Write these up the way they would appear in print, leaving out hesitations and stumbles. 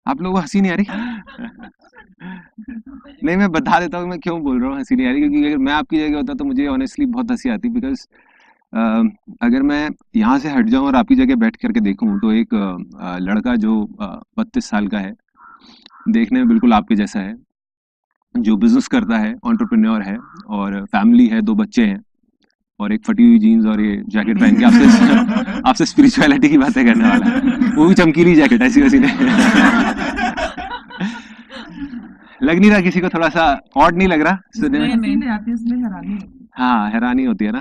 आप लोगों को हंसी नहीं आ रही? नहीं, मैं बता देता हूँ मैं क्यों बोल रहा हूँ हंसी नहीं आ रही, क्योंकि अगर मैं आपकी जगह होता तो मुझे ऑनेस्टली बहुत हंसी आती, बिकॉज अगर मैं यहाँ से हट जाऊँ और आपकी जगह बैठ करके देखूँ तो एक लड़का जो 32 साल का है, देखने में बिल्कुल आपके जैसा है, जो बिजनेस करता है, एंटरप्रेन्योर है और फैमिली है, 2 बच्चे हैं और एक फटी हुई जीन्स और ये जैकेट पहन के आपसे स्पिरिचुअलिटी की बातें करने वाला है, वो भी चमकीली जैकेट, ऐसी वैसी नहीं। लग नहीं रहा किसी को थोड़ा सा ऑड नहीं लग रहा सुनने में? हाँ, हैरानी होती है ना,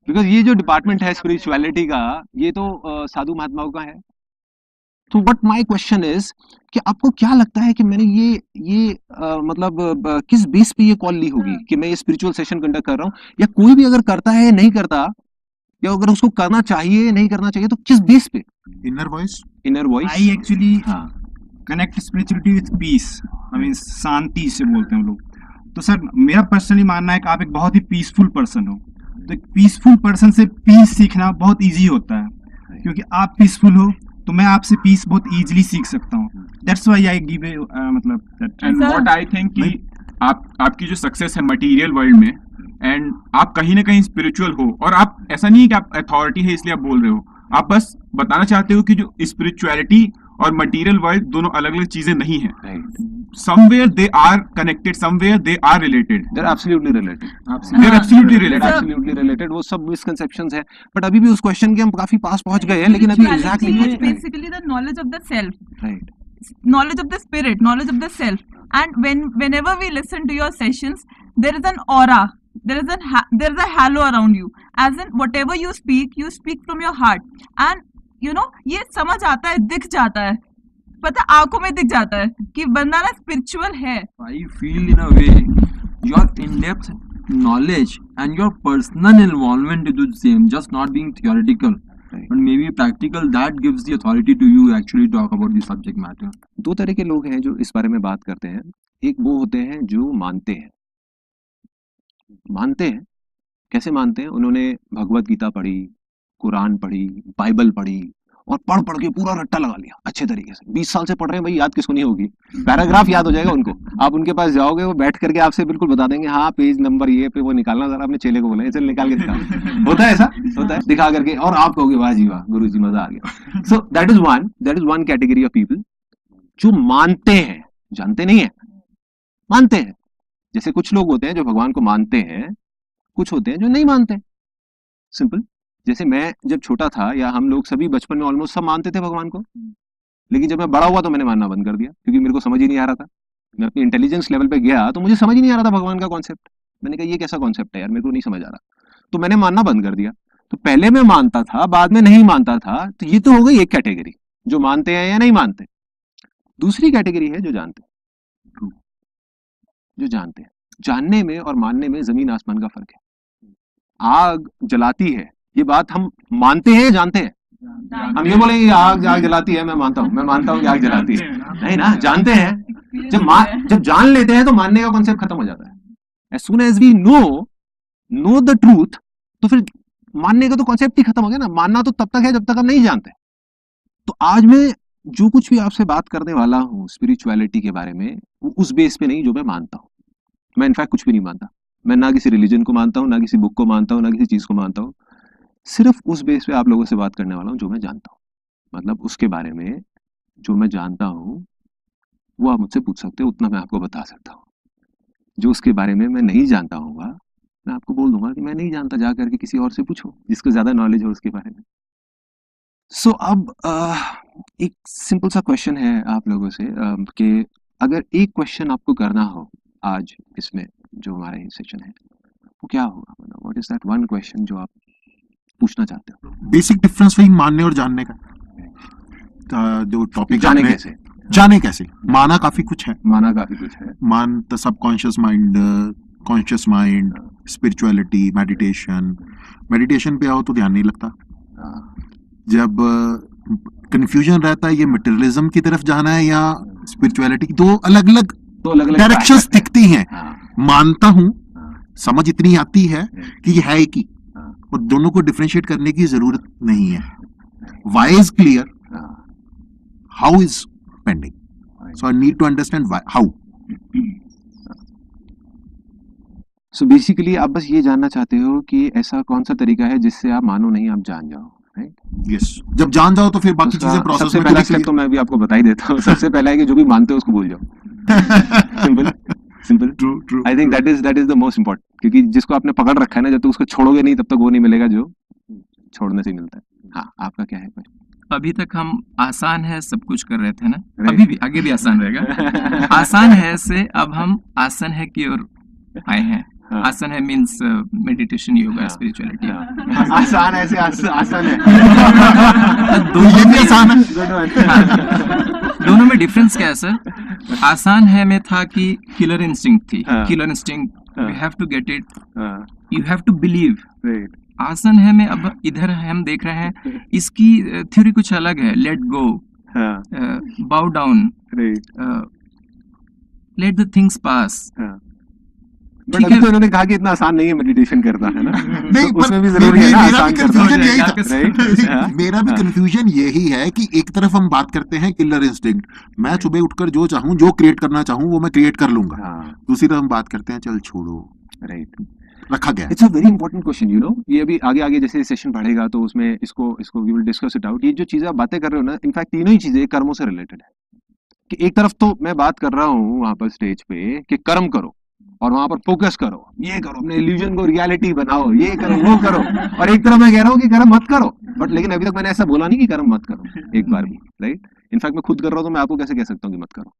बिकॉज ये जो डिपार्टमेंट है स्पिरिचुअलिटी का, ये तो साधु महात्माओं का है। तो बट माय क्वेश्चन इज कि आपको क्या लगता है कि मैंने ये मतलब किस बेस पे ये कॉल ली होगी कि मैं ये स्पिरिचुअल सेशन कंडक्ट कर रहा हूँ, या कोई भी अगर करता है नहीं करता, या अगर उसको करना चाहिए नहीं करना चाहिए, तो किस बेस पे? Inner voice I actually connect spirituality with peace, I mean शांति से बोलते हैं हम लोग। तो सर मेरा पर्सनली मानना है कि आप एक बहुत ही पीसफुल पर्सन हो, तो एक पीसफुल पर्सन से पीस सीखना बहुत इजी होता है, क्योंकि आप पीसफुल हो तो मैं आपसे पीस बहुत इजीली सीख सकता हूँ। दैट्स व्हाई आई गिव मतलब एंड व्हाट आई थिंक कि आपकी जो सक्सेस है मटेरियल वर्ल्ड में, एंड आप कहीं ना कहीं स्पिरिचुअल हो, और आप ऐसा नहीं है कि आप अथॉरिटी है इसलिए आप बोल रहे हो, आप बस बताना चाहते हो कि जो स्पिरिचुअलिटी और मटेरियल वर्ल्ड दोनों अलग अलग चीजें नहीं है, somewhere they are connected, somewhere they are related. They're absolutely related. They're absolutely related. They're absolutely related. वो सब मिसकंसेप्शंस है, बट अभी भी उस क्वेश्चन के हम काफी पास पहुंच गए हैं, लेकिन अभी exactly basically the knowledge of the self, right, knowledge of the spirit, knowledge of the self. And whenever we listen to your sessions, there is an aura, there is a halo around you, as in whatever you speak from your heart, and you know ये समझ आता है, दिख जाता है, पता आंखों में दिख जाता है कि बंदा ना स्पिरिचुअल है। I feel in a way your in-depth knowledge and your personal involvement into the same, just not being theoretical, but maybe practical, that gives the authority to you actually talk about the subject matter. 2 तरह के लोग हैं जो इस बारे में बात करते हैं। एक वो होते हैं जो मानते हैं, कैसे मानते हैं? उन्होंने भगवत गीता पढ़ी, कुरान पढ़ी, बाइबल पढ़ी और पढ़ के पूरा रट्टा लगा लिया अच्छे तरीके से। 20 साल से पढ़ रहे हैं भाई, याद किसको नहीं होगी, पैराग्राफ याद हो जाएगा उनको। आप उनके पास जाओगे, वो बैठ करके आपसे बिल्कुल बता देंगे, हाँ पेज नंबर ये पे वो निकालना, जरा अपने चेले को बोला चल निकाल के दिखा। होता है ऐसा, होता है, दिखा करके, और आप कहोगे वाह जी वाह गुरु जी मजा आ गया। So that is one category of people जो मानते हैं, जानते नहीं है, मानते हैं। जैसे कुछ लोग होते हैं जो भगवान को मानते हैं, कुछ होते हैं जो नहीं मानते, सिंपल। जैसे मैं जब छोटा था, या हम लोग सभी बचपन में ऑलमोस्ट सब मानते थे भगवान को, लेकिन जब मैं बड़ा हुआ तो मैंने मानना बंद कर दिया, क्योंकि मेरे को समझ ही नहीं आ रहा था। मैं अपनी इंटेलिजेंस लेवल पे गया तो मुझे समझ ही नहीं आ रहा था भगवान का कॉन्सेप्ट। मैंने कहा ये कैसा कॉन्सेप्ट है यार, मेरे को नहीं समझ आ रहा, तो मैंने मानना बंद कर दिया। तो पहले मैं मानता था, बाद में नहीं मानता था, तो ये तो हो गई एक कैटेगरी, जो मानते हैं या नहीं मानते। दूसरी कैटेगरी है जो जानते हैं, जो जानते हैं। जानने में और मानने में जमीन आसमान का फर्क है। आग जलाती है, ये बात हम मानते हैं, जानते हैं? हम ये बोलेंगे आग जलाती है, मैं मानता हूँ कि आग जलाती है, नहीं ना, जानते हैं। जब जान लेते हैं तो मानने का कॉन्सेप्ट खत्म हो जाता है। As soon as we know the truth, तो फिर मानने का तो कॉन्सेप्ट ही खत्म हो गया ना। मानना तो तब तक है जब तक हम नहीं जानते। तो आज मैं जो कुछ भी आपसे बात करने वाला हूँ स्पिरिचुअलिटी के बारे में, वो उस बेस पे नहीं जो मैं मानता हूँ। मैं इनफैक्ट कुछ भी नहीं मानता। मैं ना किसी रिलीजन को मानता हूँ, ना किसी बुक को मानता हूँ, ना किसी चीज को मानता हूँ। सिर्फ उस बेस पे आप लोगों से बात करने वाला हूँ जो मैं जानता हूँ। मतलब उसके बारे में जो मैं जानता हूँ वो आप मुझसे पूछ सकते हो, उतना मैं आपको बता सकता हूँ। जो उसके बारे में मैं नहीं जानता हूँगा, मैं आपको बोल दूंगा कि मैं नहीं जानता, जा करके किसी और से पूछो जिसको ज्यादा नॉलेज हो उसके बारे में। सो अब एक सिंपल सा क्वेश्चन है आप लोगों से कि अगर एक क्वेश्चन आपको करना हो आज इसमें जो हमारा ये सेशन है, वो क्या होगा? मतलब what is that one question जो आप पूछना चाहते हो? बेसिक डिफरेंस वही मानने और जानने का। जो टॉपिक जाने कैसे, जाने कैसे, माना काफी कुछ है, माना काफी कुछ है। मान the subconscious mind, conscious mind, spirituality, meditation पे आओ तो ध्यान नहीं लगता। जब कंफ्यूजन रहता है ये मटेरियलिज्म की तरफ जाना है या स्पिरिचुअलिटी की, दो अलग अलग तो अलग अलग डायरेक्शंस दिखती हैं। हाँ, मानता हूं, समझ इतनी आती है कि ये है एक ही, और दोनों को डिफरेंशिएट करने की जरूरत नहीं है। Why is clear, how is pending, so I need to understand how. So basically आप बस ये जानना चाहते हो कि ऐसा कौन सा तरीका है जिससे आप मानो नहीं, आप जान जाओ, राइट? यस, जब जान जाओ तो फिर बाकी चीजें प्रोसेस सबसे में पहला थोड़ी स्टेप तो मैं भी आपको बता ही देता हूँ। सबसे पहला है कि जो भी मानते हो उसको भूल जाओ। Simple. True. I think that is the most important, क्योंकि जिसको आपने पकड़ रखा है ना, जब तक उसको छोड़ोगे नहीं तब तक वो नहीं मिलेगा जो छोड़ने से मिलता है। हाँ, आपका क्या है भाई? अभी तक हम आसान है सब कुछ कर रहे थे ना, Right. अभी भी आगे भी आसान रहेगा। आसान है से अब हम आसन है की ओर आए हैं। हाँ। आसन है मीन्स मेडिटेशन, योगा, हाँ। स्पिरिचुअलिटी। आसान ऐसे आसान है। ये भी आसान है। दोनों में डिफरेंस क्या है सर? आसान है में था कि किलर इंस्टिंक्ट थी, हाँ। किलर इंस्टिंक्ट, हाँ। You have to get it, हाँ, you have to believe. right. आसन है में अब इधर हम देख रहे हैं, इसकी थ्योरी कुछ अलग है। लेट गो, हाँ, बाउ down, right. Let the things पास। हाँ। बट ठीक अभी है। तो इन्होंने कहा कि इतना आसान नहीं है मेडिटेशन करना, है ना? नहीं, तो पर उसमें भी जरूरी है ना मेरा आसान भी करना, confusion यही था। right? हाँ, मेरा भी हाँ। कंफ्यूजन यही है कि एक तरफ हम बात करते हैं किलर इंस्टिंक्ट, मैं सुबह उठकर जो चाहूं, जो क्रिएट करना चाहूं वो मैं क्रिएट कर लूंगा। हाँ, दूसरी तरफ हम बात करते हैं चल छोड़ो, right. रखा गया है। It's a very important question, you know. ये अभी आगे जैसे सेशन बढ़ेगा तो उसमें इसको we will discuss it out. ये जो चीजें आप बातें कर रहे हो ना, इनफैक्ट तीनों ही चीजें कर्मों से रिलेटेड है। कि एक तरफ तो मैं बात कर रहा हूँ वहां पर स्टेज पे कि कर्म करो और वहां पर फोकस करो, ये करो, अपने इल्यूजन को रियलिटी बनाओ, ये करो, वो करो। और एक तरफ मैं कह रहा हूँ कि कर्म मत करो, बट लेकिन अभी तक मैंने ऐसा बोला नहीं कि कर्म मत करो एक बार भी, राइट? इनफैक्ट मैं खुद कर रहा हूँ तो मैं आपको कैसे कह सकता हूँ कि मत करो?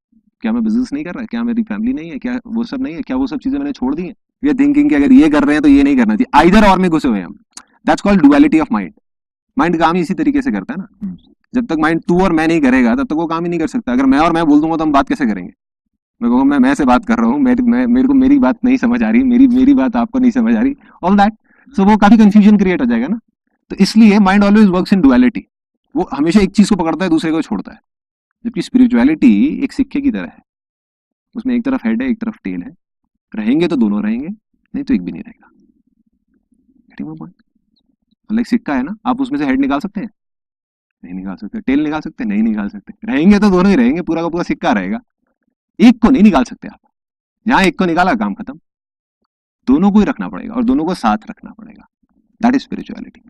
क्या मैं बिजनेस नहीं कर रहा? क्या मेरी फैमिली नहीं है? क्या वो सब नहीं है? क्या वो सब चीजें मैंने छोड़ दी है? वी आर थिंकिंग कि अगर ये कर रहे हैं तो ये नहीं करना चाहिए, आइदर और में घुसे हुए हैं हम। That's called duality of mind. Mind काम ही इसी तरीके से करता है ना। जब तक माइंड तू और मैं नहीं करेगा तब तक वो काम ही नहीं कर सकता। अगर मैं और मैं बोल दूंगा तो हम बात कैसे करेंगे? मैं कहूँगा मैं से बात कर रहा हूँ, मेरे को मेरी बात नहीं समझ आ रही, मेरी बात आपको नहीं समझ आ रही, ऑल दैट। सो वो काफी कंफ्यूजन क्रिएट हो जाएगा ना। तो इसलिए mind always works in duality. वो हमेशा एक चीज को पकड़ता है, दूसरे को छोड़ता है। जबकि स्पिरिचुअलिटी एक सिक्के की तरह है, उसमें एक तरफ हेड है, एक तरफ टेल है। रहेंगे तो दोनों रहेंगे, नहीं तो एक भी नहीं रहेगा। लाइक सिक्का है ना, आप उसमें से हेड निकाल सकते हैं? नहीं निकाल सकते। टेल निकाल सकते हैं? नहीं निकाल सकते। रहेंगे तो दोनों ही रहेंगे, पूरा का पूरा सिक्का रहेगा। एक को नहीं निकाल सकते आप। जहां एक को निकाला काम खत्म। दोनों को ही रखना पड़ेगा और दोनों को साथ रखना पड़ेगा। That is spirituality.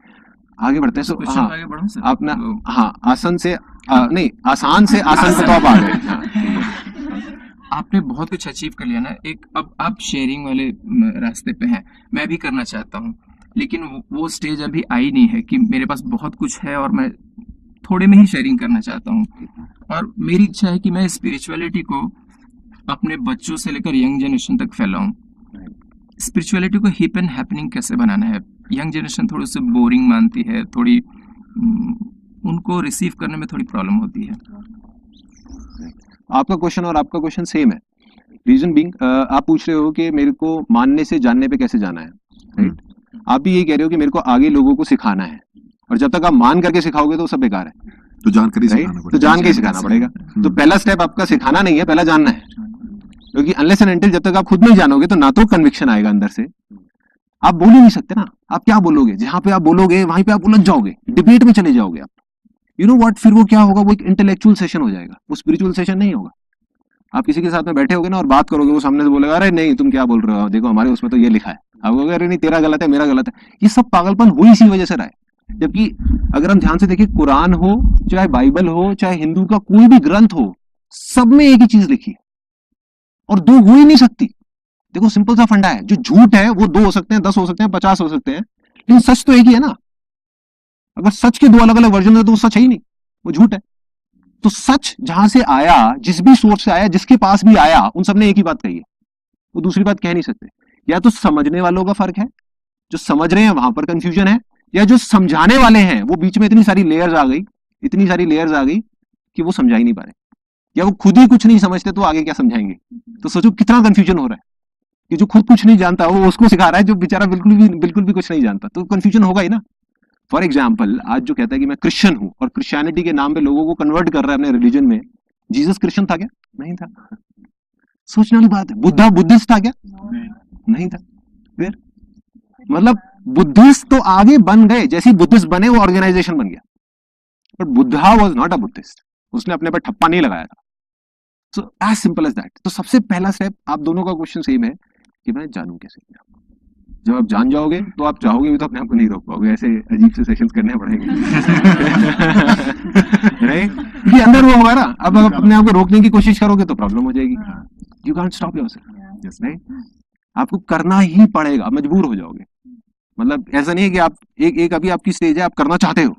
आगे बढ़ते हैं। सो क्वेश्चन हाँ, आगे बढ़ो सर। अपना हाँ, आसन से नहीं, आसान से आसन पे तो आप आ गए। हाँ, आपने बहुत कुछ अचीव कर लिया ना। एक अब आप शेयरिंग वाले रास्ते पे हैं, मैं भी करना चाहता हूँ, लेकिन वो स्टेज अभी आई नहीं है कि मेरे पास बहुत कुछ है और मैं थोड़े में ही शेयरिंग करना चाहता हूँ। और मेरी इच्छा है कि मैं स्पिरिचुअलिटी को अपने बच्चों से लेकर यंग जनरेशन तक फैलाऊं। स्पिरिचुअलिटी को हिप एंड हैपनिंग कैसे बनाना है? यंग जनरेशन थोड़ी सी बोरिंग मानती है, थोड़ी उनको रिसीव करने में थोड़ी प्रॉब्लम होती है। आपका क्वेश्चन और आपका क्वेश्चन सेम है। रीजन बीइंग, आप पूछ रहे हो कि मेरे को मानने से जानने पे कैसे जाना है, राइट? आप भी ये कह रहे हो कि मेरे को आगे लोगों को सिखाना है, और जब तक आप मान करके सिखाओगे तो सब बेकार है, तो जानकर ही राइट? सिखाना तो पड़ेगा। जान के ही सिखाना पड़ेगा। तो पहला स्टेप आपका सिखाना नहीं है, पहला जानना है। क्योंकि अनलेस एंड अनटिल जब तक आप खुद नहीं जानोगे तो ना तो कन्विक्शन आएगा अंदर से, आप बोल ही नहीं सकते ना। आप क्या बोलोगे? जहां पे आप बोलोगे वहीं पे आप उलझ जाओगे, डिबेट में चले जाओगे आप। यू नो व्हाट, फिर वो क्या होगा, वो एक इंटेलेक्चुअल सेशन हो जाएगा, वो स्पिरिचुअल सेशन नहीं होगा। आप किसी के साथ में बैठे होगे ना और बात करोगे, वो सामने से बोलेगा अरे नहीं तुम क्या बोल रहे हो, देखो हमारे उसमें तो ये लिखा है। आप कहोगे अरे नहीं तेरा गलत है, मेरा गलत है। ये सब पागलपन हो इसी वजह से रहा है। जबकि अगर हम ध्यान से देखें, कुरान हो चाहे बाइबल हो चाहे हिंदू का कोई भी ग्रंथ हो, सब में एक ही चीज लिखी है और दो हो ही नहीं सकती। देखो सिंपल सा फंडा है, जो झूठ है वो 2 हो सकते हैं, 10 हो सकते हैं, 50 हो सकते हैं, लेकिन सच तो एक ही है ना। अगर सच के 2 अलग अलग वर्जन है तो वो सच है ही नहीं, वो झूठ है। तो सच जहां से आया, जिस भी सोर्स से आया, जिसके पास भी आया, उन सब ने एक ही बात कही है, वो दूसरी बात कह नहीं सकते। या तो समझने वालों का फर्क है, जो समझ रहे हैं वहां पर कंफ्यूजन है, या जो समझाने वाले हैं वो बीच में इतनी सारी लेयर्स आ गई कि वो समझा ही नहीं पा रहे, या वो खुद ही कुछ नहीं समझते तो आगे क्या समझाएंगे। तो सोचो कितना कंफ्यूजन हो रहा है कि जो खुद कुछ नहीं जानता वो उसको सिखा रहा है जो बेचारा बिल्कुल भी कुछ नहीं जानता, तो कंफ्यूजन होगा ही ना। फॉर एग्जाम्पल, आज जो कहता है कि मैं क्रिश्चियन हूं और क्रिश्चियनिटी के नाम पे लोगों को कन्वर्ट कर रहा है अपने रिलीजन में, जीसस क्रिश्चियन था क्या? नहीं था। सोचने वाली बात है। बुद्धा बुद्धिस्ट था क्या? नहीं था। फिर मतलब बुद्धिस्ट तो आगे बन गए, जैसे बुद्धिस्ट बने वो ऑर्गेनाइजेशन बन गया, but Buddha was not a Buddhist, उसने अपने पर ठप्पा नहीं लगाया था। So as simple as that. तो सबसे पहला स्टेप, आप दोनों का क्वेश्चन सेम है कि मैं जानूं कैसे। जब आप जान जाओगे तो आप चाहोगे भी तो अपने आप को नहीं रोक पाओगे, ऐसे अजीब से सेशंस करने पड़ेंगे राइट, क्योंकि अंदर वो होगा ना। अब आप अपने आप को रोकने की कोशिश करोगे तो प्रॉब्लम हो जाएगी। You can't stop yourself, right. आपको करना ही पड़ेगा, मजबूर हो जाओगे। मतलब ऐसा नहीं है कि आप एक अभी आपकी स्टेज है, आप करना चाहते हो,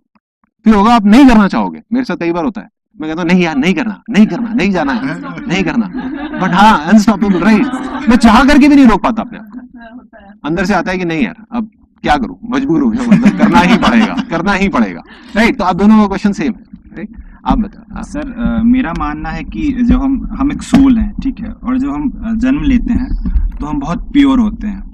फिर होगा आप नहीं करना चाहोगे। मेरे साथ कई बार होता है, मैं कहता हूँ नहीं यार, नहीं करना, नहीं जाना है, नहीं करना, बट हाँ अनस्टॉपेबल, राइट। मैं चाह करके भी नहीं रोक पाता अपने आप को। अंदर से आता है कि नहीं यार अब क्या करूं, मजबूर हो जाऊं, मतलब करना ही पड़ेगा, राइट। तो आप दोनों का क्वेश्चन सेम है, राइट। आप बताओ। सर मेरा मानना है कि जब हम एक सोल हैं, ठीक है, और जब हम जन्म लेते हैं तो हम बहुत प्योर होते हैं,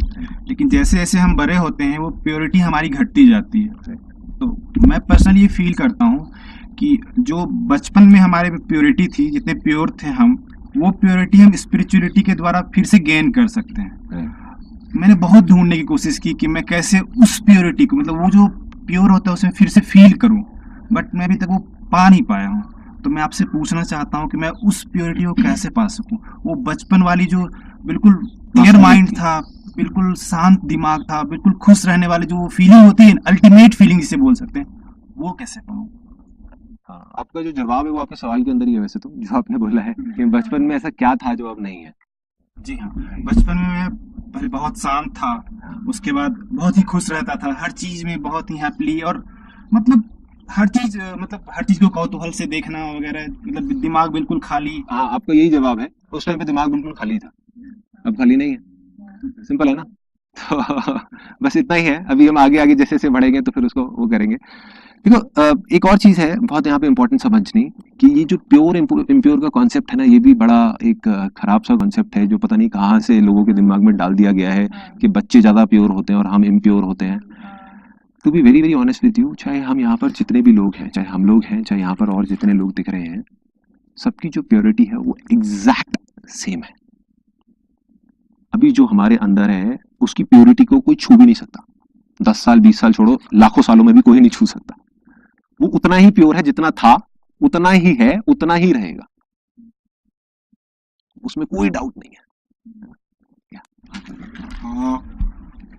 लेकिन जैसे जैसे हम बड़े होते हैं वो प्योरिटी हमारी घटती जाती है। तो मैं पर्सनली ये फील करता हूँ कि जो बचपन में हमारे में प्योरिटी थी, जितने प्योर थे हम, वो प्योरिटी हम स्पिरिचुअलिटी के द्वारा फिर से गेन कर सकते हैं। मैंने बहुत ढूंढने की कोशिश की कि मैं कैसे उस प्योरिटी को, मतलब वो जो प्योर होता है उसमें फिर से फील करूं, बट मैं अभी तक वो पा नहीं पाया हूं। तो मैं आपसे पूछना चाहता हूं कि मैं उस प्योरिटी को कैसे पा सकूं। वो बचपन वाली जो बिल्कुल क्लियर माइंड था, बिल्कुल शांत दिमाग था, बिल्कुल खुश रहने वाली जो फीलिंग होती है, अल्टीमेट फीलिंग जिसे बोल सकते हैं, वो कैसे पाऊं। हाँ, आपका जो जवाब है वो आपके सवाल के अंदर ही है। वैसे तो जो आपने बोला है कि बचपन में ऐसा क्या था जो अब नहीं है। जी हाँ, बचपन में मैं पहले बहुत शांत था, उसके बाद बहुत ही खुश रहता था, हर चीज में बहुत ही हैप्पीली, और मतलब हर चीज को कौतूहल से देखना वगैरह, मतलब दिमाग बिल्कुल खाली। हाँ, आपका यही जवाब है। उस टाइम पे दिमाग बिल्कुल खाली था, अब खाली नहीं है। सिंपल है ना। तो बस इतना ही है। अभी हम आगे जैसे जैसे बढ़ेंगे तो फिर उसको वो करेंगे। देखो एक और चीज है बहुत यहाँ पे इम्पोर्टेंट समझनी, कि ये जो प्योर इम्प्योर का कॉन्सेप्ट है ना, ये भी बड़ा एक खराब सा कॉन्सेप्ट है जो पता नहीं कहाँ से लोगों के दिमाग में डाल दिया गया है कि बच्चे ज्यादा प्योर होते हैं और हम इम्प्योर होते हैं। To be very very honest with you, चाहे हम यहाँ पर जितने भी लोग हैं, चाहे हम लोग हैं, चाहे यहाँ पर और जितने लोग दिख रहे हैं, सबकी जो प्योरिटी है वो एग्जैक्ट सेम है। अभी जो हमारे अंदर है उसकी प्योरिटी को कोई छू भी नहीं सकता। 10 साल 20 साल छोड़ो, लाखों सालों में भी कोई नहीं छू सकता। वो उतना ही प्योर है जितना था, उतना ही है, उतना ही रहेगा, उसमें कोई डाउट नहीं है।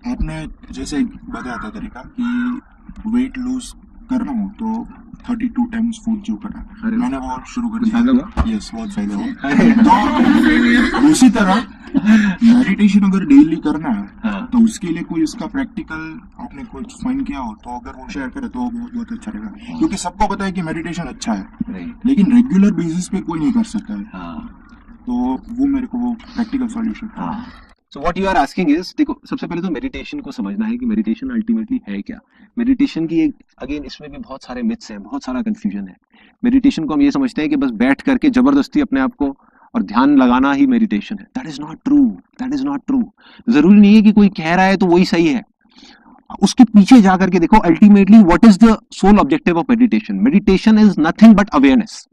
आपने जैसे बताया था तरीका कि वेट लूज करना हो तो 32 टाइम्स फूड जो करना, मैंने वो शुरू कर दिया। यस, बहुत फायदा हुआ। तो उसी तरह मेडिटेशन अगर डेली करना है तो उसके लिए कोई इसका प्रैक्टिकल आपने कुछ फाइंड किया हो तो अगर वो शेयर करे तो बहुत अच्छा रहेगा, क्योंकि सबको पता है कि मेडिटेशन अच्छा है, लेकिन रेगुलर बेसिस पे कोई नहीं कर सकता है। तो वो मेरे को वो practical solution. So what you are asking is, देखो सबसे पहले तो मेडिटेशन को समझना है कि मेडिटेशन अल्टीमेटली है क्या। मेडिटेशन की एक अगेन इसमें भी बहुत सारे मिथ्स हैं, बहुत सारा कंफ्यूजन है। मेडिटेशन को हम ये समझते हैं कि बस बैठ करके जबरदस्ती अपने आप को और ध्यान लगाना ही मेडिटेशन है। That is not true, that is not true. जरूरी नहीं है कि कोई कह रहा है तो वही सही है, उसके पीछे जाकर के देखो ultimately what is the sole objective of meditation. Meditation is nothing but awareness.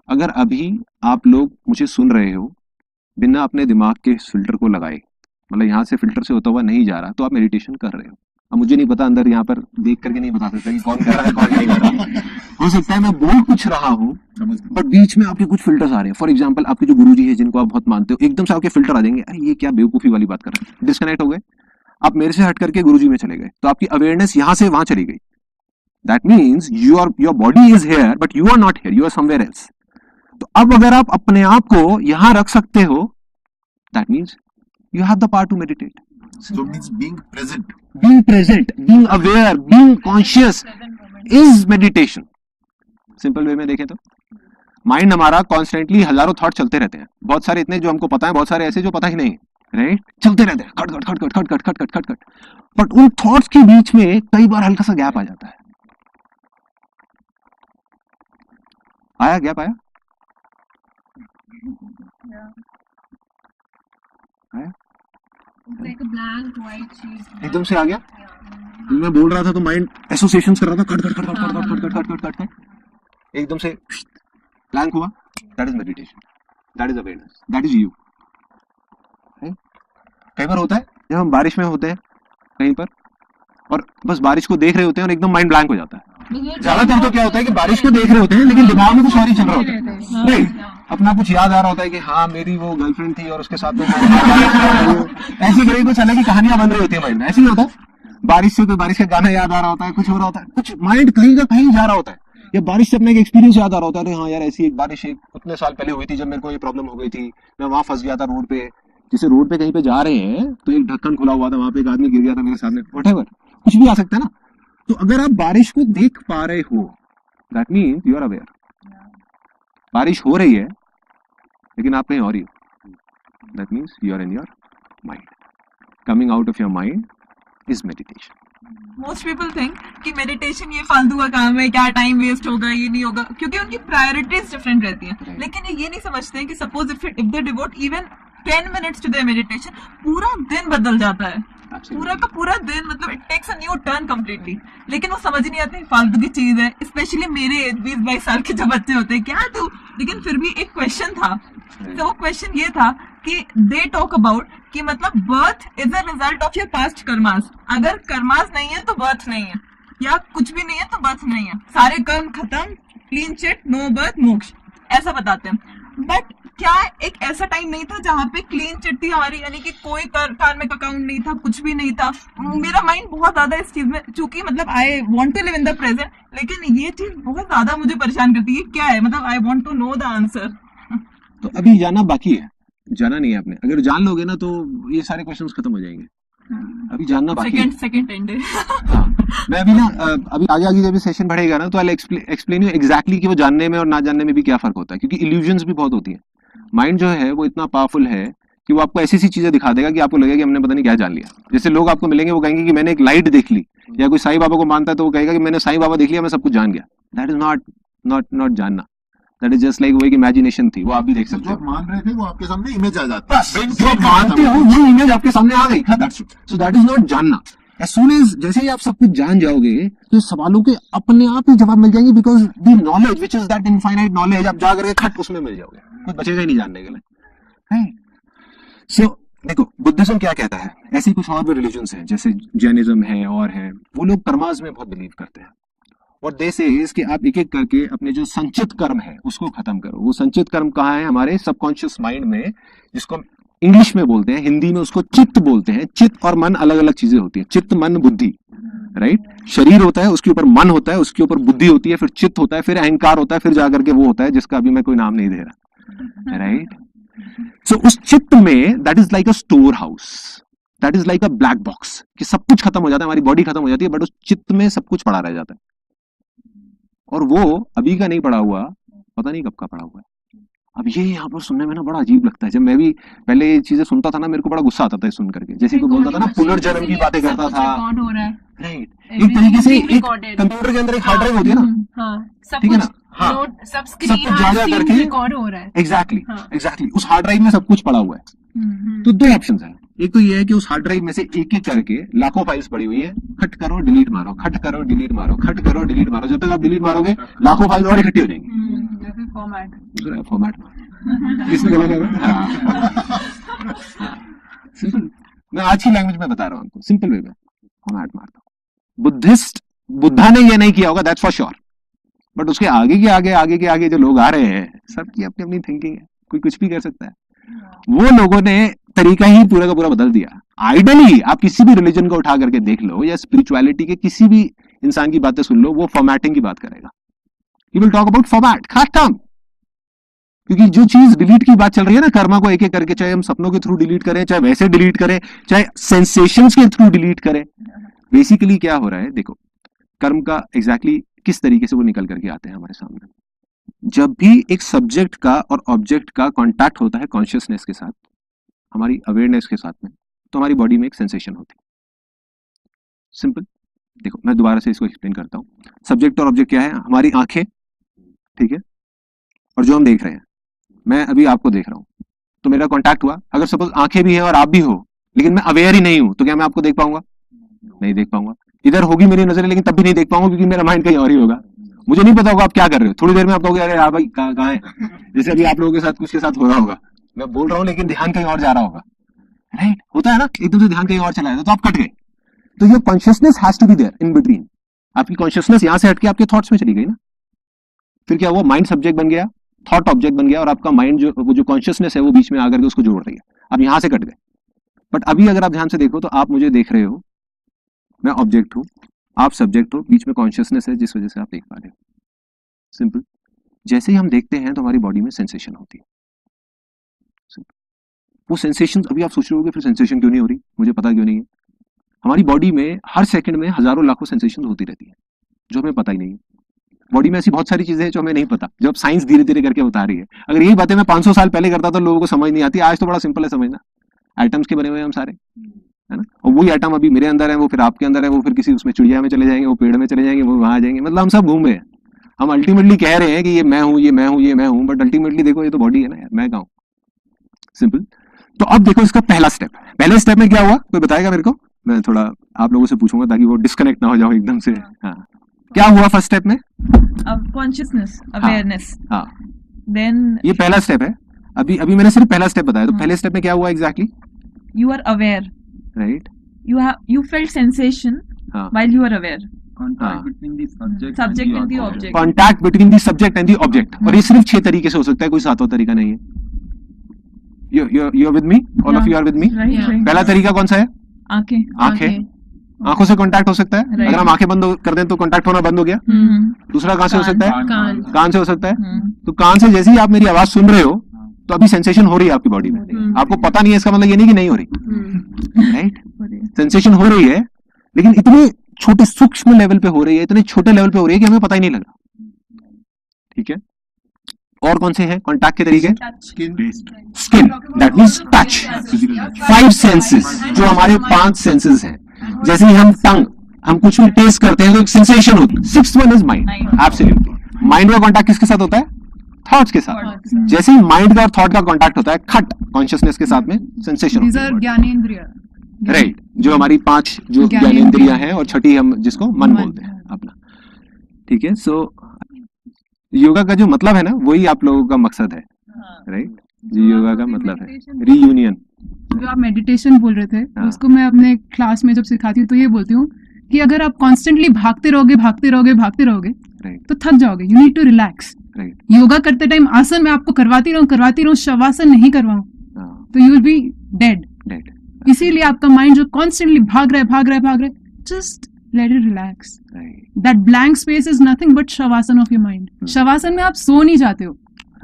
अगर अभी आप लोग मुझे सुन रहे हो बिना अपने दिमाग के फिल्टर को लगाए, मतलब यहाँ से फिल्टर से होता हुआ नहीं जा रहा, तो आप मेडिटेशन कर रहे हो। अब मुझे नहीं पता, अंदर यहाँ पर देख करके नहीं बता सकता कि कौन कर रहा है कौन नहीं कर रहा। हो सकता है मैं बोल कुछ रहा हूँ बट बीच में आपके कुछ फिल्टर्स आ रहे हैं। फॉर एग्जाम्पल आपके जो गुरुजी है जिनको आप बहुत मानते हो, एकदम से आपके फिल्टर आ जाएंगे, अरे ये क्या बेवकूफी वाली बात कर रहे हैं, डिस्कनेक्ट हो गए, आप मेरे से हट करके गुरुजी में चले गए, तो आपकी अवेयरनेस यहाँ से वहां चली गई। That means your body is here but you are not here, you are somewhere else. तो अब अगर आप अपने आप को यहां रख सकते हो, that means you have the power to meditate. So it means being present. Being present, being aware, being conscious is meditation. Simple way में देखें तो माइंड हमारा कॉन्स्टेंटली हजारों थॉट चलते रहते हैं, बहुत सारे इतने जो हमको पता है, बहुत सारे ऐसे जो पता ही नहीं, राइट? चलते रहते हैं, खट खट खट खट खट खट खट खट खट। बट उन थॉट्स के बीच में कई बार हल्का सा गैप आ जाता है, आया गैप आया? आया? Like a blank white sheet. एकदम से आ गया? मैं बोल रहा था तो माइंड एसोसिएशंस कर रहा था, cut cut cut cut cut cut cut cut cut cut cut, एकदम से ब्लैंक हुआ. That is meditation, that is awareness, that is you. कई बार होता है जब हम बारिश में होते हैं कहीं पर और बस बारिश को देख रहे होते हैं और एकदम माइंड ब्लैंक हो जाता है. ज्यादातर तो क्या होता है कि बारिश को देख रहे होते हैं लेकिन दिमाग में कुछ और ही चल रहा होता है. नहीं, अपना कुछ याद आ रहा होता है कि हाँ मेरी वो गर्लफ्रेंड थी और उसके साथ में ऐसी करीब कुछ अलग ही कहानियां बन रही होती है माइंड में. ऐसे ही होता है. बारिश से कोई बारिश का गाना याद आ रहा होता है, कुछ हो रहा होता है, कुछ माइंड कहीं का कहीं जा रहा होता है, या बारिश से अपने एक एक्सपीरियंस याद आ रहा होता है. हाँ यार ऐसी एक बारिश एक उतने साल पहले हुई थी जब मेरे को ये प्रॉब्लम हो गई थी, मैं वहां फंस गया था रोड पे. जैसे रोड पे कहीं पे जा रहे हैं तो एक ढक्कन खुला हुआ था, वहां पे एक आदमी गिर गया था मेरे सामने, व्हाटएवर, कुछ भी आ सकता है ना. तो अगर आप बारिश को देख पा रहे हो that means you are aware. बारिश हो रही है लेकिन आप कहीं और ही हो, that means you are in your mind. Coming out of your mind is meditation. Most people think कि मेडिटेशन ये फालतू का काम है, क्या टाइम वेस्ट होगा, ये नहीं होगा, क्योंकि उनकी प्रायोरिटीज डिफरेंट रहती हैं. लेकिन ये नहीं समझते हैं कि suppose if they devote even 10 minutes to their meditation, पूरा दिन बदल जाता है. पूरा का पूरा दिन, मतलब it takes a new turn completely. लेकिन वो समझ नहीं आते फालतू की चीज है. स्पेशली मेरे 20-22 साल के जो बच्चे होते हैं, क्या तू. लेकिन फिर भी एक क्वेश्चन था, तो वो क्वेश्चन ये था कि दे टॉक अबाउट कि मतलब birth is a result of your past karmas. अगर कर्मास नहीं है तो बर्थ नहीं है, या कुछ भी नहीं है तो बर्थ नहीं है. सारे कर्म खत्म, क्लीन चिट, नो बर्थ, मोक्ष, ऐसा बताते हैं. बट क्या एक ऐसा टाइम नहीं था जहाँ पे क्लीन चिट थी हमारी, यानी कि कोई कार्मिक अकाउंट नहीं था, कुछ भी नहीं था. मेरा माइंड बहुत ज्यादा इस चीज में, चूंकि मतलब I want to live in the present, लेकिन ये चीज बहुत ज्यादा मुझे परेशान करती है. क्या है मतलब, I want to know the answer. तो अभी जाना बाकी है, जाना नहीं है आपने. अगर जान लोगे ना तो ये सारे क्वेश्चंस खत्म हो जाएंगे. अभी जानना बाकी है. Second and. हाँ, मैं अभी ना अभी आगे जब सेशन बढ़ेगा ना तो आई एक्सप्लेन यू एग्जैक्टली कि वो जानने में और ना जानने में भी क्या फर्क होता है. क्योंकि इल्यूजन्स भी बहुत होती है. माइंड जो है वो इतना पावरफुल है कि वो आपको ऐसी चीजें दिखा देगा कि आपको लगेगा कि हमने पता नहीं क्या जान लिया. जैसे लोग आपको मिलेंगे वो कहेंगे कि मैंने एक लाइट देख ली, या कोई साईं बाबा को मानता है तो वो कहेगा कि मैंने साईं बाबा देख लिया, मैं सब कुछ जान गया. दैट इज नॉट जानना. दैट इज जस्ट लाइक वो एक इमेजिनेशन थी, वो आप भी देख सकते जो हो. मान रहे थे वो आपके सामने इमेज आ जाती है. जो मानते हो वो इमेज आपके सामने आ गई. सो दैट इज नॉट जानना. As soon as जैसे ही आप सब कुछ जान जाओगे तो सवालों के अपने आप ही जवाब मिल जाएंगे. Because the knowledge which is that infinite knowledge, आप जा करके खट उसमें मिल जाओगे, कुछ बचेगा ही नहीं जानने के लिए. सो देखो बुद्धिज्म क्या कहता है, ऐसे कुछ और भी रिलीजन्स हैं जैसे जैनिज्म है और है, वो लोग कर्मास में बहुत बिलीव करते हैं. और दे से कि आप एक एक करके अपने जो संचित कर्म है उसको खत्म करो. वो संचित कर्म कहाँ है? हमारे सबकॉन्शियस माइंड में, जिसको हम इंग्लिश में बोलते हैं, हिंदी में उसको चित्त बोलते हैं. चित्त और मन अलग अलग चीजें होती है. चित्त, मन, बुद्धि, राइट. शरीर होता है, उसके ऊपर मन होता है, उसके ऊपर बुद्धि होती है, फिर चित्त होता है, फिर अहंकार होता है, फिर जाकर के वो होता है जिसका अभी मैं कोई नाम नहीं दे रहा, राइट. सो उस चित्त में that is like a store house, that is like a black box, कि सब कुछ खत्म हो जाता है, हमारी बॉडी खत्म हो जाती है, बट उस चित्त में सब कुछ पड़ा रह जाता है. और वो अभी का नहीं पड़ा हुआ, पता नहीं कब का पड़ा हुआ है. अब ये यहाँ पर सुनने में ना बड़ा अजीब लगता है. जब मैं भी पहले ये चीजें सुनता था ना, मेरे को बड़ा गुस्सा आता था सुन करके. जैसे कोई बोलता था ना पुनर्जन्म की बातें करता था, राइट. एक तरीके से एक कंप्यूटर के अंदर एक हार्ड ड्राइव होती है ना, ठीक है ना. हाँ, सब कुछ जा करके रिकॉर्ड हो रहा है. एग्जैक्टली उस हार्ड ड्राइव में सब कुछ पड़ा हुआ है. तो दो ऑप्शन है. एक तो ये है कि उस हार्ड ड्राइव में से एक एक करके लाखों फाइल्स पड़ी हुई है, खट करो डिलीट मारो, खट करो डिलीट मारो, खट करो डिलीट मारो. जब तक आप डिलीट मारोगे लाखों फाइल्स और इकट्ठी हो जाएंगी. फॉर्मेट इसमें गलत है. सिंपल, मैं आज की लैंग्वेज में बता रहा हूँ आपको, सिंपल वे में फॉर्मेट मार दो. बुद्धा ने ये नहीं किया होगा, दैट्स फॉर श्योर. बट उसके आगे के आगे जो लोग आ रहे हैं, सबकी अपनी अपनी थिंकिंग है, कोई कुछ भी कर सकता है. वो लोगों ने तरीका ही पूरा का पूरा बदल दिया. आइडियली आप किसी भी रिलीजन को उठा करके देख लो, या स्पिरिचुअलिटी के किसी भी इंसान की बातें सुन लो, वो फॉर्मेटिंग की बात करेगा. He will talk about format, खत्म. क्योंकि जो चीज डिलीट की बात चल रही है ना, कर्मा को एक एक करके, चाहे हम सपनों के थ्रू डिलीट करें, चाहे वैसे डिलीट करें, चाहे सेंसेशंस के थ्रू डिलीट करें, बेसिकली क्या हो रहा है देखो, कर्म का एग्जैक्टली किस तरीके से वो निकल करके आते हैं हमारे सामने. जब भी एक सब्जेक्ट का और ऑब्जेक्ट का कांटेक्ट होता है कॉन्शियसनेस के साथ, हमारी अवेयरनेस के साथ में, तो हमारी बॉडी में एक सेंसेशन होती है. सिंपल. देखो मैं दोबारा से इसको एक्सप्लेन करता हूं. सब्जेक्ट और ऑब्जेक्ट क्या है? हमारी आंखें, ठीक है, और जो हम देख रहे हैं, मैं अभी आपको देख रहा हूँ तो मेरा कांटेक्ट हुआ, अगर सपोज आंखें भी हैं और आप भी हो लेकिन मैं अवेयर ही नहीं हूं तो क्या मैं आपको देख पाऊंगा? नहीं देख पाऊंगा। इधर होगी मेरी नजरें लेकिन तब भी नहीं देख पाऊंगा क्योंकि मेरा माइंड कहीं और ही होगा। मुझे नहीं पता होगा आप क्या कर रहे हो, थोड़ी देर में आप कहोगे अरे यार भाई कहाँ है, जैसे अभी आप लोगों के साथ कुछ के साथ हो रहा होगा, मैं बोल रहा हूँ लेकिन ध्यान कहीं और जा रहा होगा, राइट? होता है ना, एकदम से ध्यान कहीं और चला जाता तो आप कट गए। तो your consciousness has to be there in between. आपकी कॉन्शियसनेस यहां से हटके आपके थॉट्स में चली गई ना, फिर क्या हुआ? माइंड सब्जेक्ट बन गया, थॉट ऑब्जेक्ट बन गया और आपका माइंड जो कॉन्शियसनेस है वो बीच में आकर के उसको जोड़ रही है। अब यहां से कट गए। बट अभी अगर आप ध्यान से देखो तो आप मुझे देख रहे हो, मैं ऑब्जेक्ट हूं, आप सब्जेक्ट हो, बीच में कॉन्शियसनेस है जिस वजह से आप देख पा रहे हो। सिंपल। जैसे ही हम देखते हैं तो हमारी बॉडी में सेंसेशन होती है। Simple. वो सेंसेशन, अभी आप सोच रहे होगे फिर सेंसेशन क्यों नहीं हो रही, मुझे पता क्यों नहीं है। हमारी बॉडी में हर सेकंड में हजारों लाखों सेंसेशन होती रहती है जो हमें पता ही नहीं है। बॉडी में ऐसी बहुत सारी चीजें हैं जो हमें नहीं पता, जो अब साइंस धीरे धीरे करके बता रही है। अगर यही बातें मैं 500 साल पहले करता तो लोगों को समझ नहीं आती। आज तो बड़ा सिंपल है समझना, एटम्स के बने हुए हैं हम सारे, है ना? और वही एटम अभी मेरे अंदर है, वो फिर आपके अंदर है, वो फिर किसी उसमें चिड़िया में चले जाएंगे, वो पेड़ में चले जाएंगे, वो वहां जाएंगे। मतलब हम सब घूम रहे हैं। हम अल्टीमेटली कह रहे हैं कि ये मैं हूं, ये मैं हूं, ये मैं हूं, बट अल्टीमेटली देखो ये तो बॉडी है ना यार, मैं कहाँ हूं? सिंपल। तो अब देखो इसका पहला स्टेप, पहले स्टेप में क्या हुआ कोई बताएगा मेरे को? मैं थोड़ा आप लोगों से पूछूंगा ताकि वो डिस्कनेक्ट ना हो जाओ एकदम से। हाँ, क्या हुआ फर्स्ट स्टेप में? Consciousness, awareness. हाँ, Then ये पहला स्टेप है। अभी अभी मैंने सिर्फ पहला स्टेप बताया, तो पहले स्टेप में क्या हुआ exactly? you are aware. Right. You felt sensation हाँ, while you are aware. Contact between the subject Subject and the object. Contact between the subject and the object. और ये सिर्फ 6 तरीके से हो सकता है, कोई 7वां तरीका नहीं है। You are with me, all of you are with me. Right, right. पहला तरीका कौन सा है? आंखें. आंखें। आंखों से कांटेक्ट हो सकता है। Right. अगर हम आंखें बंद कर दें तो कांटेक्ट होना बंद हो गया। दूसरा कहां से हो सकता है? कान. कान से हो सकता है। हम्म. तो कान से जैसे ही आप मेरी आवाज सुन रहे हो तो अभी सेंसेशन हो रही है आपकी बॉडी में। आपको पता नहीं है, इसका मतलब ये नहीं कि नहीं हो रही, राइट? सेंसेशन हो रही है लेकिन इतने छोटे सूक्ष्म लेवल पे हो रही है, इतने छोटे लेवल पे हो रही है कि हमें पता ही नहीं लग रहा। ठीक है। और कौन से हैं कांटेक्ट के तरीके? Skin, that means touch. 5 senses जो हमारे 5 सेंसेस हैं। जैसे ही हम टंग, हम कुछ भी टेस्ट करते हैं तो एक सेंसेशन होती है। 6th one is mind. Absolutely. Mind का कांटेक्ट किसके साथ होता है? थॉट्स के साथ। जैसे ही माइंड का और थॉट का कांटेक्ट होता है, खट कॉन्शियसनेस के साथ में सेंसेशन These होती are है। ज्ञानेंद्रिय. राइट, जो हमारी 5 जो ज्ञानेंद्रियां हैं और छठी हम जिसको मन बोलते हैं अपना। ठीक है। सो योगा का जो मतलब है ना, वही आप लोगों का मकसद है, राइट? जी, योगा का मतलब है रीयूनियन। जो आप मेडिटेशन बोल रहे थे, हाँ. उसको मैं अपने क्लास में जब सिखाती हूँ तो ये बोलती हूँ कि अगर आप कॉन्स्टेंटली भागते रहोगे राइट, तो थक जाओगे. You need to relax. Right. Yoga करते टाइम आसन मैं आपको करवाती रहूं, शवासन नहीं करवाऊं हाँ, तो you will be dead. Dead. इसीलिए आपका माइंड जो कॉन्स्टेंटली भाग रहा है, just let it relax. Right, that blank space is nothing but shavasana of your mind. Shavasana में आप सो नहीं जाते हो,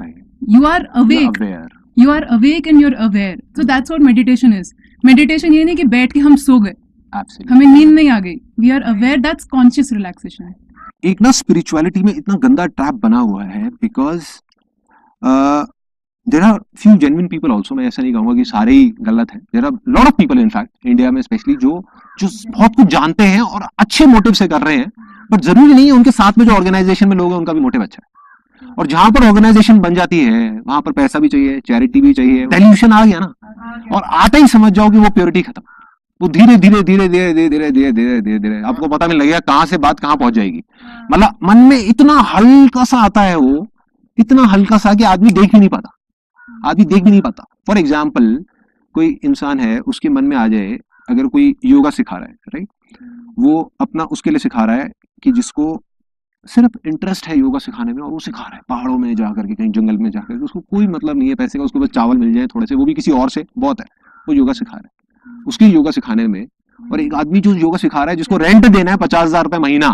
right. You are awake. Aware. You are awake and you're aware. So that's what meditation is. Meditation ये नहीं कि बैठ के हम सो गए, एब्सोल्युटली। हमें नींद नहीं आ गई. We are aware. That's conscious relaxation. एक ना स्पिरिचुअलिटी में इतना गंदा ट्रैप बना हुआ है because there are few genuine people also. मैं ऐसा नहीं कहूंगा कि सारे ही गलत हैं। There are lot of people in fact India में स्पेशली जो बहुत कुछ जानते हैं और अच्छे मोटिव से कर रहे हैं, बट जरूरी नहीं है उनके साथ में जो ऑर्गेनाइजेशन में लोग हैं उनका भी मोटिव अच्छा है। और जहां पर ऑर्गेनाइजेशन बन जाती है वहां पर पैसा भी चाहिए, चैरिटी भी चाहिए, डेल्यूशन आ गया ना, और आते ही समझ जाओ कि वो प्योरिटी खत्म। वो धीरे धीरे आपको पता नहीं लगेगा कहां से बात कहां पहुंच जाएगी। मतलब मन में इतना हल्का सा आता है, वो इतना हल्का सा कि आदमी देख भी नहीं पाता। फॉर एग्जाम्पल, कोई इंसान है, उसके मन में आ जाए, अगर कोई योगा सिखा रहा है, राइट, वो अपना उसके लिए सिखा रहा है कि जिसको सिर्फ इंटरेस्ट है योगा सिखाने में, और वो सिखा रहा है पहाड़ों में जाकर के, कहीं जंगल में जाकर के, उसको कोई मतलब नहीं है पैसे का, उसको बस चावल मिल जाए थोड़े से, वो भी किसी और से, बहुत है, वो योगा सिखा रहा है। उसकी योगा सिखाने में, और एक आदमी जो योगा सिखा रहा है जिसको रेंट देना है 50,000 रुपए महीना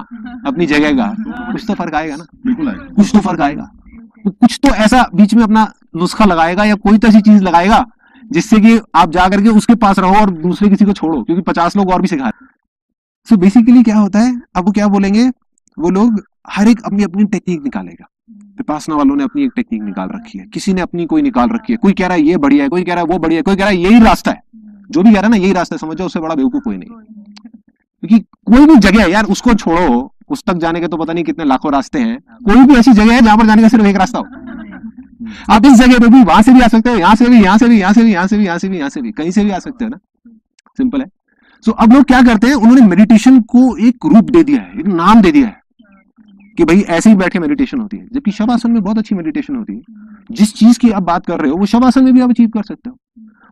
अपनी जगह का, कुछ तो फर्क आएगा ना, बिल्कुल आएगा। कुछ तो फर्क आएगा। तो कुछ तो ऐसा बीच में अपना नुस्खा लगाएगा या कोई तो ऐसी चीज लगाएगा जिससे कि आप जा करके उसके पास रहो और दूसरे किसी को छोड़ो, क्योंकि 50 लोग और भी सिखा रहे हैं। सो बेसिकली क्या होता है, अब वो क्या बोलेंगे, वो लोग हर एक अपनी अपनी टेक्निक निकालेगा। विपासना वालों ने अपनी एक टेक्निक निकाल रखी है, किसी ने अपनी कोई निकाल रखी है, कोई कह रहा है ये बढ़िया है, कोई कह रहा है वो बढ़िया है, कोई कह रहा है यही रास्ता है। जो भी कह रहा है ना यही रास्ता है, समझ जाओ उससे बड़ा बेवकूफ कोई नहीं, क्योंकि कोई भी जगह है यार, उसको छोड़ो, उस तक जाने के तो पता नहीं कितने लाखों रास्ते हैं, कोई भी ऐसी जगह है जहां पर जाने का सिर्फ एक रास्ता हो, आप इस जगह पे भी वहां से भी आ सकते हो, यहाँ से भी, यहाँ से भी, यहाँ से भी, यहाँ से भी, यहाँ से भी, यहाँ से भी, कहीं से भी आ सकते हो ना, सिंपल है। सो अब लोग क्या करते हैं, उन्होंने मेडिटेशन को एक रूप दे दिया है, एक नाम दे दिया है कि भाई ऐसे ही बैठे मेडिटेशन होती है, जबकि शवासन में बहुत अच्छी मेडिटेशन होती है। जिस चीज की आप बात कर रहे हो वो शवासन में भी आप अचीव कर सकते हो,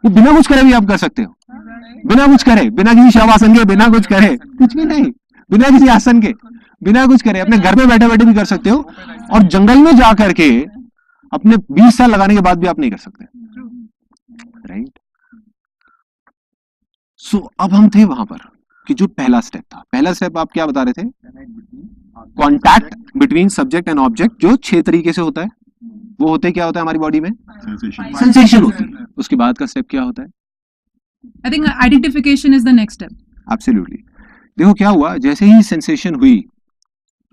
वो बिना कुछ करे भी आप कर सकते हो, बिना कुछ करे, बिना किसी शवासन के, बिना कुछ करे, कुछ भी नहीं, बिना किसी आसन के, बिना कुछ करे अपने घर पे बैठे बैठे भी कर सकते हो, और जंगल में जा करके अपने 20 साल लगाने के बाद भी आप नहीं कर सकते, राइट। सो अब हम थे वहां पर कि जो पहला स्टेप था, पहला स्टेप आप क्या बता रहे थे, contact between subject and object, जो 6 तरीके से होता है, वो होते क्या होता है हमारी बॉडी में, सेंसेशन होती है। उसके बाद का स्टेप क्या होता है, I think identification is the next step. Absolutely. देखो क्या हुआ, जैसे ही सेंसेशन हुई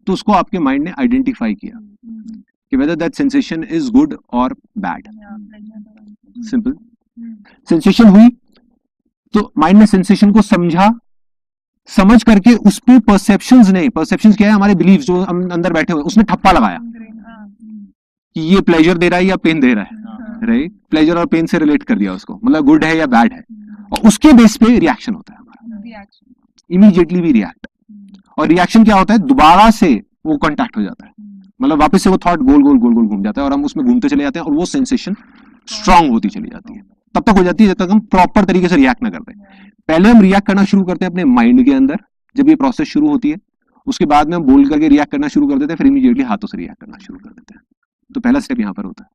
तो उसको आपके माइंड ने आइडेंटिफाई किया कि whether that sensation is good और बैड, सिंपल। सेंसेशन हुई तो माइंड ने सेंसेशन को समझा, समझ करके उस पे परसेप्शंस ने, परसेप्शंस क्या है, हमारे बिलीव्स जो हम अंदर बैठे हुए, उसने ठप्पा लगाया कि ये प्लेजर दे रहा है या पेन दे रहा है, राइट। प्लेजर और पेन से रिलेट कर दिया उसको, मतलब गुड है या बैड है, और उसके बेस पे रिएक्शन होता है हमारा, इमीडिएटली भी रिएक्ट। और रिएक्शन क्या होता है, दोबारा से वो कांटेक्ट हो जाता है, मतलब वापस से वो थॉट गोल गोल गोल गोल घूम जाता है और हम उसमें घूमते चले जाते हैं, और वो सेंसेशन स्ट्रांग होती चली जाती है, तब तक हो जाती है जब तक हम प्रॉपर तरीके से रिएक्ट ना करते। पहले हम रिएक्ट करना शुरू करते हैं अपने माइंड के अंदर, जब ये प्रोसेस शुरू होती है, उसके बाद में हम बोल करके रिएक्ट करना शुरू कर देते हैं, फिर इमीडिएटली हाथों से रिएक्ट करना शुरू कर देते हैं। तो पहला स्टेप यहाँ पर होता है।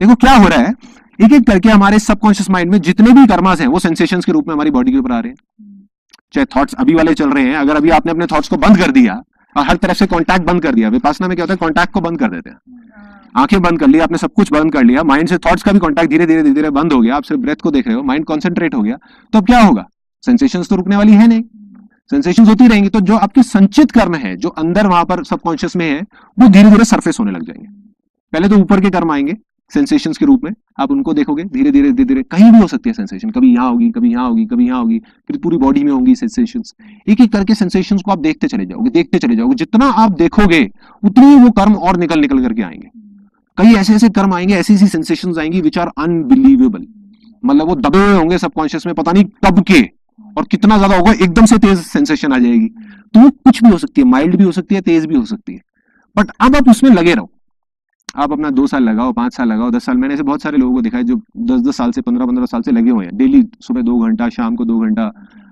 देखो क्या हो रहा है, एक एक करके हमारे सबकॉन्शियस माइंड में जितने भी कर्मास हैं वो सेंसेशंस के रूप में हमारी बॉडी के ऊपर आ रहे हैं। चाहे थॉट्स अभी वाले चल रहे हैं, अगर अभी आपने अपने थॉट्स को बंद कर दिया और हर तरफ से कांटेक्ट बंद कर दिया, विपासना में क्या होता है, कांटेक्ट को बंद कर देते हैं, आंखें बंद कर ली आपने, सब कुछ बंद कर लिया, माइंड से थॉट्स का भी कांटेक्ट धीरे धीरे धीरे धीरे बंद हो गया, आप सिर्फ ब्रेथ को देख रहे हो, माइंड कॉन्सेंट्रेट हो गया, तो अब क्या होगा, सेंसेशंस तो रुकने वाली है नहीं, सेंसेशंस होती रहेंगी, तो जो आपके संचित कर्म है, जो अंदर वहां पर सबकॉन्शियस में है, वो धीरे धीरे सरफेस होने लग जाएंगे। पहले तो ऊपर के कर्म आएंगे सेंसेशंस के रूप में, आप उनको देखोगे धीरे धीरे धीरे धीरे, कहीं भी हो सकती है सेंसेशन, कभी यहाँ होगी, कभी यहाँ होगी, कभी यहाँ होगी, फिर पूरी बॉडी में होंगी सेंसेशंस। एक एक करके सेंसेशंस को आप देखते चले जाओगे, देखते चले जाओगे, जितना आप देखोगे उतनी वो कर्म और निकल निकल करके आएंगे। कई ऐसे ऐसे कर्म आएंगे, ऐसी ऐसी सेंसेशंस आएंगी विच आर अनबिलीवेबल, मतलब वो दबे हुए होंगे सबकॉन्शियस में, पता नहीं कब के और कितना ज्यादा होगा, एकदम से तेज सेंसेशन आ जाएगी। तो वो कुछ भी हो सकती है, माइल्ड भी हो सकती है, तेज भी हो सकती है, बट अब आप उसमें लगे रहो। आप अपना 2 साल लगाओ, 5 साल लगाओ, 10 साल, मैंने ऐसे बहुत सारे लोगों को देखा है जो 10-10 साल से, 15-15 साल से लगे हुए हैं, डेली सुबह 2 घंटा, शाम को 2 घंटा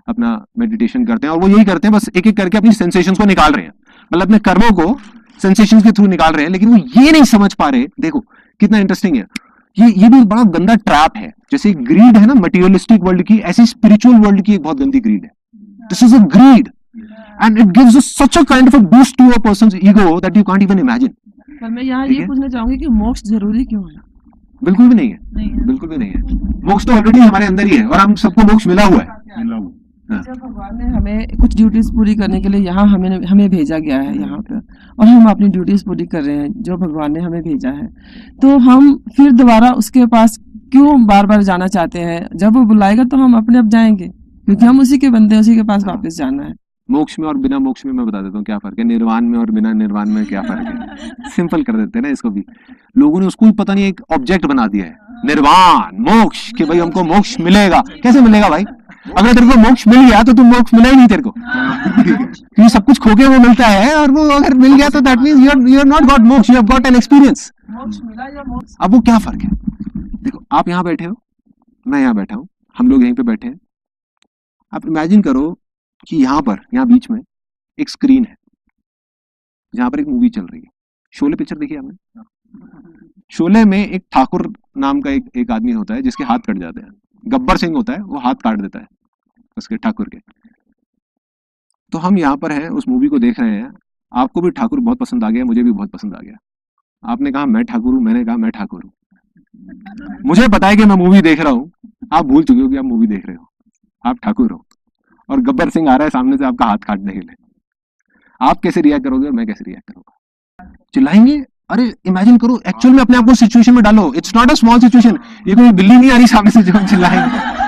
अपना मेडिटेशन करते हैं, और वो यही करते हैं, बस एक एक करके अपनी सेंसेशंस को निकाल रहे हैं, मतलब अपने कर्मों को सेंसेशंस के थ्रू निकाल रहे हैं, लेकिन वो ये नहीं समझ पा रहे। देखो कितना इंटरेस्टिंग है, ये भी बड़ा गंदा ट्रैप है। जैसे ग्रीड है ना मटेरियलिस्टिक वर्ल्ड की, ऐसी स्पिरिचुअल वर्ल्ड की एक बहुत गंदी ग्रीड है। This is a grid and it gives such a kind of a boost to a person's ego that you can't even imagine। पर मैं यहाँ ये पूछना चाहूंगी कि मोक्ष जरूरी क्यों है? बिल्कुल भी नहीं है, बिल्कुल भी नहीं है। मोक्ष तो ऑलरेडी हमारे अंदर ही है, और हम सबको मोक्ष मिला हुआ है। जब भगवान ने हमें कुछ ड्यूटीज पूरी करने के लिए यहाँ हमें भेजा गया है यहाँ पर, और हम अपनी ड्यूटीज पूरी कर रहे हैं जो भगवान ने हमें भेजा है, तो हम फिर दोबारा उसके पास क्यों बार बार जाना चाहते हैं? जब वो बुलाएगा तो हम अपने आप जाएंगे, क्योंकि हम उसी के बंदे, उसी के पास वापस जाना है। मोक्ष में और बिना मोक्ष में मैं बता देता हूँ क्या फर्क है, निर्वाण में और बिना निर्वाण में क्या फर्क है। सिंपल कर देते हैं ना इसको भी, लोगों ने उसको भी पता नहीं एक ऑब्जेक्ट बना दिया है, निर्वाण मोक्ष, कि भाई हमको मोक्ष मिलेगा। कैसे मिलेगा भाई? अगर तेरे को मोक्ष मिल गया तो तुम मोक्ष मिला ही नहीं तेरे को, क्योंकि सब कुछ खो के वो मिलता है, और वो अगर मिल गया तो that means you are not got moksha, you have got an experience. अब वो क्या फर्क है? देखो आप यहाँ बैठे हो, मैं यहाँ बैठा हूँ, हम लोग यहीं पे बैठे हैं। आप इमेजिन करो कि यहाँ बीच में एक स्क्रीन है जहां पर एक मूवी चल रही है। शोले पिक्चर देखी आपने? शोले में एक ठाकुर नाम का एक आदमी होता है जिसके हाथ कट जाते हैं। गब्बर सिंह होता है, वो हाथ काट देता है उसके ठाकुर के। तो हम यहाँ पर हैं, उस मूवी को देख रहे हैं। आपको भी ठाकुर बहुत पसंद आ गया, मुझे भी बहुत पसंद आ गया। आपने कहा मैं ठाकुर हूँ, मैंने कहा मैं ठाकुर हूँ। मुझे पता है कि मैं मूवी देख रहा हूँ, आप भूल चुके हो कि आप मूवी देख रहे हो, आप ठाकुर हो, और गब्बर सिंह आ रहा है सामने से आपका हाथ काटने के लिए। आप कैसे रिएक्ट करोगे और मैं कैसे रिएक्ट करूंगा? चिल्लाएंगे? अरे इमेजिन करो, एक्चुअल में अपने आप को सिचुएशन में डालो। It's not a small situation, ये कोई बिल्ली नहीं आ रही सामने से जो हम चिल्लाएंगे।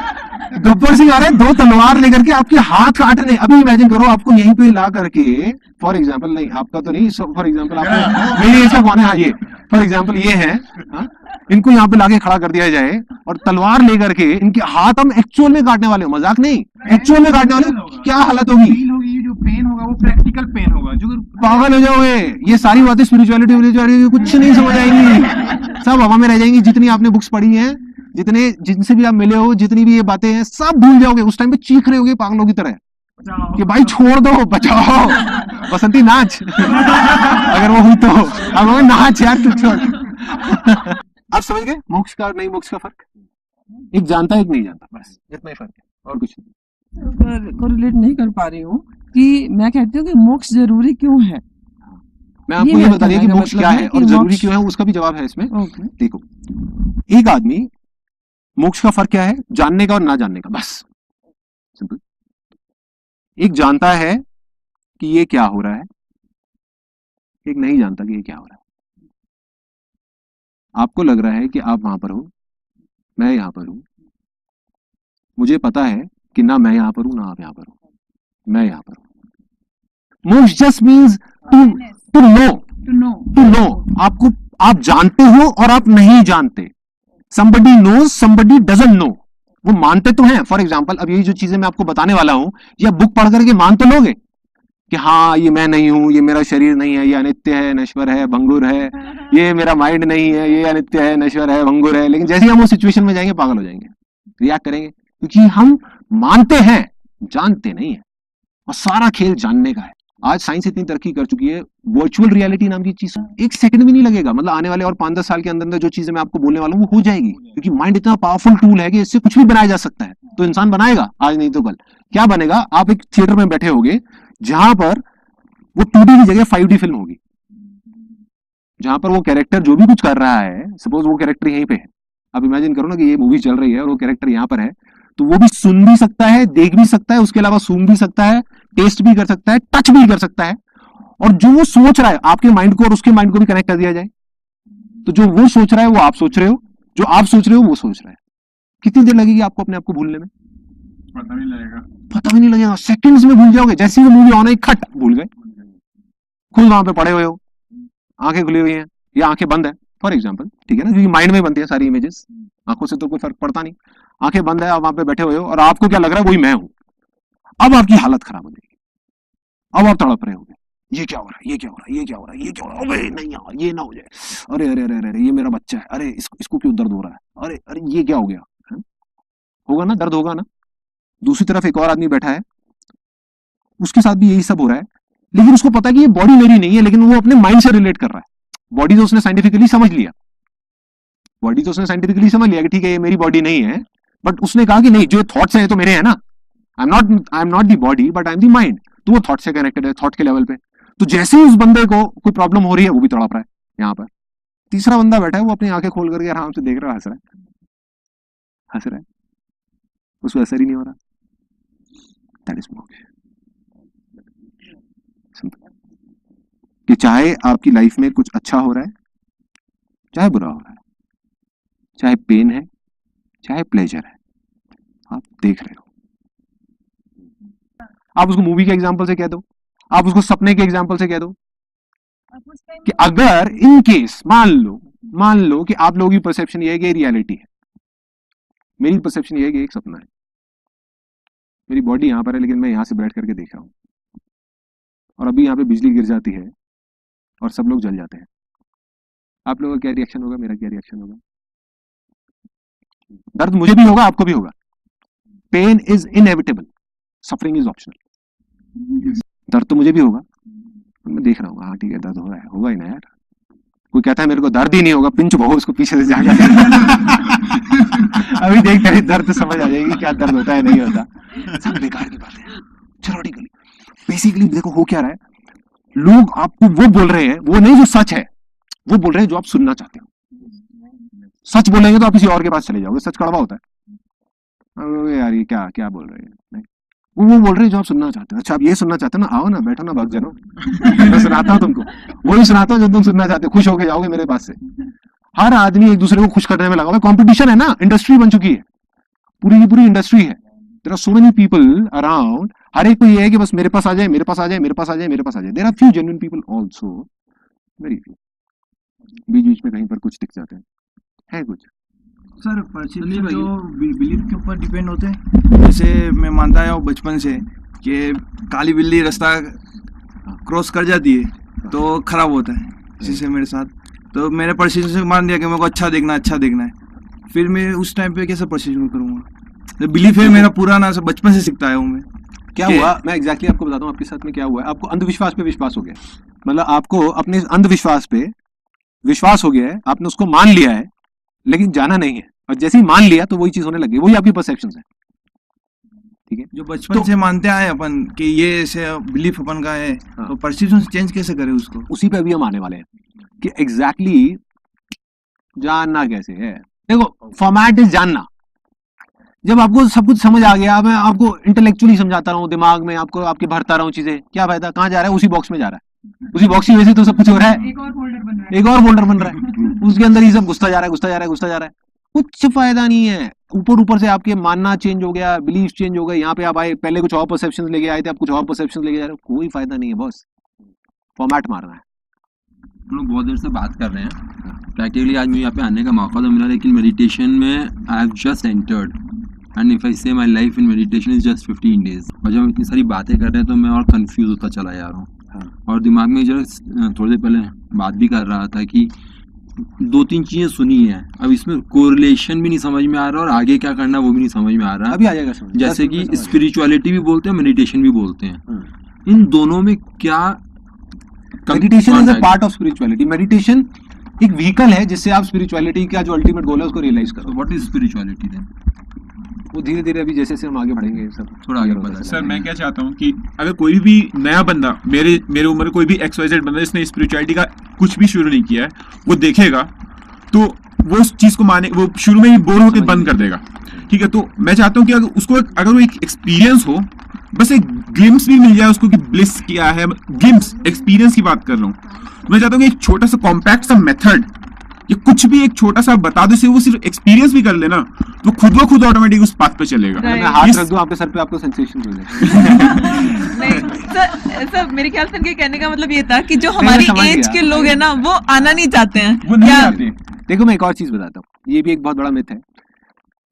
गब्बर सिंह आ रहे हैं 2 तलवार लेकर के आपके हाथ काटने। अभी इमेजिन करो आपको यहीं पे ला करके, फॉर एग्जाम्पल, नहीं आपका तो नहीं, फॉर एग्जाम्पल आपको मेरी एज का कौन है? हाँ ये फॉर एग्जाम्पल ये है, हाँ? इनको यहाँ पे लाके खड़ा कर दिया जाए और तलवार लेकर के इनके हाथ हम एक्चुअल में काटने वाले हो, मजाक नहीं, एक्चुअल में काटने वाले हो, क्या हालत होगी? फील होगी, जो पेन होगा वो प्रैक्टिकल पेन होगा, जो पागल हो जाओगे। ये सारी बातें स्पिरिचुअलिटी कुछ नहीं समझ आएंगी, सब हवा में रह जाएंगी। जितनी आपने बुक्स पढ़ी हैं, जितने जिनसे भी आप मिले हो, जितनी भी ये बातें हैं, सब भूल जाओगे। उस टाइम पे चीख रहे होगे पागलों की तरह कि भाई छोड़ दो, बचाओ, बसंती नाच अगर वो हुई तो अब नाच यार, तू छोड़। आप समझ गए मोक्ष का और नहीं मोक्ष का फर्क? एक जानता है, एक नहीं जानता, बस इतना ही फर्क है और कुछ नहीं। कोरिलेट नहीं कर पा रही हूँ कि मैं कहती हूँ कि मोक्ष जरूरी क्यों है। मैं आपको ये बता दिया कि मोक्ष क्या है और जरूरी क्यों है, उसका भी जवाब है इसमें। देखो, एक आदमी, मोक्ष का फर्क क्या है? जानने का और ना जानने का, बस सिंपल। एक जानता है कि ये क्या हो रहा है, एक नहीं जानता कि ये क्या हो रहा है। आपको लग रहा है कि आप वहां पर हो, मैं यहां पर हूं, मुझे पता है कि ना मैं यहां पर हूं ना आप यहां पर हो, मैं यहां पर हूं। मोक्ष जस्ट मीन्स टू नो। आपको, आप जानते हो और आप नहीं जानते। somebody knows, somebody doesn't know। वो मानते तो हैं। फॉर एग्जाम्पल, अब यही जो चीजें मैं आपको बताने वाला हूं, ये बुक पढ़ करके मान तो लोगे कि हाँ ये मैं नहीं हूं, ये मेरा शरीर नहीं है, ये अनित्य है, नश्वर है, भंगुर है, ये मेरा माइंड नहीं है, ये अनित्य है, नश्वर है, भंगुर है। लेकिन जैसे ही हम उस सिचुएशन में जाएंगे पागल हो जाएंगे, रिएक्ट करेंगे, क्योंकि हम मानते हैं, जानते नहीं है। और सारा खेल जानने का है। आज साइंस इतनी तरक्की कर चुकी है, वर्चुअल रियलिटी नाम की चीज एक सेकंड भी नहीं लगेगा। मतलब आने वाले और 5-10 साल के अंदर जो चीजें मैं आपको बोलने वाला हूँ वो हो जाएगी, क्योंकि माइंड इतना पावरफुल टूल है कि इससे कुछ भी बनाया जा सकता है। तो इंसान बनाएगा, आज नहीं तो कल। क्या बनेगा? आप एक थिएटर में बैठे होगे जहां पर वो 2D की जगह 5D फिल्म होगी, जहां पर वो कैरेक्टर जो भी कुछ कर रहा है, सपोज वो कैरेक्टर यहीं पे है, आप इमेजिन करो ना कि ये मूवी चल रही है और वो कैरेक्टर यहाँ पर है, तो वो भी सुन भी सकता है, देख भी सकता है, उसके अलावा सूंघ भी सकता है, टेस्ट भी कर सकता है, टच भी कर सकता है। और जो वो सोच रहा है, आपके माइंड को और उसके माइंड को भी कनेक्ट कर दिया जाए, तो जो वो सोच रहा है वो आप सोच रहे हो, जो आप सोच रहे हो वो सोच रहा है। कितनी देर लगेगी आपको अपने आप को भूलने में? पता नहीं लगेगा, पता भी नहीं लगेगा, सेकंड्स में भूल जाओगे। जैसे ही मूवी ऑन है, खट भूल गए। खुद वहां पे पड़े हुए हो, आंखें खुली हुई हैं या आंखें बंद है, फॉर एग्जाम्पल, ठीक है ना, क्योंकि माइंड में बनती है सारी इमेजेस, आंखों से तो कोई फर्क पड़ता नहीं। आंखें बंद है, आप वहां पे बैठे हुए हो और आपको क्या लग रहा है? वही मैं हूं। अब आपकी हालत खराब हो जाएगी, अब आप तड़प रहे होगे, ये क्या हो रहा है, ये क्या हो रहा है, ये क्या हो रहा है, ये क्या हो रहा है, अबे नहीं यार ये ना हो जाए, अरे अरे अरे अरे ये मेरा बच्चा है, अरे इसको क्यों दर्द हो रहा है, अरे अरे ये क्या हो गया है? होगा ना, दर्द होगा ना। दूसरी तरफ एक और आदमी बैठा है, उसके साथ भी यही सब हो रहा है, लेकिन उसको पता है कि ये बॉडी मेरी नहीं है, लेकिन वो अपने माइंड से रिलेट कर रहा है। बॉडी तो उसने साइंटिफिकली समझ लिया, बॉडी तो उसने साइंटिफिकली समझ लिया कि ठीक है ये मेरी बॉडी नहीं है, बट उसने कहा कि नहीं, जो थॉट्स है तो मेरे हैं ना, I am not the body but I am the mind. तो वो थॉट से कनेक्टेड है, थॉट के लेवल पे। तो जैसे ही उस बंदे को कोई प्रॉब्लम हो रही है, वो भी तड़प रहा है। यहाँ पर तीसरा बंदा बैठा है, वो अपनी आंखें खोल करके आराम से देख रहा है, हंस रहा है, उसको असर ही नहीं हो रहा। दैट इज मोक्ष। कि चाहे आपकी लाइफ में कुछ अच्छा हो रहा है, चाहे बुरा हो रहा है, चाहे पेन है, चाहे प्लेजर है, आप देख रहे हो। आप उसको मूवी के एग्जांपल से कह दो, आप उसको सपने के एग्जांपल से कह दो कि अगर इन केस मान लो कि आप लोगों की परसेप्शन ये है कि रियलिटी है, मेरी परसेप्शन ये है कि एक सपना है, मेरी बॉडी यहां पर है लेकिन मैं यहां से बैठ करके देख रहा हूं, और अभी यहां पे बिजली गिर जाती है और सब लोग जल जाते हैं। आप लोगों का क्या रिएक्शन होगा, मेरा क्या रिएक्शन होगा? दर्द मुझे भी होगा, आपको भी होगा। Pain is inevitable, suffering is optional. दर्द तो मुझे भी होगा, मैं देख रहा हूँ, हाँ ठीक है दर्द हो रहा है, होगा ही ना यार। कोई कहता है मेरे को दर्द ही नहीं होगा, पिंच बहुत उसको पीछे से जाकर अभी देख कर दर्द समझ आ जाएगी क्या दर्द होता है नहीं होता। सब बेकार की बात है। थ्योरेटिकली बेसिकली देखो हो क्या रहा है, लोग आपको वो बोल रहे हैं, वो नहीं जो सच है, वो बोल रहे हैं जो आप सुनना चाहते हो। सच बोलेंगे तो आप किसी और के पास चले जाओगे, सच कड़वा होता है। यार ये क्या क्या बोल रहे हैं, नहीं वो बोल रहे हैं जो आप सुनना चाहते हो। अच्छा आप ये सुनना चाहते हो ना, आओ ना, बैठो ना, भाग जाओ, मैं सुनाता हूँ तुमको, वही सुनाता हूँ जो तुम सुनना चाहते हो, खुश होके जाओगे मेरे पास से। हर आदमी एक दूसरे को खुश करने में लगा हुआ है, कंपटीशन है ना, इंडस्ट्री बन चुकी है, पूरी की पूरी इंडस्ट्री है। There are so many people around, हर एक को ये है कि बस मेरे पास आ जाए, मेरे पास आ जाए, मेरे पास आ जाए, मेरे पास आ जाए। There are few genuine people also, very few. बीच बीच में कहीं पर कुछ दिख जाते हैं, है कुछ। सर परसेप्शन जो बिलीफ के ऊपर डिपेंड होते हैं, जैसे मैं मानता आया हूँ बचपन से कि काली बिल्ली रास्ता क्रॉस कर जाती है तो खराब होता है, जिससे मेरे साथ तो मैंने परसेप्शन से मान दिया कि मेरे को अच्छा देखना है, फिर मैं उस टाइम पे कैसे परसेप्शन करूँगा? तो बिलीफ है मेरा पुराना, से बचपन से सीखता आया हूँ मैं। क्या हुआ, मैं एग्जैक्टली आपको बताता हूँ आपके साथ में क्या हुआ है। आपको अंधविश्वास पे विश्वास हो गया, मतलब आपको अपने अंधविश्वास पे विश्वास हो गया है, आपने उसको मान लिया है लेकिन जाना नहीं है, और जैसे ही मान लिया तो वही चीज होने लगी, वही आपकी परसेप्शन है। ठीक है, जो बचपन से मानते आए अपन कि ये ऐसे बिलीफ अपन का है, तो परसेप्शन चेंज कैसे करें उसको? उसी पे अभी हम आने वाले हैं कि एग्जैक्टली जानना कैसे है। देखो फॉर्मेट इज जानना। जब आपको सब कुछ समझ आ गया, मैं आपको इंटेलेक्चुअली समझाता रहूं, दिमाग में आपको आपके भरता रहूं चीजें, क्या फायदा? कहाँ जा रहा है? उसी बॉक्स में जा रहा है, उसी बॉक्स की वजह से तो सब कुछ हो रहा है, एक और फोल्डर बन रहा है, उसके अंदर ही सब घुसता जा रहा है, कुछ फायदा नहीं है। ऊपर से आपके मानना चेंज हो गया, बिलीफ चेंज हो गए, यहाँ पे आप आए, पहले कुछ और परसेप्शन लेके आए थे, आप कुछ और परसेप्शन लेके जा रहे हो, कोई फायदा नहीं है, बस फॉर्मेट मारना है। हम लोग बहुत देर से बात कर रहे हैं, प्रैक्टिकली आज मुझे यहाँ पे आने का मौका तो मिला, लेकिन मेडिटेशन में I have just entered and if I say my life in meditation is just 15 days. और जब हम इतनी सारी बातें कर रहे हैं तो मैं और कंफ्यूज होता चला जा रहा हूँ, और दिमाग में जो थोड़ी देर पहले बात भी कर रहा था कि 2-3 चीजें सुनी है, अब इसमें कोरिलेशन भी नहीं समझ में आ रहा और आगे क्या करना वो भी नहीं समझ में आ रहा। अभी आ जाएगा समझ। जैसे कि स्पिरिचुअलिटी भी बोलते हैं, मेडिटेशन भी बोलते हैं, इन दोनों में क्या? Meditation is a part of spirituality. Meditation एक व्हीकल है जिससे आप स्पिरिचुअलिटी का जो अल्टीमेट गोल है उसको रियलाइज करो। What is spirituality then? वो धीरे धीरे अभी जैसे हम आगे बढ़ेंगे सब थोड़ा आगे बढ़ा। सर मैं क्या चाहता हूँ कि अगर कोई भी नया बंदा, मेरे उम्र कोई भी XYZ बंदा जिसने स्पिरिचुअलिटी का कुछ भी शुरू नहीं किया है, वो देखेगा तो वो उस चीज को माने, वो शुरू में ही बोर होकर बंद कर देगा। ठीक है, तो मैं चाहता हूँ कि अगर वो एक एक्सपीरियंस हो, बस एक ग्लिम्स भी मिल जाए उसको कि ब्लिस क्या है, ग्लिम्स एक्सपीरियंस की बात कर रहा हूँ। मैं चाहता हूँ कि एक छोटा सा कॉम्पैक्ट सा मेथड या कुछ भी एक छोटा सा बता दो, सिर्फ वो सिर्फ एक्सपीरियंस भी कर लेना तो खुद ऑटोमेटिक उस पाथ पे चलेगा। मैं हाथ रख दूं आपके सर पे, आपको सेंसेशन हो नहीं सर मेरे ख्याल से इनके कहने का मतलब ये था कि जो हमारी एज के लोग हैं ना वो आना नहीं चाहते हैं, वो नहीं आते। देखो मैं एक और चीज बताता हूँ, ये भी एक बहुत बड़ा मिथ है।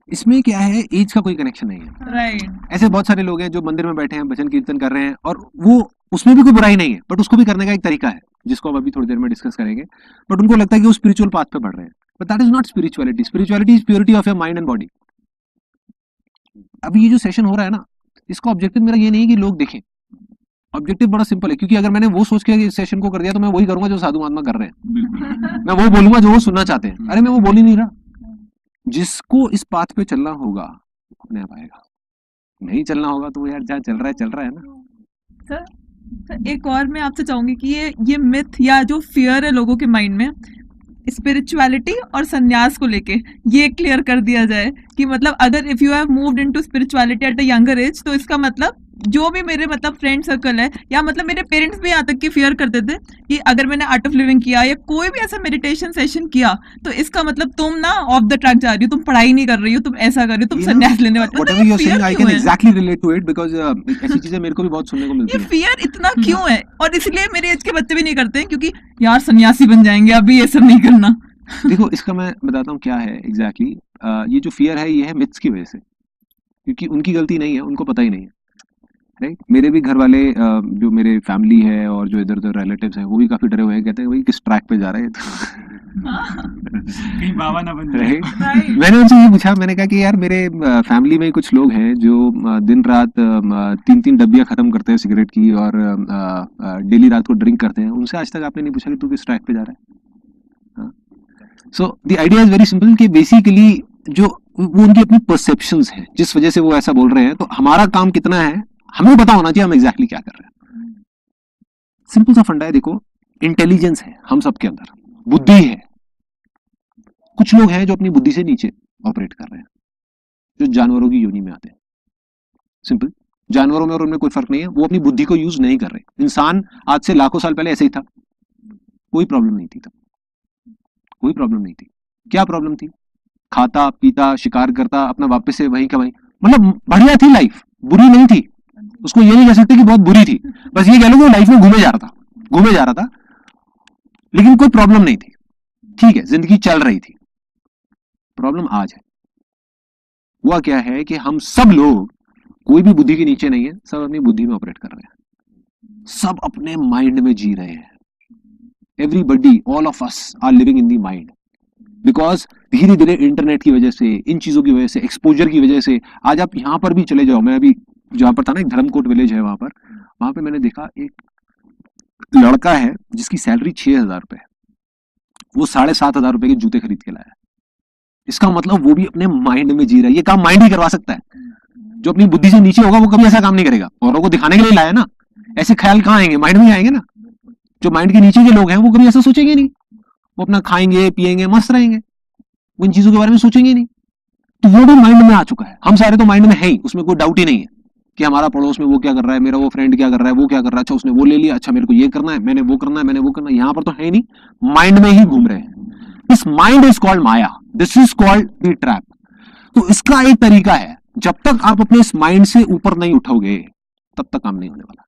इसमें क्या है, एज का कोई कनेक्शन नहीं है। राइट। ऐसे बहुत सारे लोग हैं जो मंदिर में बैठे हैं, भजन कीर्तन कर रहे हैं, और वो उसमें भी कोई बुराई नहीं है, बट उसको भी करने का एक तरीका है जिसको हम अभी थोड़ी देर में डिस्कस करेंगे। बट उनको लगता है कि वो स्पिरिचुअल पाथ पे बढ़ रहे हैं, but that is not spirituality. Spirituality is purity of your mind and body. अभी ये जो सेशन हो रहा है ना, इसका ऑब्जेक्टिव मेरा ये नहीं है कि लोग देखें, ऑब्जेक्टिव बड़ा सिंपल है, क्योंकि अगर मैंने वो सोच के इस सेशन को कर दिया तो मैं वही करूंगा जो साधु महात्मा कर रहे हैं। मैं वो बोलूंगा जो वो सुनना चाहते हैं। अरे मैं वो बोल ही नहीं रहा। जिसको इस पाथ पे चलना होगा अपने आप आएगा, नहीं चलना होगा तो यार जहाँ चल रहा है ना। सर एक और मैं आपसे चाहूंगी कि ये मिथ या जो फियर है लोगों के माइंड में स्पिरिचुअलिटी और संन्यास को लेके, ये क्लियर कर दिया जाए कि मतलब अगर if you have moved into spirituality at a younger age, तो इसका मतलब जो भी मेरे मतलब फ्रेंड सर्कल है, या मतलब मेरे पेरेंट्स भी यहाँ तक की फियर करते थे कि अगर मैंने आर्ट ऑफ लिविंग किया या कोई भी ऐसा मेडिटेशन सेशन किया तो इसका मतलब तुम ना ऑफ द ट्रैक जा रही हो, तुम पढ़ाई नहीं कर रही हो, तुम ऐसा कर रही हो, तुम संन्यास लेने वाली हो। Whatever you're saying, I can exactly relate to it because ऐसी चीजें मेरे को भी बहुत सुनने को मिलती ये है। फियर इतना क्यों है? और इसलिए मेरे एज के बच्चे भी नहीं करते हैं क्योंकि यार सन्यासी बन जाएंगे, अभी ये सब नहीं करना। देखो इसका मैं बताता हूँ क्या है एग्जैक्टली। ये जो फियर है ये है मिथ्स की वजह से, क्योंकि उनकी गलती नहीं है, उनको पता ही नहीं है। राइट, मेरे भी घर वाले जो मेरे फैमिली है और जो इधर उधर रिलेटिव्स हैं वो भी काफी डरे हुए हैं, कहते हैं भाई किस ट्रैक पे जा रहे हैं कहीं बाबा ना बन जाए। राइट। मैंने उनसे ये पूछा, मैंने कहा कि यार मेरे फैमिली में कुछ लोग हैं जो दिन रात 3-3 डब्बियां खत्म करते हैं सिगरेट की और डेली रात को ड्रिंक करते हैं, उनसे आज तक आपने नहीं पूछा कि तू किस ट्रैक पे जा रहा है। So the idea is very simple कि बेसिकली जो वो उनकी अपनी परसेप्शंस हैं जिस वजह से वो ऐसा बोल रहे हैं, तो हमारा काम कितना है हमें पता होना चाहिए हम एग्जैक्टली क्या कर रहे हैं। सिंपल सा फंडा है। देखो इंटेलिजेंस है हम सबके अंदर, बुद्धि है। कुछ लोग हैं जो अपनी बुद्धि से नीचे ऑपरेट कर रहे हैं, जो जानवरों की योनि में आते हैं। सिंपल, जानवरों में और उनमें कोई फर्क नहीं है, वो अपनी बुद्धि को यूज नहीं कर रहे। इंसान आज से लाखों साल पहले ऐसे ही था, कोई प्रॉब्लम नहीं थी तब, कोई प्रॉब्लम नहीं थी। क्या प्रॉब्लम थी? खाता पीता शिकार करता, अपना वापस से वही का वही, मतलब बढ़िया थी लाइफ, बुरी नहीं थी। उसको ये नहीं कह सकते कि बहुत बुरी थी, बस ये कह लो कि लाइफ में घूमे जा रहा था, लेकिन कोई प्रॉब्लम नहीं थी। ठीक है, जिंदगी चल रही थी। प्रॉब्लम आज है, हुआ क्या है कि हम सब लोग, कोई भी बुद्धि के नीचे नहीं है, सब अपनी बुद्धि में ऑपरेट कर रहे हैं, सब अपने माइंड में जी रहे हैं। Everybody, all of us are living in the mind, because धीरे धीरे इंटरनेट की वजह से, इन चीजों की वजह से, एक्सपोजर की वजह से, आज आप यहां पर भी चले जाओ, मैं अभी जहां पर था ना, एक धर्मकोट विलेज है, वहां पे मैंने देखा एक लड़का है जिसकी सैलरी 6,000 रुपए है, वो 7,500 रुपए के जूते खरीद के लाया। इसका मतलब वो भी अपने माइंड में जी रहा है। ये काम माइंड ही करवा सकता है। जो अपनी बुद्धि से नीचे होगा वो कभी ऐसा काम नहीं करेगा, औरों को दिखाने के लिए लाया ना, ऐसे ख्याल कहाँ आएंगे, माइंड में ही आएंगे ना। जो माइंड के नीचे के लोग हैं वो कभी ऐसा सोचेंगे नहीं, वो अपना खाएंगे पिएंगे मस्त रहेंगे, वो इन चीजों के बारे में सोचेंगे नहीं। तो वो भी माइंड में आ चुका है। हम सारे तो माइंड में है ही, उसमें कोई डाउट ही नहीं है कि हमारा पड़ोस में वो क्या कर रहा है, मेरा वो फ्रेंड क्या कर रहा है, वो क्या कर रहा है, अच्छा उसने वो ले लिया, अच्छा मेरे को ये करना है, मैंने वो करना है, मैंने वो करना है। यहाँ पर तो है नहीं, माइंड में ही घूम रहे हैं। This mind is called Maya, this is called the trap. तो इसका एक तरीका है, जब तक आप अपने इस माइंड से ऊपर नहीं उठोगे तब तक काम नहीं होने वाला।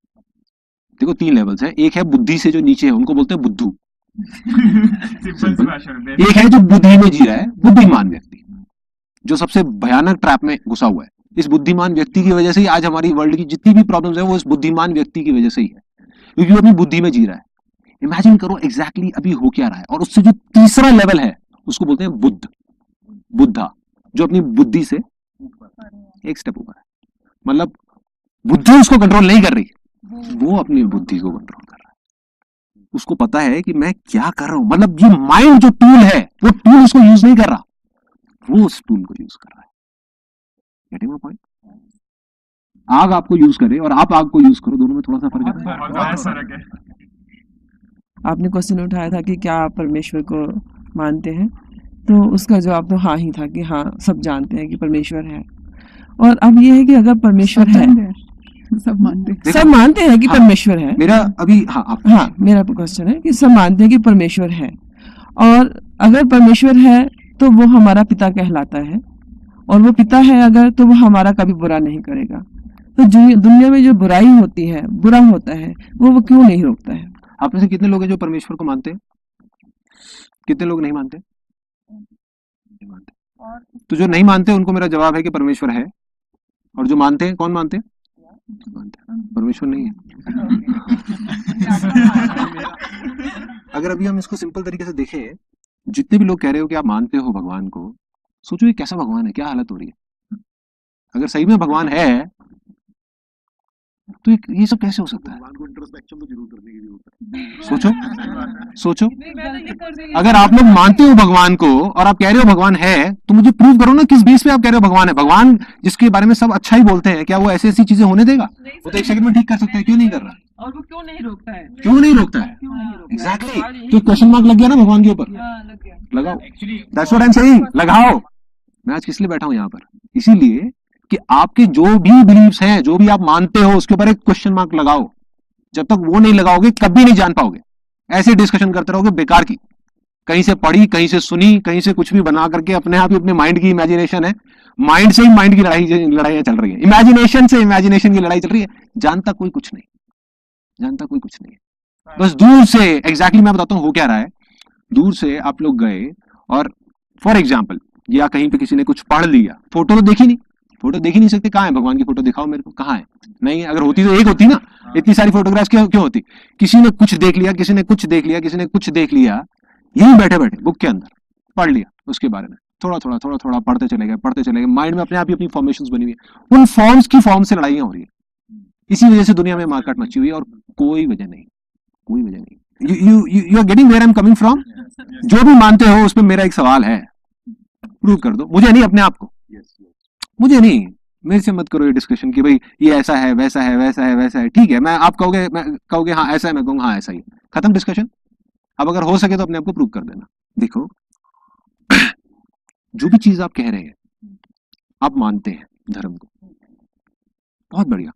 देखो 3 लेवल्स हैं, एक है बुद्धि से जो नीचे है उनको बोलते हैं बुद्धू, एक है जो बुद्धि में जी रहा है बुद्धिमान व्यक्ति, जो सबसे भयानक ट्रैप में घुसा हुआ है। इस बुद्धिमान व्यक्ति की वजह से ही आज हमारी वर्ल्ड की जितनी भी प्रॉब्लम्स है वो इस बुद्धिमान व्यक्ति की वजह से ही है, क्योंकि वो अपनी बुद्धि में जी रहा है। इमेजिन करो एग्जैक्टली अभी हो क्या रहा है। और उससे जो तीसरा लेवल है उसको बोलते हैं बुद्धा, जो अपनी बुद्धि से एक स्टेप ऊपर है। मतलब बुद्धि उसको कंट्रोल नहीं कर रही, वो अपनी बुद्धि को कंट्रोल कर रहा है। उसको पता है कि मैं क्या कर रहा हूं, मतलब ये माइंड जो टूल है वो टूल उसको यूज नहीं कर रहा, वो उस टूल को यूज कर रहा है। Getting my point? आग आपको यूज करे और आप आग को यूज करो, दोनों में थोड़ा सा फर्क है। आपने क्वेश्चन उठाया था कि क्या आप परमेश्वर को मानते हैं, तो उसका जवाब तो हाँ ही था कि हाँ सब जानते हैं कि परमेश्वर है। और अब ये है कि अगर परमेश्वर है, सब मानते हैं कि परमेश्वर है। मेरा अभी मेरा क्वेश्चन है कि सब मानते हैं कि परमेश्वर है, और अगर परमेश्वर है तो वो हमारा पिता कहलाता है, और वो पिता है अगर तो वो हमारा कभी बुरा नहीं करेगा। तो दुनिया में जो बुराई होती है, बुरा होता है, वो क्यों नहीं रोकता है? आप में से कितने लोग हैं जो परमेश्वर को मानते हैं? कितने लोग नहीं मानते? नहीं मानते। तो जो नहीं मानते उनको मेरा जवाब है कि परमेश्वर है, और जो मानते हैं, कौन मानते हैं? परमेश्वर नहीं है। अगर अभी हम इसको सिंपल तरीके से देखें, जितने भी लोग कह रहे हो कि आप मानते हो भगवान को, सोचो ये कैसा भगवान है, क्या हालत हो रही है। अगर सही में भगवान है तो ये सब कैसे हो सकता है? सोचो अगर आप लोग मानते हो भगवान को और आप कह रहे हो भगवान है, तो मुझे प्रूव करो ना किस बेस पे आप कह रहे हो भगवान है। भगवान जिसके बारे में सब अच्छा ही बोलते हैं, क्या वो ऐसी ऐसी चीजें होने देगा? वो तो 1 सेकंड में ठीक कर सकता है, क्यों नहीं कर रहा? और वो क्यों नहीं रोकता है? क्यों नहीं रोकता है? एग्जैक्टली। तो क्वेश्चन मार्क लग गया ना भगवान के ऊपर, लगाओ। That's what I am saying, लगाओ। मैं आज किस लिए बैठा हूं यहाँ पर? इसीलिए कि आपके जो भी बिलीव्स हैं, जो भी आप मानते हो, उसके ऊपर एक क्वेश्चन मार्क लगाओ। जब तक वो नहीं लगाओगे कभी नहीं जान पाओगे। ऐसे डिस्कशन करते रहोगे बेकार की, कहीं से पढ़ी, कहीं से सुनी, कहीं से कुछ भी बना करके, अपने आप ही अपने माइंड की इमेजिनेशन है, माइंड से ही माइंड की लड़ाइयां चल रही है, इमेजिनेशन से इमेजिनेशन की लड़ाई चल रही है। जानता कोई कुछ नहीं, जानता कोई कुछ नहीं है। बस दूर से एग्जैक्टली मैं बताता हूँ हो क्या रहा है। दूर से आप लोग गए और फॉर एग्जाम्पल या कहीं पे किसी ने कुछ पढ़ लिया, फोटो तो देखी नहीं, फोटो देख ही नहीं सकते, कहाँ है भगवान की फोटो, दिखाओ मेरे को, कहाँ है? नहीं, अगर होती तो एक होती ना, इतनी सारी फोटोग्राफ्स क्यों होती? किसी ने कुछ देख लिया, किसी ने कुछ देख लिया, किसी ने कुछ देख लिया, यही बैठे बैठे बुक के अंदर पढ़ लिया उसके बारे में, थोड़ा थोड़ा पढ़ते चले गए, माइंड में अपने आप ही अपनी फॉर्मेशंस बनी हुई है। उन फॉर्म्स की फॉर्म से लड़ाइयां हो रही है। इसी वजह से दुनिया में मार्केट मची हुई है, और कोई वजह नहीं। You are getting where I am coming from? जो भी मानते हो उस पर मेरा एक सवाल है, प्रूव कर दो। मुझे नहीं, अपने आप को, मुझे नहीं, मेरे से मत करो ये डिस्कशन कि भाई ये ऐसा है, वैसा है। ठीक है, मैं आप कहोगे हाँ ऐसा है, मैं कहूँगा हाँ ऐसा ही है, खत्म डिस्कशन। अब अगर हो सके तो अपने आप को प्रूव कर देना। देखो जो भी चीज आप कह रहे हैं, आप मानते हैं धर्म को, बहुत बढ़िया,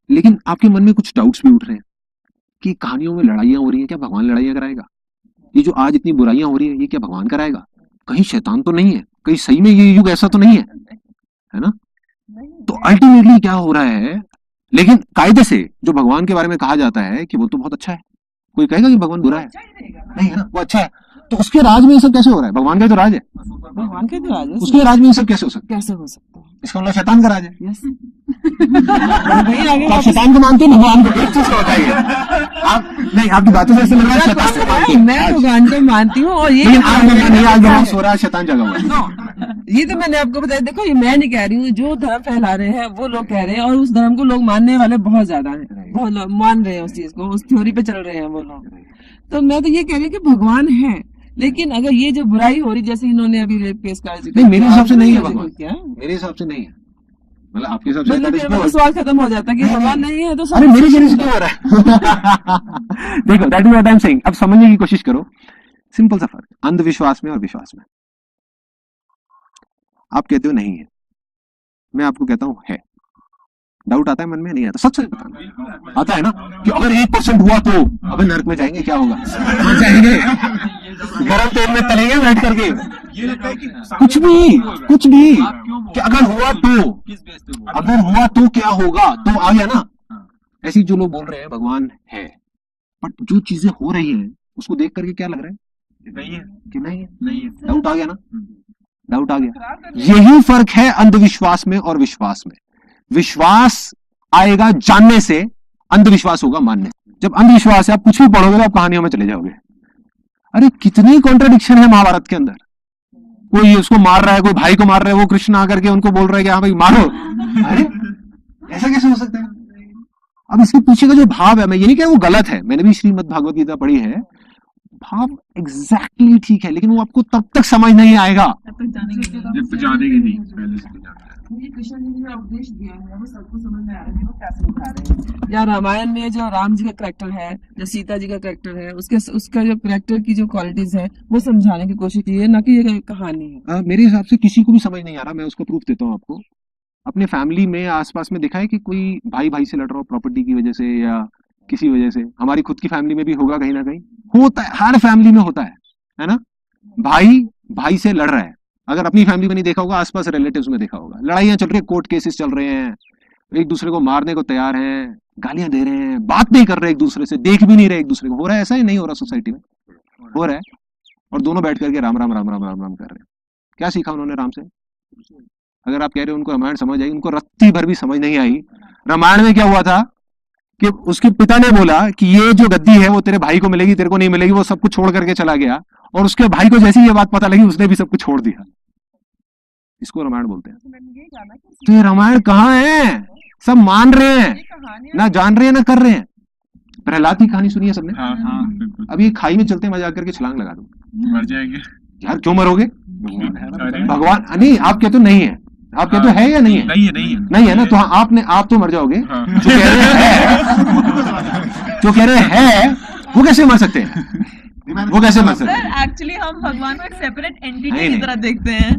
लेकिन आपके मन में कुछ डाउट्स भी उठ रहे हैं कि कहानियों में लड़ाइयां हो रही हैं, क्या भगवान लड़ाइयां कराएगा? ये जो आज इतनी बुराइयां हो रही है, ये क्या भगवान कराएगा? कहीं शैतान तो नहीं है? कहीं सही में ये युग ऐसा तो नहीं है ना? तो अल्टीमेटली क्या हो रहा है? लेकिन कायदे से जो भगवान के बारे में कहा जाता है कि वो तो बहुत अच्छा है, कोई कहेगा कि भगवान बुरा है? नहीं है ना, वो अच्छा है। तो उसके राज में ये सब कैसे हो रहा है? भगवान का तो राज है, भगवान के तो राज है, उसके राज में ये सब कैसे हो सकता है? कैसे हो सकता है? इसका मतलब शैतान का राज है। यस वही आगे तो आप शैतान को मानते हो, भगवान को? एक चीज को बताइए आप। नहीं, आपकी बातों से ऐसा लग रहा है शैतान को मानते हो। मैं भगवान को मानती हूँ और ये लेकिन आप कहते हैं, नहीं आज भगवान सो रहा है, शैतान जगा हुआ है। ये तो मैंने आपको बताया। देखो ये मैं नहीं कह रही हूँ, जो धर्म फैला रहे हैं वो लोग कह रहे हैं, और उस धर्म को लोग मानने वाले बहुत ज्यादा हैं, बहुत लोग मान रहे हैं उस चीज को, उस थ्योरी पे चल रहे हैं वो लोग। तो मैं तो ये कह रही हूँ कि भगवान है, लेकिन अगर ये जो बुराई हो रही, जैसे इन्होंने अभी रेप केस का नहीं, मेरे हिसाब से नहीं है भगवान, मेरे हिसाब से नहीं है। मतलब आपके हिसाब से मतलब सवाल खत्म हो जाता है कि भगवान नहीं है तो अरे मेरे कहने से क्यों हो रहा है? देखो, that is what I am saying. अब समझने की कोशिश करो, सिंपल सा फर्क अंधविश्वास में और विश्वास में। आप कहते हो नहीं है, मैं आपको कहता हूं है। डाउट आता है मन में? नहीं आता। सच बताना आता है ना कि अगर 1% हुआ तो अबे नरक में जाएंगे, क्या होगा? जाएंगे गरम तेल में तलेंगे बैठ करके, कुछ भी कि अगर हुआ तो क्या होगा, तो आ गया ना। ऐसी जो लोग बोल रहे हैं भगवान है, बट जो चीजें हो रही हैं उसको देख करके क्या लग रहा है? नहीं है कि नहीं है। डाउट आ गया ना, डाउट आ गया। यही फर्क है अंधविश्वास में और विश्वास में। विश्वास आएगा जानने से, अंधविश्वास होगा मानने। जब अंधविश्वास है, आप कुछ भी पढ़ोगे तो आप कहानियों में चले जाओगे। अरे कितनी कॉन्ट्रडिक्शन है महाभारत के अंदर। कोई उसको मार रहा है, कोई भाई को मार रहा है, वो कृष्ण आकर के उनको बोल रहा है कि हाँ भाई मारो। अरे ऐसा कैसे हो सकता है? अब इसके पीछे का जो भाव है, मैं ये नहीं कह रहा वो गलत है, मैंने भी श्रीमद् भागवत गीता पढ़ी है, भाव एग्जैक्टली ठीक है, लेकिन वो आपको तब तक समझ नहीं आएगा जब तक जानेंगे नहीं, पहले से तो जानते हैं। कृष्ण जी ने उपदेश दिया है, वो सबको समझ में आ रहा है, वो क्या समझा रहे हैं। या रामायण में जो राम जी का कैरेक्टर है, जो सीता जी का कैरेक्टर है, उसका जो कैरेक्टर की जो क्वालिटीज है वो समझाने की कोशिश की है, ना कि ये कहानी है। मेरे हिसाब से किसी को भी समझ नहीं आ रहा। मैं उसका प्रूफ देता हूँ आपको। अपने फैमिली में आसपास में देखा है कि कोई भाई भाई से लड़ रहा हो प्रॉपर्टी की वजह से या किसी वजह से। हमारी खुद की फैमिली में भी होगा, कहीं ना कहीं होता है, हर फैमिली में होता है ना। भाई भाई से लड़ रहा है। अगर अपनी फैमिली में नहीं देखा होगा, आसपास रिलेटिव्स में देखा होगा। लड़ाइयां चल रही है, कोर्ट केसेस चल रहे हैं, एक दूसरे को मारने को तैयार हैं, गालियां दे रहे हैं, बात नहीं कर रहे एक दूसरे से, देख भी नहीं रहे एक दूसरे को। हो रहा है ऐसा ही? नहीं हो रहा? सोसाइटी में हो रहा है। और दोनों बैठ करके राम राम राम राम राम राम कर रहे हैं। क्या सीखा उन्होंने राम से? अगर आप कह रहे हो उनको रामायण समझ आई, उनको रत्ती भर भी समझ नहीं आई। रामायण में क्या हुआ था कि उसके पिता ने बोला कि ये जो गद्दी है वो तेरे भाई को मिलेगी, तेरे को नहीं मिलेगी। वो सब कुछ छोड़ करके चला गया, और उसके भाई को जैसे ही ये बात पता लगी, उसने भी सब कुछ छोड़ दिया। इसको रामायण बोलते हैं। तो ये रामायण कहाँ है? सब मान रहे हैं, ना जान रहे हैं, ना कर रहे हैं। प्रहलाद की कहानी सुनी है सबने? अब ये खाई में चलते मजा करके छलांग लगा दो, मर जाएंगे यार। क्यों मरोगे? भगवान नहीं, आप कहते हो नहीं है, आप कहते हो है या नहीं है? नहीं है ना, तो हाँ, आप तो मर जाओगे। जो कह रहे हैं वो कैसे मर सकते हैं? वो कैसे मर सकते हैं? एक्चुअली हम भगवान को एक सेपरेट एंटिटी की तरह देखते हैं,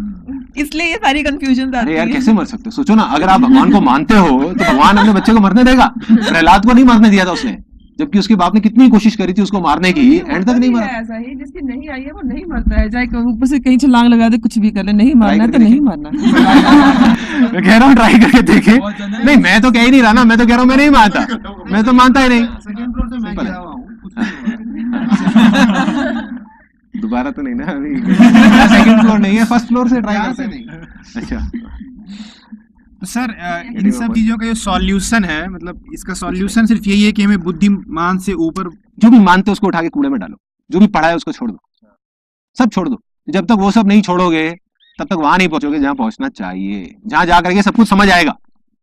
इसलिए ये सारी कंफ्यूजन आती है। यार कैसे मर सकते हो? सोचो ना, अगर आप भगवान को मानते हो तो भगवान अपने बच्चे को मरने देगा? प्रहलाद को नहीं मरने दिया था उसने, जबकि उसके बाप ने कितनी कोशिश करी थी उसको मारने की, एंड तक नहीं मरा। ऐसा ही जिसकी नहीं आई है वो नहीं मरता है, चाहे ऊपर से कहीं छलांग लगा दे, कुछ भी कर ले, नहीं मारना है तो नहीं मारना। मैं कह रहा हूँ ट्राई करके देखे। नहीं, मैं तो कह ही नहीं रहा ना, मैं तो कह रहा हूँ मैं नहीं मानता, मैं तो मानता ही नहीं। दोबारा तो नहीं ना, अभी सेकंड फ्लोर नहीं है, फर्स्ट फ्लोर से ट्राई करते हैं। अच्छा तो सर इन सब चीजों का जो सॉल्यूशन है, मतलब इसका सॉल्यूशन सिर्फ यही है कि हमें बुद्धिमान से ऊपर जो भी मानते हो उसको उठा के कूड़े में डालो, जो भी पढ़ा है उसको छोड़ दो, सब छोड़ दो। जब तक वो सब नहीं छोड़ोगे तब तक वहां नहीं पहुंचोगे जहां पहुंचना चाहिए, जहां जा करके सब कुछ समझ आएगा।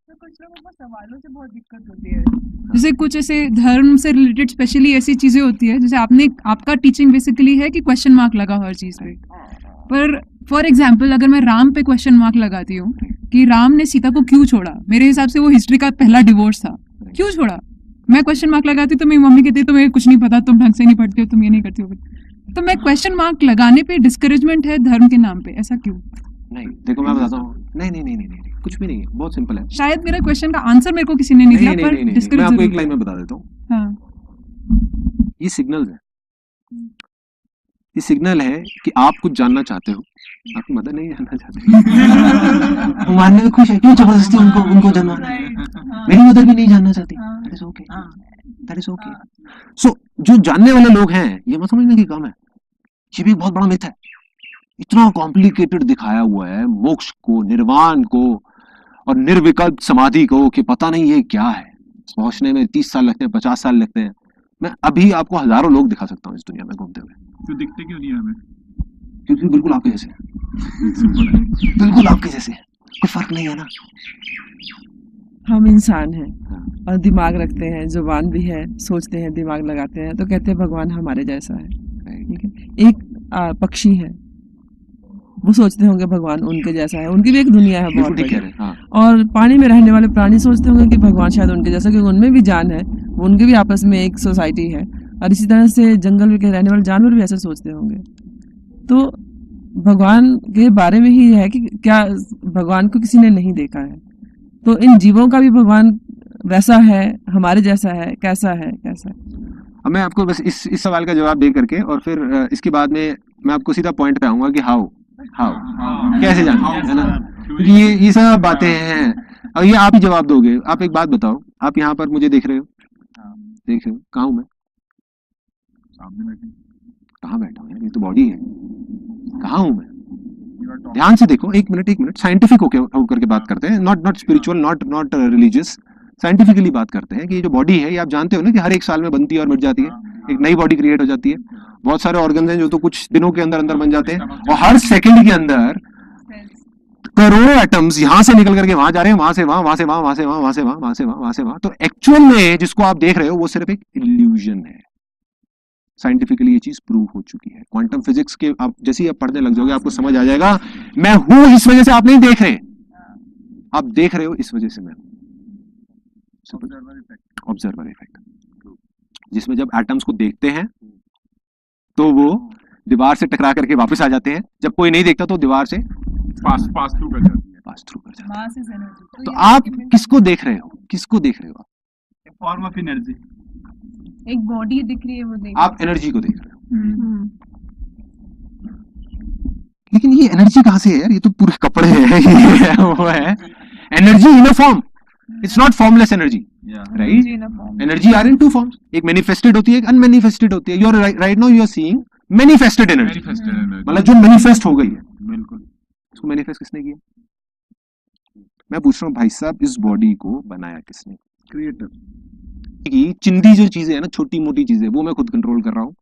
कुछ लोगों को सवालों से बहुत दिक्कत होती है, जैसे कुछ ऐसे धर्म से रिलेटेड स्पेशली ऐसी चीजें होती है, जैसे आपका टीचिंग बेसिकली है कि क्वेश्चन मार्क लगा हर चीज पे। पर फॉर एग्जाम्पल अगर मैं राम पे क्वेश्चन मार्क लगाती हूँ कि राम ने सीता को क्यों छोड़ा, मेरे हिसाब से वो हिस्ट्री का पहला डिवोर्स था, क्यों छोड़ा? मैं क्वेश्चन मार्क लगाती तो मेरी मम्मी कहती तुम्हें कुछ नहीं पता, तुम ढंग से नहीं पढ़ती हो, तुम ये नहीं करती हो। तो मैं क्वेश्चन मार्क लगाने पे डिस्करेजमेंट है धर्म के नाम पे, ऐसा क्यों? नहीं देखो मैं बताता हूँ, नहीं कुछ भी नहीं है, बहुत सिंपल है। शायद मेरा क्वेश्चन का आंसर मेरे को किसी ने नहीं दिया, पर मैं आपको एक लाइन में बता देता हूँ। हाँ, ये सिग्नल है, ये सिग्नल है कि आप कुछ जानना चाहते हो, आपकी मदर नहीं जानना चाहती, वो मानने में खुश है, क्यों जबरदस्ती उनको जानना? मेरी मदर भी नहीं जानना चाहती, that is okay, that is okay. So जो जानने वाले लोग हैं ये मत समझने की काम है, ये भी एक बहुत बड़ा मिथ है। इतना कॉम्प्लिकेटेड दिखाया हुआ है मोक्ष को, निर्वाण को और निर्विकल्प समाधि को कि पता नहीं ये क्या है। पहुंचने में 30 साल लगते हैं, 50 साल लगते हैं। मैं अभी आपको हजारों लोग दिखा सकता हूँ इस दुनिया में घूमते हुए, तो दिखते क्यों नहीं है हमें? क्योंकि बिल्कुल आपके जैसे हैं। बिल्कुल आपके जैसे हैं, कोई फर्क नहीं है ना। हम इंसान हैं और दिमाग रखते हैं, जुबान भी है, सोचते हैं, दिमाग लगाते हैं, तो कहते हैं भगवान हमारे जैसा है। ठीक है, एक पक्षी है, वो सोचते होंगे भगवान उनके जैसा है, उनकी भी एक दुनिया है बहुत बिल्कुल ठीक कह बड़ी। रहे हैं, हाँ। और पानी में रहने वाले प्राणी सोचते होंगे कि भगवान शायद उनके जैसा, क्योंकि उनमें भी जान है, उनके भी आपस में एक सोसाइटी है। और इसी तरह से जंगल में रहने वाले जानवर भी ऐसे सोचते होंगे। तो भगवान के बारे में ही है कि क्या भगवान को किसी ने नहीं देखा है, तो इन जीवों का भी भगवान वैसा है, हमारे जैसा है, कैसा है, कैसा है। अब मैं आपको बस इस सवाल का जवाब दे करके और फिर इसके बाद में मैं आपको सीधा पॉइंट पे आऊंगा कि हाउ कैसे जाना है ना, क्योंकि ये सब बातें हैं और ये आप ही जवाब दोगे। आप एक बात बताओ, आप यहाँ पर मुझे देख रहे हो, देख रहे हो, कहाँ हूँ मैं? कहाँ बैठा हूँ यार, ये तो बॉडी है, कहाँ हूँ मैं? ध्यान से देखो, एक मिनट, साइंटिफिक होकर के बात करते हैं, not spiritual, not religious, scientifically बात करते हैं कि ये जो बॉडी है, ये आप जानते हो ना कि हर एक साल में बनती है और मिट जाती है, एक नई बॉडी क्रिएट हो जाती है। बहुत सारे ऑर्गन हैं जो तो कुछ दिनों के अंदर बन जाते हैं, और हर सेकंड के अंदर करोड़ों एटम्स यहाँ से निकल करके वहां जा रहे हैं, वहां से वहां, वहां से वहां, वहां से वहां, वहां से वहां, वहां से वहां, वहां से वहां। तो एक्चुअल में जिसको आप देख रहे हो वो सिर्फ एक इल्यूजन है। साइंटिफिकली ये चीज प्रूव हो चुकी है। क्वांटम फिजिक्स के आप जैसे ही आप पढ़ने लग जाओगे आपको समझ आ जाएगा, मैं हूं इस वजह से आप नहीं देख रहे, आप देख रहे हो इस वजह से मैं हूं। ऑब्जर्वर इफेक्ट, जिसमें जब एटम्स को देखते हैं तो वो दीवार से टकरा करके वापस आ जाते हैं, जब कोई नहीं देखता तो दीवार से पास थ्रू कर जाती है। तो आप किसको देख रहे हो, किसको देख रहे हो? फॉर्म ऑफ एनर्जी, एक बॉडी दिख रही है, वो देख आप एनर्जी को देख रहे हो। लेकिन ये एनर्जी कहां से है यार? ये तो पूरे कपड़े हैं, ये है, वो है। Energy in a form, it's not formless energy, right? Energy are in two forms, एक मैनिफेस्टेड होती है, एक अनमैनिफेस्टेड होती है। You are right now you are seeing manifested energy, मतलब जो मैनिफेस्ट हो गई है। बिल्कुल, इसको मैनिफेस्ट किसने किया? मैं पूछ रहा हूँ भाई साहब, इस बॉडी को बनाया किसने? क्रिएटर। की चिंदी जो चीजें है ना, छोटी मोटी चीजें, वो मैं खुद कंट्रोल कर रहा हूँ।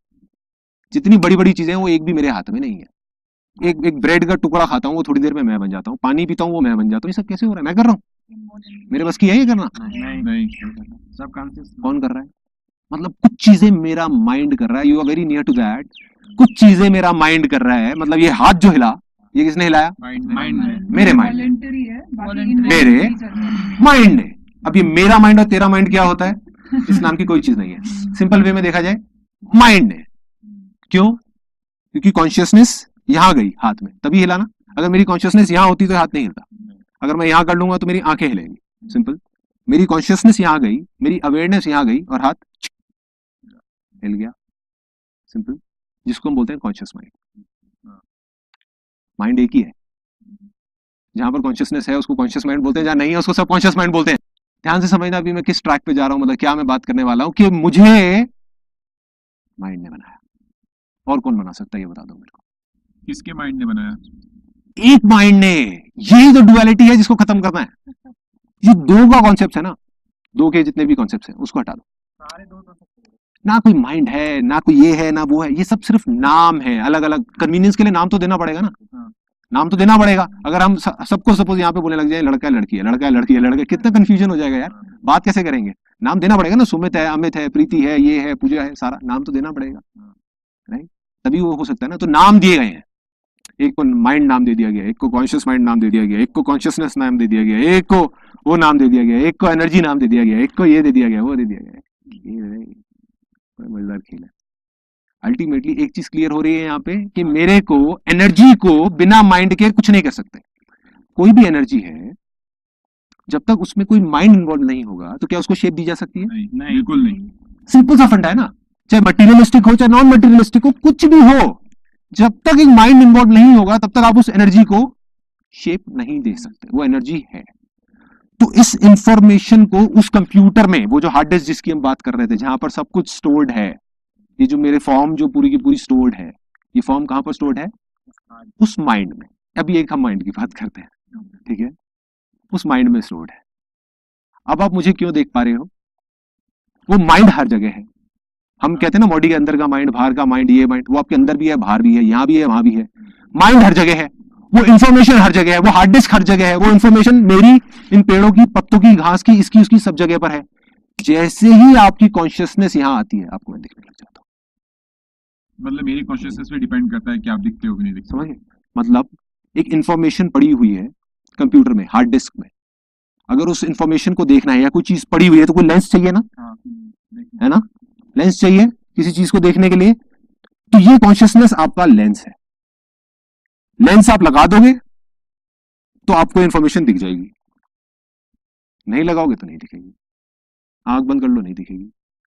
जितनी बड़ी बड़ी चीजें हैं वो एक भी मेरे हाथ में नहीं है। एक ब्रेड का टुकड़ा खाता हूँ, वो थोड़ी देर में मैं बन जाता हूँ। पानी पीता हूँ, वो मैं बन जाता हूँ। ये सब कैसे हो रहा है? मैं कर रहा हूँ? मेरे बस की है ये करना? नहीं, सब कॉन्शियस कौन कर रहा है? मतलब कुछ चीजें मेरा माइंड कर रहा है। You are very near to that. कुछ चीजें मेरा माइंड कर रहा है। मतलब ये हाथ जो हिला, ये किसने हिलाया? माइंड, मेरे माइंड, मेरे माइंड ने। अब ये मेरा माइंड और तेरा माइंड क्या होता है? इस नाम की कोई चीज नहीं है। सिंपल वे में देखा जाए, माइंड ने। क्यों? क्योंकि कॉन्शियसनेस यहां गई हाथ में, तभी हिला ना। अगर मेरी कॉन्शियसनेस यहां होती तो हाथ नहीं हिलता। अगर मैं यहां कर लूंगा तो मेरी आंखें हिलेंगी। सिंपल। मेरी कॉन्शियसनेस यहां गई, मेरी अवेयरनेस यहां गई और हाथ हिल गया। सिंपल। जिसको हम बोलते हैं कॉन्शियस माइंड। माइंड एक ही है। जहां पर कॉन्शियसनेस है उसको कॉन्शियस माइंड बोलते हैं, जहां नहीं है उसको सब कॉन्शियस माइंड बोलते हैं। ध्यान से समझना अभी मैं किस ट्रैक पे जा रहा हूं, मतलब क्या मैं बात करने वाला हूं कि मुझे माइंड ने बनाया। और कौन बना सकता है ये बता दो मेरे को। किसके माइंड ने बनाया? एक माइंड ने। यही तो डुअलिटी है जिसको खत्म करना है। ये दो का कॉन्सेप्ट है ना, दो के जितने भी कॉन्सेप्ट हैं उसको हटा दो। ना कोई माइंड है, ना कोई ये है, ना वो है। ये सब सिर्फ नाम है, अलग अलग। कन्वीनियंस के लिए नाम तो देना पड़ेगा ना, नाम तो देना पड़ेगा। अगर हम सबको सपोज यहाँ पे बोलने लग जाए लड़का है लड़की है, लड़का है लड़की है, लड़का, कितना कंफ्यूजन हो जाएगा यार। बात कैसे करेंगे? नाम देना पड़ेगा ना। सुमित है, अमित है, प्रीति है, ये है, पूजा है, सारा नाम तो देना पड़ेगा, राइट? तभी वो हो सकता है ना। तो नाम दिए गए हैं। एक को माइंड नाम दे दिया गया, एक को कॉन्शियस माइंड नाम दे दिया गया, एक को कॉन्शियसनेस नाम दे दिया गया, एक को वो नाम दे दिया गया, एक को एनर्जी नाम दे दिया गया, एक को ये दे दिया गया, वो दे दिया गया। ये मजेदार खेल है। अल्टीमेटली एक चीज क्लियर हो रही है यहाँ पे कि मेरे को एनर्जी को बिना माइंड के कुछ नहीं कर सकते। कोई भी एनर्जी है, जब तक उसमें कोई माइंड इन्वॉल्व नहीं होगा तो क्या उसको शेप दी जा सकती है? नहीं, बिल्कुल नहीं। सिंपल सा फंडा है ना। चाहे मटेरियलिस्टिक हो चाहे नॉन मटेरियलिस्टिक हो, कुछ भी हो, जब तक एक माइंड इन्वॉल्व नहीं होगा तब तक आप उस एनर्जी को शेप नहीं दे सकते। वो एनर्जी है। तो इस इंफॉर्मेशन को उस कंप्यूटर में, वो जो हार्ड डिस्क जिसकी हम बात कर रहे थे, जहां पर सब कुछ स्टोर्ड है, ये जो मेरे फॉर्म जो पूरी की पूरी स्टोर्ड है, ये फॉर्म कहाँ पर स्टोर्ड है? उस माइंड में। अभी एक हम माइंड की बात करते हैं, ठीक है, उस माइंड में स्टोर्ड है। अब आप मुझे क्यों देख पा रहे हो? वो माइंड हर जगह है। हम कहते हैं ना बॉडी के अंदर का माइंड, बाहर का माइंड, ये माइंड, वो आपके अंदर भी है, बाहर भी है, यहाँ भी है, वहां भी है। माइंड हर जगह है, वो इंफॉर्मेशन हर जगह है, वो हार्ड डिस्क हर जगह है, वो इंफॉर्मेशन मेरी, इन पेड़ों की, पत्तों की, घास की, इसकी उसकी सब जगह पर है। जैसे ही आपकी कॉन्शियसनेस यहाँ आती है, आपको मैं दिखने लग जाता हूँ। मतलब मेरी कॉन्शियसनेस पे डिपेंड करता है कि आप दिखते हो कि नहीं दिखते। समझ गए? मतलब एक इंफॉर्मेशन पड़ी हुई है कंप्यूटर में, हार्ड डिस्क में, अगर उस इंफॉर्मेशन को देखना है या कोई चीज पड़ी हुई है तो कोई लेंस चाहिए ना, है ना? लेंस चाहिए किसी चीज को देखने के लिए। तो ये कॉन्शियसनेस आपका लेंस है। लेंस आप लगा दोगे तो आपको इंफॉर्मेशन दिख जाएगी, नहीं लगाओगे तो नहीं दिखेगी। आंख बंद कर लो, नहीं दिखेगी।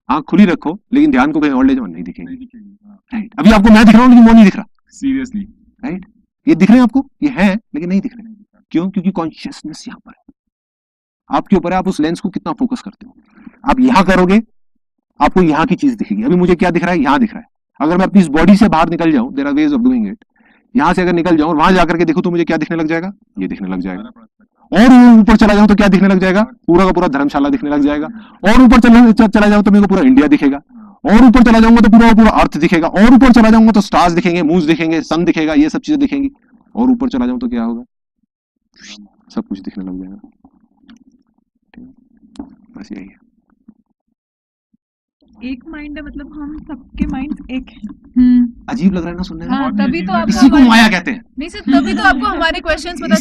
आंख खुली रखो लेकिन ध्यान को कहीं और ले जाओ, नहीं दिखेगी। राइट? अभी आपको मैं दिख रहा हूं लेकिन वो नहीं दिख रहा। Seriously, right? ये दिख रहे हैं आपको, ये है लेकिन नहीं दिख रहे। क्यों? क्योंकि कॉन्शियसनेस यहां पर है। आपके ऊपर है आप उस लेंस को कितना फोकस करते हो। आप यहां करोगे, आपको यहां की चीज दिखेगी। अभी मुझे क्या दिख रहा है? यहां दिख रहा है। अगर मैं अपनी इस बॉडी से बाहर निकल जाऊं, there are ways of doing it, यहां से अगर निकल जाऊं और वहां जाकर के देखूं तो मुझे क्या दिखने लग जाएगा? ये दिखने लग जाएगा। और ऊपर चला जाऊं तो क्या दिखने लग जाएगा? पूरा का पूरा धर्मशाला दिखने लग जाएगा। और ऊपर चला जाऊं तो मेरे को पूरा इंडिया दिखेगा। और ऊपर चला जाऊंगा तो पूरा का पूरा अर्थ दिखेगा। और ऊपर चला जाऊंगा तो स्टार्स दिखेंगे, मून्स दिखेंगे, सन दिखेगा, ये सब चीजें दिखेंगी। और ऊपर चला जाऊं तो क्या होगा? सब कुछ दिखने लग जाएगा। बस यही है। एक माइंड है, मतलब हम सबके माइंड एक है। अजीब लग रहा है ना सुनने में? हाँ, तभी तो आपको इसी को हमारे- माया कहते हैं। नहीं सर, तभी तो आपको हमारे क्वेश्चंस पता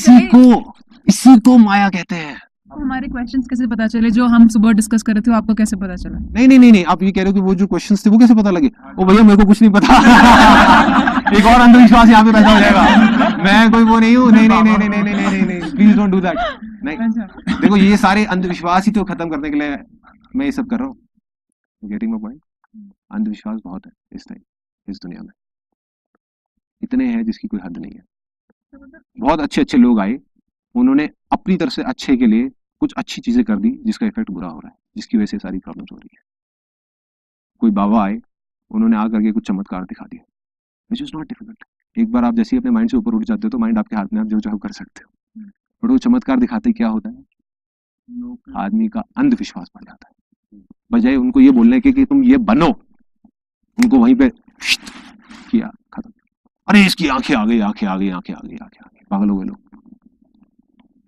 इसी को माया कहते हैं। हमारे क्वेश्चंस कैसे पता चले जो हम सुबह डिस्कस कर रहे थे, आपको कैसे पता चला? नहीं, आप ये कह रहे हो कि वो जो क्वेश्चंस थे वो कैसे पता लगे? ओ भैया मेरे को कुछ नहीं पता। एक और अंधविश्वास यहाँ पे पैदा हो जाएगा। मैं कोई वो नहीं हूँ। नहीं, प्लीज डोंट डू दैट। नहीं, देखो ये सारे अंधविश्वास ही तो खत्म करने के लिए मैं ये सब कर रहा हूँ। Getting my point? अंधविश्वास बहुत है इस टाइम, इस दुनिया में इतने हैं जिसकी कोई हद नहीं है। बहुत अच्छे लोग आए, उन्होंने अपनी तरफ से अच्छे के लिए कुछ अच्छी चीजें कर दी जिसका इफेक्ट बुरा हो रहा है, जिसकी वजह से सारी प्रॉब्लम्स हो रही है। कोई बाबा आए, उन्होंने आकर के कुछ चमत्कार दिखा दिया, विच इज नॉट डिफिकल्ट। एक बार आप जैसे ही अपने माइंड से ऊपर उठ जाते हो तो माइंड आपके हाथ में आप जो चाहो कर सकते हो। बट वो चमत्कार दिखाते ही क्या होता है? आदमी का अंधविश्वास बढ़ जाता है। बजाय उनको ये बोलने के कि तुम ये बनो, उनको वहीं पे किया, खत्म। अरे इसकी आंखें आ गई, पागल हो गए लोग।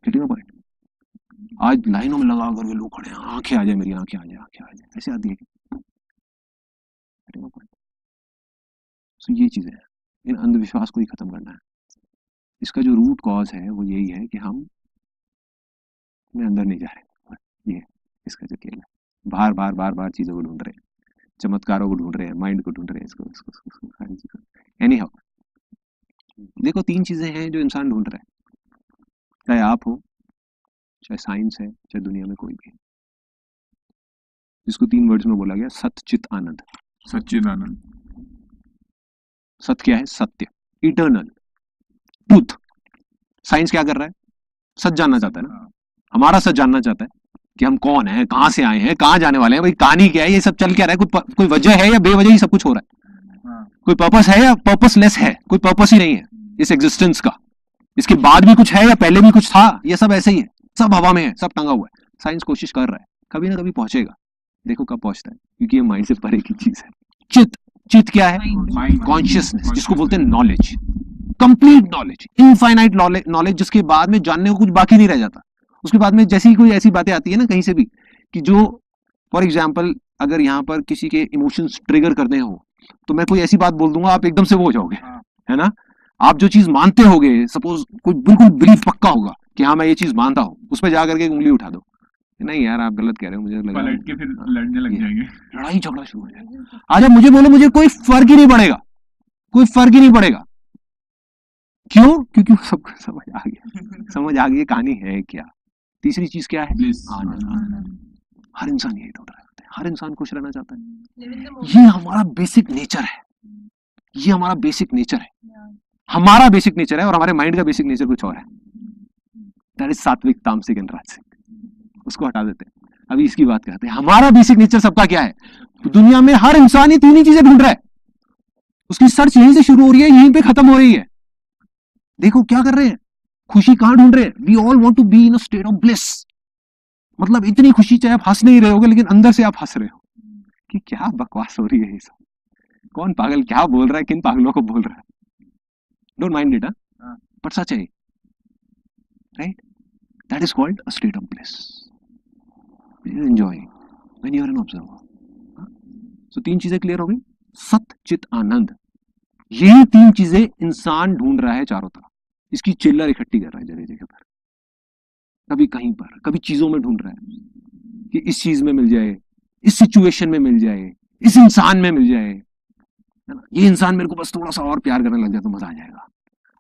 Getting point? आज लाइनों में लगा करके लोग खड़े हैं, आंखें आ जाए मेरी, आंखें आ जाए, ऐसे आती है। तो ये चीजें हैं, इन अंधविश्वास को ही खत्म करना है। इसका जो रूट कॉज है वो यही है कि हम अंदर नहीं जा रहे। ये इसका जो खेल है, बार चीजों को ढूंढ रहे हैं, चमत्कारों को ढूंढ रहे हैं, माइंड को ढूंढ रहे हैं, इसको सारी चीजें। एनी हाउ, देखो 3 चीजें हैं जो इंसान ढूंढ रहा है, चाहे आप हो, चाहे साइंस है, चाहे दुनिया में कोई भी है, जिसको 3 वर्ड्स में बोला गया, सत चित आनंद। सच्चिदानंद। सत क्या है? सत्य, इटर्नल ट्रूथ। साइंस क्या कर रहा है? सच जानना चाहता है ना, हमारा सच जानना चाहता है कि हम कौन हैं, कहां से आए हैं, कहां जाने वाले हैं, भाई कहानी क्या है, ये सब चल क्या रहा है, कोई वजह है या बेवजह ही सब कुछ हो रहा है, कोई पर्पस है या पर्पसलेस है, कोई पर्पस ही नहीं है इस एग्जिस्टेंस का, इसके बाद भी कुछ है या पहले भी कुछ था, ये सब ऐसे ही है, सब हवा में है, सब टंगा हुआ है। साइंस कोशिश कर रहा है, कभी ना कभी पहुंचेगा, देखो कब पहुंचता है, क्योंकि ये माइंड से परे की चीज है। चित क्या है? कॉन्शियसनेस, जिसको बोलते हैं knowledge, complete knowledge, infinite knowledge, जिसके बाद में जानने को कुछ बाकी नहीं रह जाता। उसके बाद में जैसी कोई ऐसी बातें आती है ना कहीं से भी, कि जो फॉर एग्जाम्पल अगर यहाँ पर किसी के इमोशंस ट्रिगर करने हो, तो मैं कोई ऐसी बात बोल दूंगा, आप एकदम से वो हो जाओगे, है ना? आप जो चीज मानते होगे, सपोज कोई बिल्कुल बिलीफ पक्का होगा कि हाँ मैं ये चीज मानता हूँ, उस पर जाकर के उंगली उठा दो, नहीं यार आप गलत कह रहे हो, मुझे लगा पलट के फिर लड़ने लग जाएंगे, लड़ाई झगड़ा शुरू हो जाएगा। आज मुझे बोलो, मुझे कोई फर्क ही नहीं पड़ेगा, कोई फर्क ही नहीं पड़ेगा। क्यों? क्योंकि सबको समझ आ गया कहानी है क्या। तीसरी चीज क्या है? आनंद। हर इंसान यही ढूंढ रहा है, हर इंसान खुश रहना चाहता है। ये हमारा बेसिक नेचर है, ये हमारा बेसिक नेचर है, हमारा बेसिक नेचर है, और हमारे माइंड का बेसिक नेचर कुछ और है। दैट इज सात्विक, तामसिक एंड राजसिक। उसको हटा देते हैं, अभी इसकी बात करते हैं। हमारा बेसिक नेचर सबका क्या है? दुनिया में हर इंसान ही 3 ही चीजें ढूंढ रहा है, उसकी सर्च यहीं से शुरू हो रही है, यहीं पे खत्म हो रही है। देखो क्या कर रहे हैं, खुशी कहां ढूंढ रहे हैं। We all want to be in a state of bliss, मतलब इतनी खुशी चाहे आप हंस नहीं रहे होगे लेकिन अंदर से आप हंस रहे हो कि क्या बकवास हो रही है ये सब, कौन पागल क्या बोल रहा है, किन पागलों को बोल रहा है। डोंट माइंड इट, बट सच है, right? That is called a state of bliss, enjoying when you are an observer. So 3 चीजें क्लियर हो गई, सत चित आनंद, यही 3 चीजें इंसान ढूंढ रहा है चारों तरफ, इसकी चिल्लर इकट्ठी कर रहा है जगह जगह पर, कभी कहीं पर, कभी चीजों में ढूंढ रहा है कि इस चीज में मिल जाए, इस सिचुएशन में मिल जाए, इस इंसान में मिल जाए, है ना? ये इंसान मेरे को बस थोड़ा सा और प्यार करने लग जाए तो मजा आ जाएगा।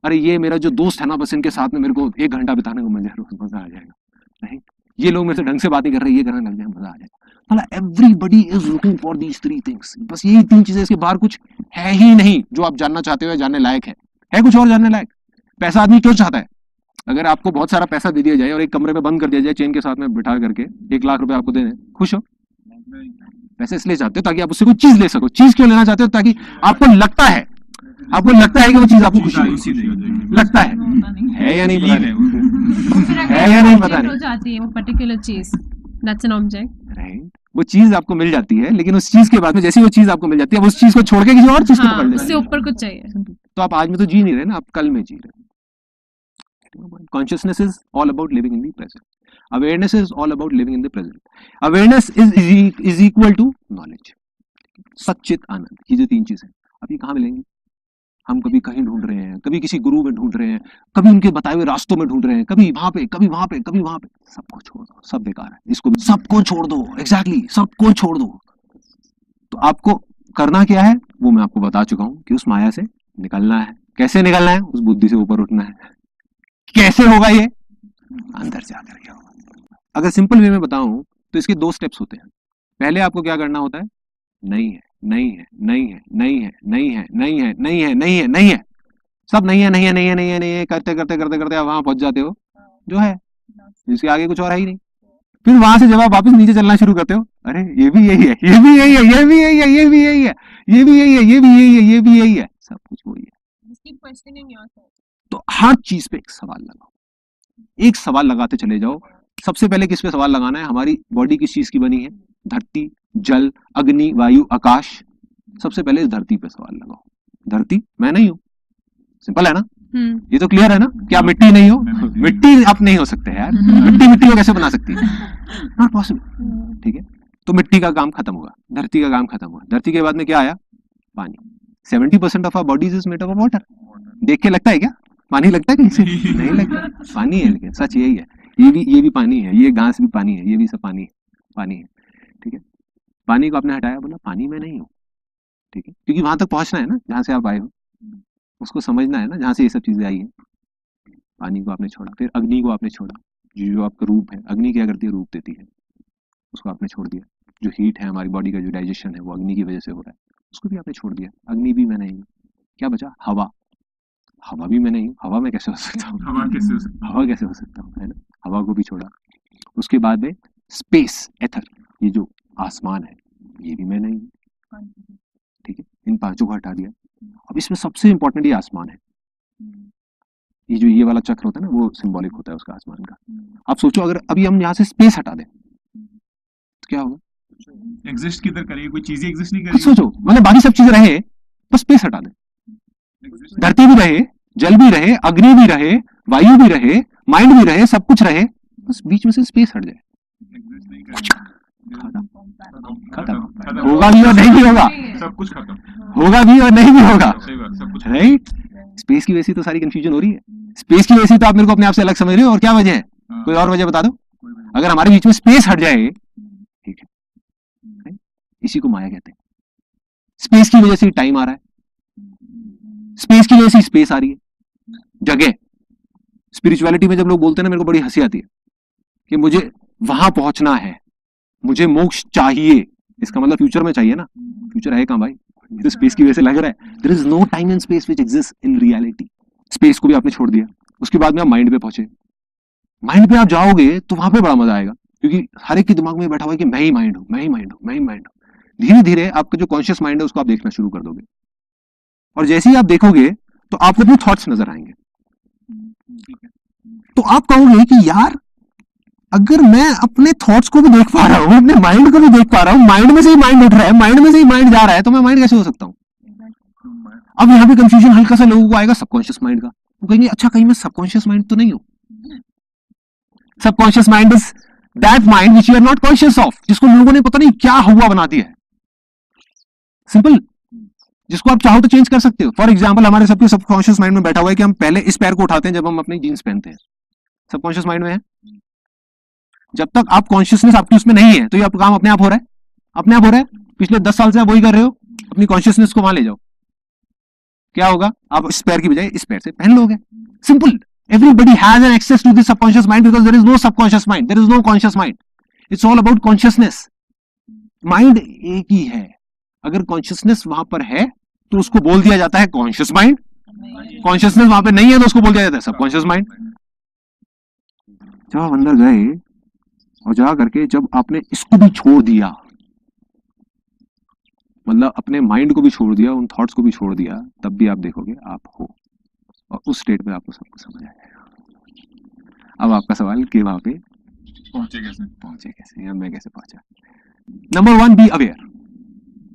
अरे ये मेरा जो दोस्त है ना, बस इनके साथ में मेरे को 1 घंटा बिताने को मजा आ जाएगा, नहीं? ये लोग मेरे से ढंग से बात नहीं कर रहे, ये करने लग जाए मजा आ जाएगा। मतलब everybody is looking for these 3 things, बस यही 3 चीजें, इसके बाहर कुछ है ही नहीं जो आप जानना चाहते हो, जानने लायक है कुछ और जानने लायक? पैसा आदमी क्यों चाहता है? अगर आपको बहुत सारा पैसा दे दिया जाए और एक कमरे में बंद कर दिया जाए चेन के साथ में बिठा करके, 1 लाख रुपए आपको दे दें, खुश हो? पैसे इसलिए चाहते हो ताकि आप उससे कोई चीज ले सको। चीज क्यों लेना चाहते हो? ताकि आपको लगता है कि वो चीज आपको खुशी देगी, लगता है या नहीं पता नहीं, है या नहीं पता नहीं, जाती है वो पर्टिकुलर चीज, दैट्स एन ऑब्जेक्ट, राइट? वो चीज आपको मिल जाती है, लेकिन उस चीज के बाद में जैसे वो चीज आपको मिल जाती है, अब उस चीज को छोड़ के किसी और चीज को पकड़ लेते उससे ऊपर कुछ चाहिए। तो आप आज में तो जी नहीं रहे ना, आप कल में जी रहे। Consciousness is all about living in the present. Awareness is all about living in the present. Awareness is equal to knowledge. सच्चित आनंद, ये जो 3 चीजें अब ये कहाँ मिलेंगी? हम कभी कहीं ढूंढ रहे हैं, कभी किसी गुरु में ढूंढ रहे हैं, कभी उनके बताए हुए रास्तों में ढूंढ रहे हैं, कभी वहां पे, कभी वहां पे, कभी वहां पे। सबको छोड़ दो, सब बेकार है, इसको सबको छोड़ दो, एग्जैक्टली सबको छोड़ दो। तो आपको करना क्या है वो मैं आपको बता चुका हूं कि उस माया से निकलना है। कैसे निकलना है? उस बुद्धि से ऊपर उठना है। कैसे होगा ये? अंदर जाकर के होगा। अगर सिंपल वे में बताऊं तो इसके 2 स्टेप्स होते हैं। पहले आपको क्या करना होता है? नहीं है, नहीं है, नहीं है, नहीं है, नहीं है, नहीं है, नहीं है, नहीं है, नहीं है, सब नहीं है, नहीं है, नहीं है, नहीं है, नहीं है, करते करते करते करते आप वहां पहुंच जाते हो जो है, जिसके आगे कुछ और है ही नहीं। फिर वहां से जब आप वापस नीचे चलना शुरू करते हो, अरे ये भी यही है, ये भी यही है, ये भी यही है, ये भी यही है, ये भी यही है, ये भी यही है, ये भी यही है, सब कुछ वही है। तो हर चीज पे एक सवाल लगाओ, एक सवाल लगाते चले जाओ। सबसे पहले किस पे सवाल लगाना है? हमारी बॉडी किस चीज की बनी है? धरती, जल, अग्नि, वायु, आकाश। सबसे पहले इस धरती पे सवाल लगाओ। धरती मैं नहीं हूं, सिंपल है ना? ये तो क्लियर है ना कि आप मिट्टी नहीं हो। मिट्टी आप नहीं हो सकते यार, मिट्टी को कैसे बना सकती है? Not possible. ठीक है, तो मिट्टी का काम खत्म हुआ, धरती का काम खत्म हुआ। धरती के बाद में क्या आया? पानी। 70% of our bodies is made of water. देख के लगता है क्या पानी लगता है? कहीं से नहीं लगता, पानी है। लेकिन सच यही है, ये भी पानी है, ये घास भी पानी है, ये भी सब पानी है, पानी है। ठीक है, पानी को आपने हटाया, बोला पानी में नहीं हूँ। ठीक है, क्योंकि वहां तक पहुंचना है ना जहां से आप आए हो, उसको समझना है ना जहां से ये सब चीजें आई है। पानी को आपने छोड़ा, फिर अग्नि को आपने छोड़ा, जो आपका रूप है। अग्नि क्या करती है? रूप देती है, उसको आपने छोड़ दिया। जो हीट है हमारी बॉडी का, जो डाइजेशन है वो अग्नि की वजह से हो रहा है, उसको भी आपने छोड़ दिया। अग्नि भी मैं नहीं हूँ। क्या बचा? हवा। हवा भी मैं नहीं हूँ। हवा में कैसे हो सकता हूँ? हवा कैसे हो सकता हूँ, है ना? हवा को भी छोड़ा। उसके बाद में स्पेस, एथर, ये जो आसमान है, ये भी मैं नहीं हूँ। ठीक है, इन 5 को हटा दिया। अब इसमें सबसे इंपॉर्टेंट ये आसमान है। ये जो ये वाला चक्र होता है ना, वो सिंबॉलिक होता है उसका, आसमान का। आप सोचो अगर अभी हम यहाँ से स्पेस हटा दें तो क्या होगा? एग्जिस्ट किधर करेगी? कोई चीज एग्जिस्ट नहीं करेगी। सोचो, मतलब बाकी सब चीजें रहे, बस स्पेस हटा दें। धरती भी रहे, जल भी रहे, अग्नि भी रहे, वायु भी रहे, माइंड भी रहे, सब कुछ रहे, बस बीच में से स्पेस हट जाए, खत्म। होगा भी और नहीं भी होगा, सब कुछ खत्म। होगा भी और नहीं भी होगा, सब कुछ राइट? स्पेस की वजह से तो सारी कंफ्यूजन हो रही है। स्पेस की वजह से तो आप मेरे को अपने आप से अलग समझ रहे हो, और क्या वजह है? कोई और वजह बता दो। अगर हमारे बीच में स्पेस हट जाए, ठीक है, इसी को माया कहते हैं। स्पेस की वजह से टाइम आ रहा है, स्पेस की वजह से स्पेस आ रही है, जगह। स्पिरिचुअलिटी में जब लोग बोलते हैं ना, मेरे को बड़ी हंसी आती है कि मुझे वहां पहुंचना है, मुझे मोक्ष चाहिए। इसका मतलब फ्यूचर में चाहिए ना? फ्यूचर है कहां भाई? ये तो स्पेस की वजह से लग रहा है। There is no time and space which exist in reality. Space को भी आपने छोड़ दिया। उसके बाद में आप माइंड पे पहुंचे। माइंड पे आप जाओगे तो वहां पे बड़ा मजा आएगा, क्योंकि हर एक के दिमाग में बैठा हुआ है कि मैं ही माइंड हूं, मैं ही माइंड हूं, मैं ही माइंड हूं। धीरे धीरे आपका जो कॉन्शियस माइंड है उसको आप देखना शुरू कर दोगे। और जैसे ही आप देखोगे तो आपको भी थॉट्स नजर आएंगे। तो आप कहोगे कि यार अगर मैं अपने थॉट्स को भी देख पा रहा हूं, अपने माइंड को भी देख पा रहा हूं, माइंड में से ही माइंड उठ रहा है, माइंड में से ही माइंड जा रहा है, तो मैं माइंड कैसे हो सकता हूं? अब यहां पे कंफ्यूजन हल्का सा लोगों को आएगा सबकॉन्शियस माइंड का। वो कहेंगे अच्छा कहीं मैं सबकॉन्शियस माइंड तो नहीं हूं? Subconscious mind is that mind which you are not conscious of, जिसको लोगों ने पता नहीं क्या हुआ बना दिया है। सिंपल, जिसको आप चाहो तो चेंज कर सकते हो। फॉर एग्जाम्पल हमारे सबके सबकॉन्शियस माइंड में बैठा हुआ है कि हम पहले इस पैर को उठाते हैं जब हम अपनी जीन्स पहनते हैं, सबकॉन्शियस माइंड में है। जब तक आप कॉन्शियसनेस आपकी उसमें नहीं है तो ये काम अपने आप हो रहा है, अपने आप हो रहा है। पिछले 10 साल से आप वही कर रहे हो, अपनी कॉन्शियसनेस को वहां ले जाओ, क्या होगा? आप इस पैर की बजाय इस पैर से पहन लोगे। Simple, everybody has an access to this subconscious mind because there is no subconscious mind, there is no conscious mind, it's all about consciousness. Mind एक ही है, अगर कॉन्शियसनेस वहां पर है तो उसको बोल दिया जाता है कॉन्शियस माइंड, कॉन्शियसनेस वहां पे नहीं है तो उसको बोल दिया जाता है सबकॉन्शियस माइंड। जब आप अंदर गए और जा करके जब आपने इसको भी छोड़ दिया, मतलब अपने माइंड को भी छोड़ दिया, उन थॉट्स को भी छोड़ दिया, तब भी आप देखोगे आप हो, और उस स्टेट में आपको सब कुछ समझ आएगा। अब आपका सवाल कि वहां पे पहुंचे कैसे, या मैं कैसे पहुंचा? Number 1, be aware,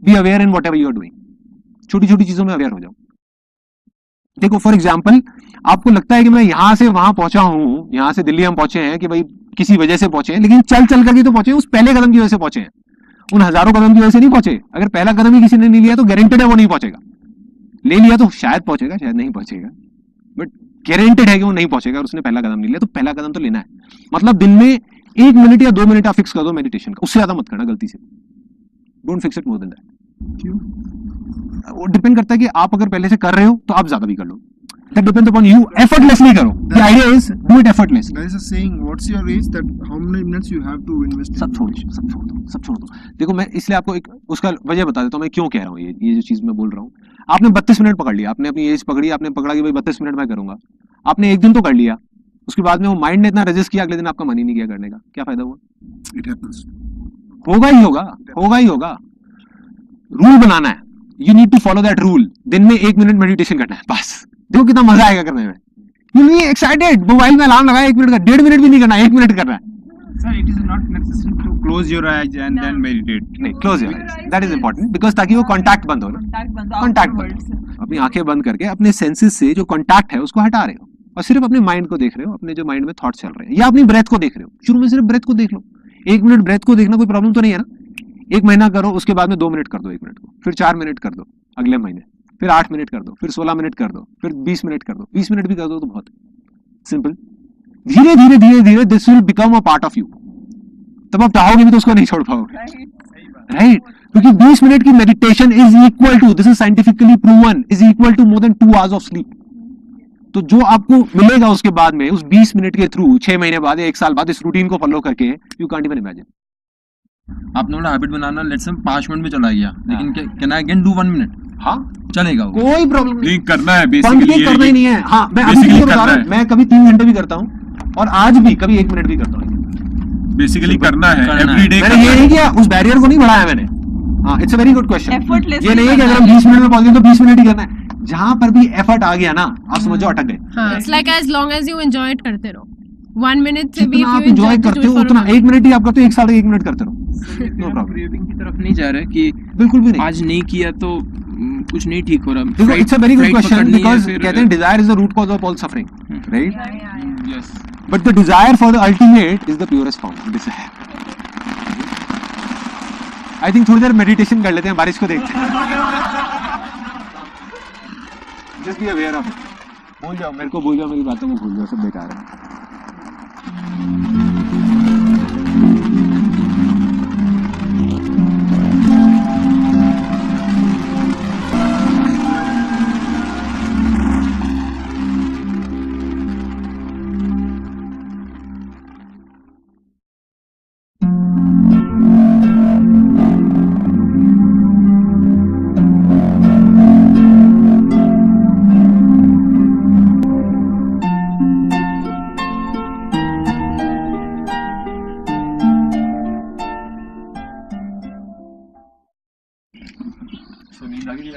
be aware in whatever you are doing. छोटी छोटी चीजों में अवेयर हो जाओ। देखो फॉर एग्जाम्पल आपको लगता है कि मैं यहां से वहां पहुंचा हूं, यहां से दिल्ली हम पहुंचे हैं कि भाई किसी वजह से पहुंचे हैं, लेकिन चल चल करके तो पहुंचे, उस पहले कदम की वजह से पहुंचे हैं, उन हजारों कदम की वजह से नहीं पहुंचे। अगर पहला कदम ही किसी ने नहीं लिया तो गारंटेड है वो नहीं पहुंचेगा, ले लिया तो शायद पहुंचेगा शायद नहीं पहुंचेगा, बट गारंटेड है कि वो नहीं पहुंचेगा। और उसने पहला कदम नहीं लिया तो पहला कदम तो लेना है। मतलब दिन में 1 मिनट या 2 मिनट आप फिक्स कर दो मेडिटेशन का, उससे ज्यादा मत करना गलती से। Don't fix it more than that. क्यों? वो डिपेंड करता है कि आप अगर पहले से कर रहे हो तो आप ज्यादा भी कर लो, that depends upon you. Effortlessly करो, the idea is do it effortlessly. There is a saying, what's your age, that how many minutes you have to invest in? सब छोड़ दो। देखो मैं इसलिए आपको एक उसका वजह बता देता हूँ मैं क्यों कह रहा हूँ ये जो चीज मैं बोल रहा हूँ। आपने 32 मिनट पकड़ लिया, आपने अपनी एज पकड़ी, आपने पकड़ा कि भाई 32 मिनट मैं करूंगा, आपने एक दिन तो कर लिया, उसके बाद में वो माइंड ने इतना रेजिस्ट किया, अगले दिन आपका मन ही नहीं किया करने का, क्या फायदा हुआ? It happens. होगा ही होगा, होगा ही होगा। रूल बनाना है, you need to follow that rule. दिन में 1 मिनट मेडिटेशन करना है बस, देखो कितना मजा आएगा करने में। You will be excited. Mobile में अलार्म लगाया 1 मिनट का, 1.5 मिनट भी नहीं करना, 1 मिनट करना है। Sir, it is not necessary to close your eyes and then meditate. नहीं, close your eyes, that is important because ताकि वो कांटेक्ट बंद हो ना, कांटेक्ट बंद हो। अपनी आंखें बंद करके अपने सेंसेस से जो कांटेक्ट है उसको हटा रहे हो और सिर्फ अपने माइंड को देख रहे हो, अपने जो माइंड में थॉट चल रहे हैं, या अपनी ब्रेथ को देख रहे हो। शुरू में सिर्फ ब्रेथ को देख लो, 1 मिनट ब्रेथ को देखना कोई प्रॉब्लम तो नहीं है ना। 1 महीना करो, उसके बाद में 2 मिनट कर दो 1 मिनट को, फिर 4 मिनट कर दो अगले महीने, फिर 8 मिनट कर दो, फिर 16 मिनट कर दो, फिर 20 मिनट कर दो, 20 मिनट भी कर दो तो बहुत सिंपल। धीरे धीरे धीरे धीरे this will become a part of you. तब आप चाहोगे भी तो उसको नहीं छोड़ पाओगे, राइट? क्योंकि 20 मिनट की meditation is equal to, this is scientifically proven, is equal to more than 2 hours of sleep. तो जो आपको मिलेगा उसके बाद में उस 20 मिनट के थ्रू 6 महीने बाद या 1 साल बाद इस रूटीन को फॉलो करके, यू कांट इवन इमेजिन। आपने बोला habit banana, let's say 5 minute में चला गया, लेकिन can I again do 1 minute? हाँ चलेगा वो, कोई प्रॉब्लम नहीं, नहीं करना है बंद बेसिकली, भी करना ही नहीं है। हाँ मैं अभी भी बता रहा हूँ, मैं कभी 3 घंटे भी करता हूँ और आज भी कभी 1 मिनट भी करता हूँ। बेसिकली करना है करना एवरी डे। मैंने ये नहीं किया, उस बैरियर को नहीं बढ़ाया मैंने। हाँ, it's a very good question. ये नहीं है कि अगर हम 20 मिनट में पहुंच गए तो 20 मिनट ही करना है। जहां पर भी एफर्ट आ गया ना, आप समझो अटक गए। हाँ, it's like as long as you enjoy it करते रहो। 1 minute से भी जितना आप if you एंजॉय enjoy करते हो उतना 1 मिनट ही आप करते हो, 1 साल 1 मिनट करते रहो, नो प्रॉब्लम। क्रेविंग की तरफ नहीं जा रहा है कि बिल्कुल भी नहीं। आज नहीं किया तो कुछ नहीं ठीक हो रहा। देखो it's a very good flight question पकड़नी है, बिकॉज़ फिर- कहते हैं desire is the root cause of all suffering, right? Yes, but the desire for the ultimate is the purest form, desire. I think थोड़ी देर मेडिटेशन कर लेते हैं, बारिश को देखते हैं। Just be aware of it. भूल जाओ मेरे को, भूल जाओ मेरी बातों को, भूल जाओ, सब बेकार है।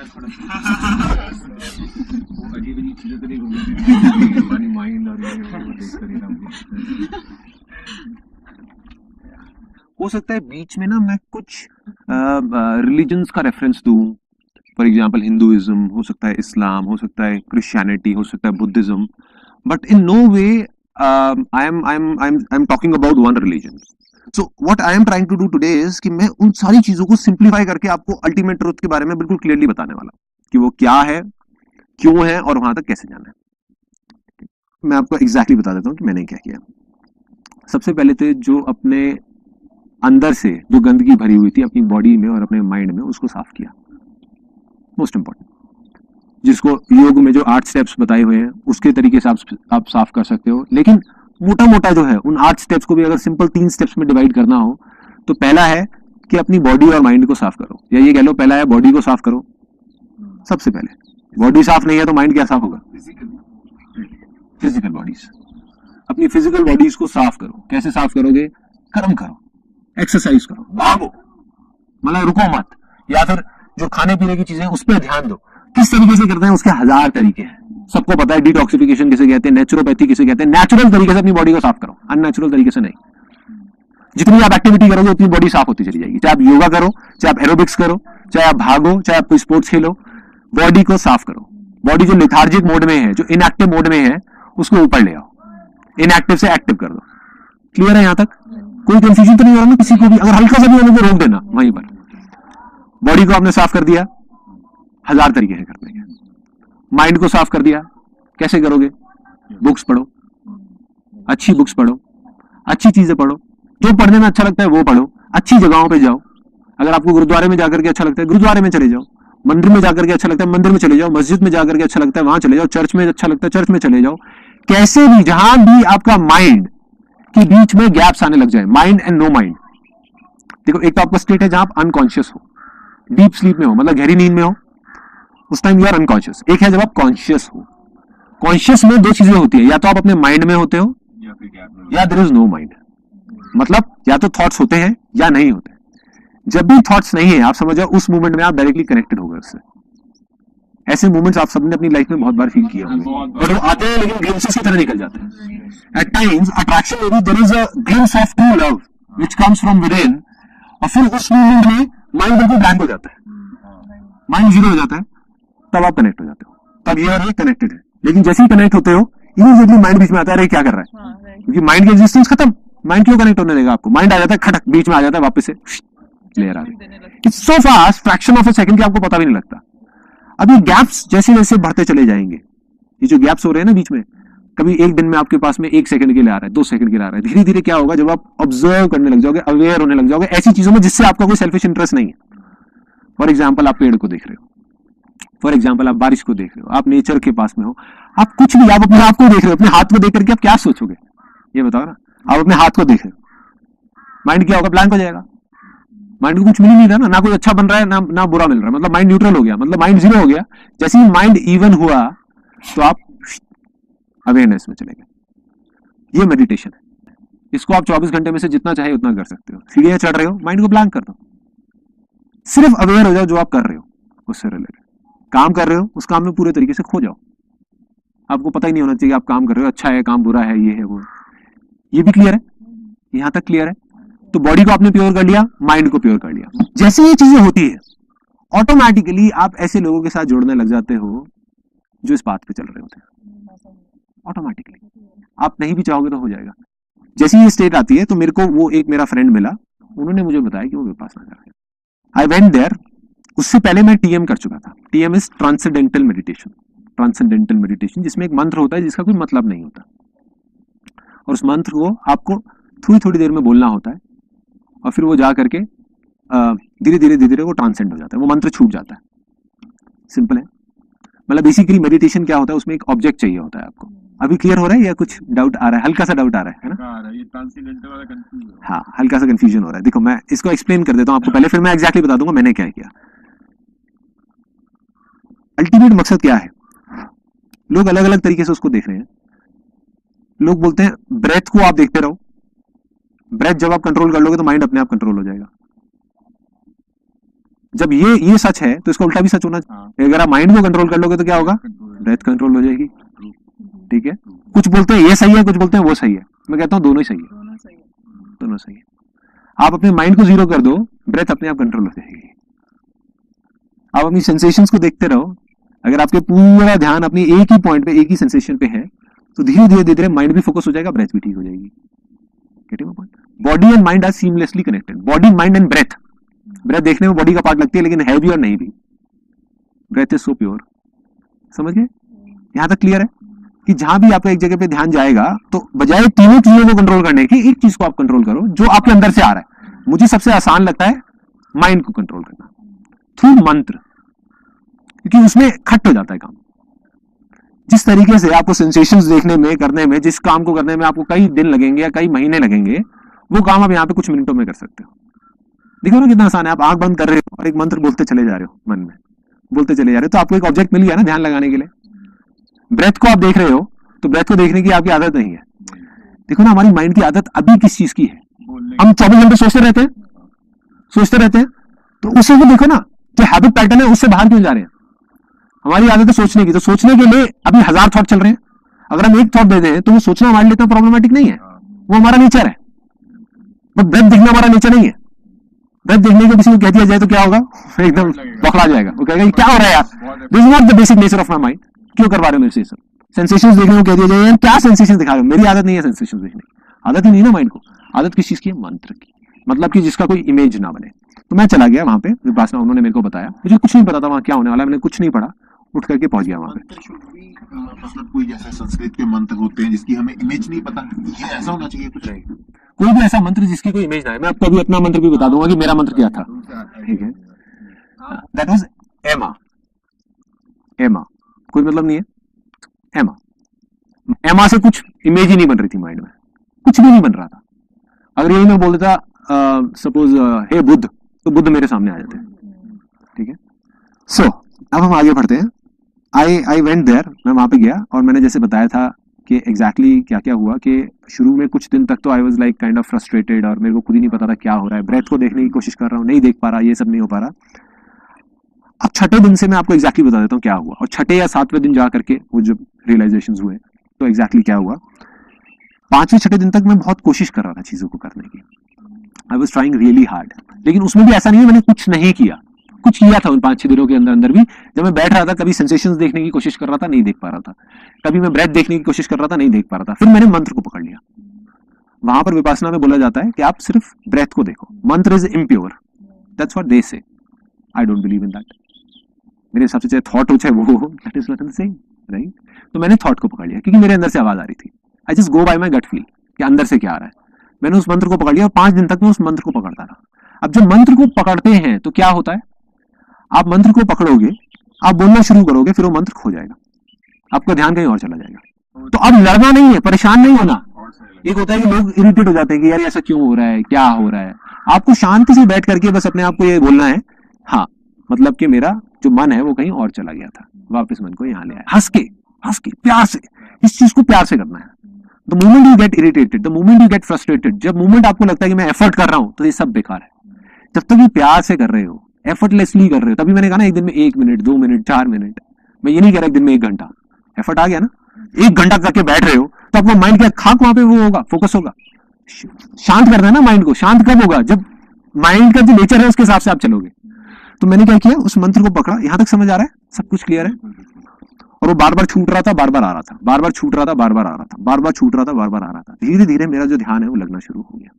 वो अजीब-अजीब चीजें तो नहीं घूमती हमारी माइंड और ये वो देखकर ही ना हो सकता है बीच में ना मैं कुछ रिलीजन्स का रेफरेंस दूं, फॉर एग्जांपल हिंदुइज्म, हो सकता है इस्लाम, हो सकता है क्रिश्चियनिटी, हो सकता है Buddhism, but in no way I am talking about one religion. So what I am trying to do today is कि मैं उन सारी चीजों को सिंप्लीफाई करके आपको अल्टीमेट ट्रुथ के बारे में बिल्कुल क्लियरली बताने वाला कि वो क्या है, क्यों है और वहां तक कैसे जाना है. मैं आपको एग्जैक्टली बता देता हूँ कि मैंने क्या किया. सबसे पहले तो जो अपने अंदर से जो गंदगी भरी हुई थी अपनी बॉडी में और अपने माइंड में, उसको साफ किया. मोस्ट इंपॉर्टेंट, जिसको योग में जो 8 स्टेप्स बताए हुए हैं उसके तरीके से आप साफ कर सकते हो. लेकिन मोटा मोटा जो है उन 8 स्टेप्स को भी अगर सिंपल 3 स्टेप्स में डिवाइड करना हो तो पहला है कि अपनी बॉडी और माइंड को साफ करो, या ये कह लो पहला है बॉडी को साफ करो. सबसे पहले बॉडी साफ नहीं है तो माइंड क्या साफ होगा? Physical bodies. अपनी फिजिकल बॉडीज को साफ करो. कैसे साफ करोगे? कर्म करो, एक्सरसाइज करो, भागो, मतलब रुको मत, या फिर जो खाने पीने की चीजें उस पर ध्यान दो. किस तरीके से करते हैं उसके 1000 तरीके हैं. सबको पता है डिटॉक्सिफिकेशन किसे कहते हैं, नेचुरोपैथी किसे कहते हैं. नेचुरल तरीके से अपनी बॉडी को साफ करो, अननेचुरल तरीके से नहीं. जितनी आप एक्टिविटी करोगे उतनी बॉडी साफ होती चली जाएगी. चाहे आप योगा करो, चाहे आप एरोबिक्स करो, चाहे आप भागो, चाहे आप कोई स्पोर्ट्स खेलो, बॉडी को साफ करो. बॉडी जो लेथार्जिक मोड में है, जो इनएक्टिव मोड में है, उसको ऊपर ले आओ, इनएक्टिव से एक्टिव कर दो. क्लियर है? यहां तक कोई कंफ्यूजन तो नहीं हो रहा ना किसी को भी? अगर हल्का सा भी होने को रोक देना वहीं पर. बॉडी को आपने साफ कर दिया, 1000 तरीके हैं करने के. माइंड को साफ कर दिया, कैसे करोगे? बुक्स पढ़ो, अच्छी बुक्स पढ़ो, अच्छी चीजें पढ़ो, जो पढ़ने में अच्छा लगता है वो पढ़ो, अच्छी जगहों पे जाओ. अगर आपको गुरुद्वारे में जाकर के अच्छा लगता है गुरुद्वारे में चले जाओ, मंदिर में जाकर के अच्छा लगता है मंदिर में चले जाओ, मस्जिद में जाकर के अच्छा लगता है वहां चले जाओ, चर्च में अच्छा लगता है चर्च में चले जाओ. कैसे भी, जहां भी आपका माइंड के बीच में गैप्स आने लग जाए, माइंड एंड नो माइंड. देखो, एक तो आपका स्टेट है जहां आप अनकॉन्शियस हो, डीप स्लीप में हो, मतलब गहरी नींद में हो, उस टाइम यू आर अनकॉन्शियस. एक है जब आप कॉन्शियस हो. कॉन्शियस में 2 चीजें होती है, या तो आप अपने माइंड में होते हो या देयर इज नो माइंड. मतलब या तो थॉट्स होते हैं या नहीं होते. जब भी थॉट्स नहीं है, आप समझ जाओ उस मोमेंट में आप डायरेक्टली कनेक्टेड हो गए उससे. ऐसे मोमेंट्स आप सबने अपनी लाइफ में बहुत बार फील किए होंगे, और वो आते हैं लेकिन ग्लिम्सेस की तरह निकल जाते हैं. एट टाइम्स अट्रैक्शन में भी there is a glimpse of true love which comes from within, और फिर उस मोमेंट में माइंड बिल्कुल ब्लैंक हो जाता है, माइंड जीरो हो जाता है, तब आप कनेक्ट हो जाते हो, तब ये और ये कनेक्टेड है. लेकिन जैसे ही कनेक्ट होते हो इमीडिएटली माइंड बीच में आता है, अरे क्या कर रहा है, क्योंकि माइंड की एग्जिस्टेंस खत्म. माइंड क्यों कनेक्ट होने देगा आपको? माइंड आ जाता है, खटक बीच में आ जाता है, वापस से क्लियर आ गई. It's so fast, fraction of a second कि आपको पता भी नहीं लगता. अब ये गैप्स जैसे जैसे बढ़ते चले जाएंगे, ये जो गैप्स हो रहे हैं ना बीच में, कभी एक दिन में आपके पास में 1 सेकंड के लिए आ रहा है, 2 सेकंड के लिए आ रहा है, धीरे धीरे क्या होगा जब आप ऑब्जर्व करने लग जाओगे, अवेयर होने लग जाओगे ऐसी चीजों में जिससे आपका कोई सेल्फिश इंटरेस्ट नहीं है. फॉर एग्जाम्पल, आप पेड़ को देख रहे हो, फॉर एग्जाम्पल आप बारिश को देख रहे हो, आप नेचर के पास में हो, आप कुछ भी, आप अपने आप को देख रहे हो, अपने हाथ को देख करके आप क्या सोचोगे ये बताओ ना. आप अपने हाथ को देख रहे हो, माइंड क्या होगा? ब्लैंक हो जाएगा. माइंड को कुछ मिल ही नहीं रहा ना कोई अच्छा बन रहा है ना बुरा मिल रहा है, मतलब माइंड न्यूट्रल हो गया, मतलब माइंड जीरो हो गया. जैसे ही माइंड इवन हुआ तो आप अवेयरनेस में चले गए. ये मेडिटेशन है. इसको आप 24 घंटे में से जितना चाहे उतना कर सकते हो. सीढ़ियां चढ़ रहे हो, माइंड को ब्लैंक कर दो, सिर्फ अवेयर हो जाओ जो आप कर रहे हो उससे रिलेटेड. काम कर रहे हो, उस काम में पूरे तरीके से खो जाओ. आपको पता ही नहीं होना चाहिए आप काम कर रहे हो, अच्छा है काम, बुरा है, ये है वो. ये भी क्लियर है? यहां तक क्लियर है? तो बॉडी को आपने प्योर कर लिया, माइंड को प्योर कर लिया. जैसे ये चीजें होती है ऑटोमेटिकली आप ऐसे लोगों के साथ जुड़ने लग जाते हो जो इस बात पे चल रहे होते हैं. ऑटोमेटिकली आप नहीं भी चाहोगे तो हो जाएगा. जैसे ये स्टेट आती है तो मेरे को वो एक मेरा फ्रेंड मिला, उन्होंने मुझे बताया कि वो विपासना कर रहे हैं. I went there. उससे पहले मैं TM कर चुका था. TM is transcendental meditation. Transcendental meditation जिसमें एक मंत्र होता है जिसका कोई मतलब नहीं होता, और उस मंत्र को आपको थोड़ी देर में बोलना होता है, और फिर वो जा करके धीरे धीरे वो ट्रांसेंड हो जाता है, वो मंत्र छूट जाता है. सिंपल है. मतलब बेसिकली मेडिटेशन क्या होता है, उसमें एक ऑब्जेक्ट चाहिए होता है आपको. अभी क्लियर हो रहा है या कुछ डाउट आ रहा है? हल्का सा डाउट आ रहा है ना? ये ट्रांसेंडेंटल वाला कंफ्यूजन. हाँ, हल्का सा कंफ्यूजन हो रहा है. देखो मैं इसको एक्सप्लेन कर देता हूँ आपको पहले, फिर मैं एग्जैक्टली बता दूंगा मैंने क्या किया. अल्टीमेट मकसद क्या है? लोग अलग अलग तरीके से उसको देख रहे हैं. लोग बोलते हैं ब्रेथ को आप देखते रहो, ब्रेथ जब आप कंट्रोल कर लोगे तो माइंड अपने आप कंट्रोल हो जाएगा. जब ये सच है तो इसका उल्टा भी सच होना चाहिए। अगर आप माइंड को कंट्रोल कर लोगे तो क्या होगा, ब्रेथ कंट्रोल हो जाएगी। ठीक है, कुछ बोलते हैं ये सही है, कुछ बोलते हैं वो सही है, मैं कहता हूँ दोनों ही सही है, दोनों सही है। आप अपने माइंड को जीरो कर दो, ब्रेथ अपने आप कंट्रोल हो जाएगी। आप अपनी सेंसेशंस को देखते रहो, अगर आपके पूरा ध्यान अपनी एक ही पॉइंट पे, एक ही सेंसेशन पे है, तो धीरे धीरे धीरे माइंड भी फोकस हो जाएगा, ब्रेथ भी ठीक हो जाएगी। Getting my point? Body and mind are seamlessly connected. Body, mind and breath. Breath देखने में बॉडी का पार्ट लगती है, लेकिन है भी और नहीं भी। Breath is so pure. समझ गए? यहां तक क्लियर है कि जहां भी आपका एक जगह पे ध्यान जाएगा, तो बजाय तीनों चीजों को कंट्रोल करने की, एक चीज को आप कंट्रोल करो जो आपके अंदर से आ रहा है। मुझे सबसे आसान लगता है माइंड को कंट्रोल करना थ्रू मंत्र, क्योंकि उसमें खट हो जाता है काम। जिस तरीके से आपको सेंसेशंस देखने में, करने में, जिस काम को करने में आपको कई दिन लगेंगे या कई महीने लगेंगे, वो काम आप यहाँ पे कुछ मिनटों में कर सकते हो। देखो ना कितना आसान है। आप आंख बंद कर रहे हो और एक मंत्र बोलते चले जा रहे हो, मन में बोलते चले जा रहे हो, तो आपको एक ऑब्जेक्ट मिल गया ना ध्यान लगाने के लिए। ब्रेथ को आप देख रहे हो, तो ब्रेथ को देखने की आपकी आदत नहीं है। देखो ना हमारी माइंड की आदत अभी किस चीज की है। हम 24 घंटे सोचते रहते हैं, तो उसे भी देखो ना, जो हैबिट पैटर्न है उससे बाहर क्यों जा रहे हैं। हमारी आदत है सोचने की, तो सोचने के लिए अभी 1000 थॉट चल रहे हैं। अगर हम एक थॉट दे दें तो वो सोचना हमारे लिए इतना प्रॉब्लमेटिक नहीं है, वो हमारा नेचर है। बट ब्रेथ देखना हमारा नेचर नहीं है। ब्रेथ देखने को किसी को कह दिया जाए तो क्या होगा, एकदम बौखला जाएगा। वो कहेगा क्या हो रहा है यार, this is not the basic nature of my mind, क्यों करवा रहे हो मेरे से सब। सेंसेशंस देखने को कह दिया जाए, क्या सेंसेशन दिखा रहे हो, मेरी आदत नहीं है सेंसेशंस देखने की। आदत ही नहीं ना माइंड को। आदत किस चीज की है, मंत्र की। मतलब कि जिसका कोई इमेज ना बने। तो मैं चला गया वहां पे विपासना, उन्होंने मेरे को बताया, मुझे कुछ नहीं पता था वहां क्या होने वाला, मैंने कुछ नहीं पढ़ा, उठ करके पहुंच गया वहां पे। मतलब कोई जैसे संस्कृत के मंत्र होते हैं जिसकी हमें इमेज नहीं पता, ये ऐसा होना चाहिए कुछ नहीं। कोई भी ऐसा मंत्र जिसकी कोई इमेज ना है। मैं आपको अभी अपना मंत्र भी बता दूंगा कि मेरा मंत्र क्या था। ठीक है, दैट वाज एमा। एमा कोई मतलब नहीं है। एमा, एमा से कुछ इमेज ही नहीं बन रही थी माइंड में, कुछ भी नहीं बन रहा था। अगर यही मैं बोल देता सपोज हे बुद्ध, तो बुद्ध मेरे सामने आ जाते हैं। ठीक है, सो अब हम आगे बढ़ते हैं। आई वेंट देयर, मैं वहां पे गया और मैंने जैसे बताया था कि एग्जैक्टली क्या क्या हुआ, कि शुरू में कुछ दिन तक तो I was like kind of frustrated, और मेरे को खुद ही नहीं पता था क्या हो रहा है। ब्रेथ को देखने की कोशिश कर रहा हूँ, नहीं देख पा रहा, ये सब नहीं हो पा रहा। अब छठे दिन से मैं आपको एग्जैक्टली बता देता हूँ क्या हुआ, और छठे या 7वें दिन जा करके वो जब रियलाइजेशंस हुए तो एग्जैक्टली क्या हुआ। 5वें 6ठे दिन तक मैं बहुत कोशिश कर रहा था चीजों को करने की। I was trying really hard, लेकिन उसमें भी ऐसा नहीं है मैंने कुछ नहीं किया, कुछ किया था उन 5-6 दिनों के अंदर अंदर भी। जब मैं बैठ रहा था, कभी सेंसेशंस देखने की कोशिश कर रहा था, नहीं देख पा रहा था, कभी मैं ब्रेथ देखने की कोशिश कर रहा था, नहीं देख पा रहा था। फिर मैंने मंत्र को पकड़ लिया। वहां पर विपासना में बोला जाता है कि आप सिर्फ ब्रेथ को देखो, mantra is impure, that's what they say. I don't believe in that. मेरे हिसाब से चाहे थॉट हो चाहे वो हो, that is not the same, right. तो मैंने थॉट को पकड़ लिया क्योंकि मेरे अंदर से आवाज आ रही थी। I just go by my gut feel कि अंदर से क्या आ रहा है। मैंने उस मंत्र को पकड़ लिया और 5 दिन तक मैं उस मंत्र को पकड़ता रहा। अब जब मंत्र को पकड़ते हैं तो क्या होता है, आप मंत्र को पकड़ोगे, आप बोलना शुरू करोगे, फिर वो मंत्र खो जाएगा, आपका ध्यान कहीं और चला जाएगा। तो अब लड़ना नहीं है, परेशान नहीं होना। एक होता है कि लोग इरिटेट हो जाते हैं कि यार ऐसा क्यों हो रहा है, क्या हो रहा है। आपको शांति से बैठ करके बस अपने आप को ये बोलना है, हाँ मतलब कि मेरा जो मन है वो कहीं और चला गया था, वापस मन को यहाँ ले आया। हंस के प्यार से, इस चीज को प्यार से करना है। The moment you get irritated, the moment you get frustrated, जब मोमेंट आपको लगता है कि मैं एफर्ट कर रहा हूं, तो ये सब बेकार है। जब तक ये प्यार से कर रहे हो, एफर्टलेसली कर रहे हो, तभी मैंने कहा ना एक दिन में 1 मिनट, 2 मिनट, 4 मिनट, मैं ये नहीं कह रहा एक दिन में 1 घंटा। एफर्ट आ गया ना, 1 घंटा करके बैठ रहे हो, तो आपका माइंड क्या खाक वहां पे वो होगा, फोकस होगा। शांत करना है ना माइंड को। शांत कब होगा, जब माइंड का जो नेचर है उसके हिसाब से आप चलोगे। तो मैंने क्या किया, उस मंत्र को पकड़ा। यहां तक समझ आ रहा है, सब कुछ क्लियर है। और वो बार बार छूट रहा था, बार बार आ रहा था, बार बार छूट रहा था, बार बार आ रहा था, बार बार छूट रहा था, बार बार आ रहा था। धीरे धीरे मेरा जो ध्यान है वो लगना शुरू हो गया।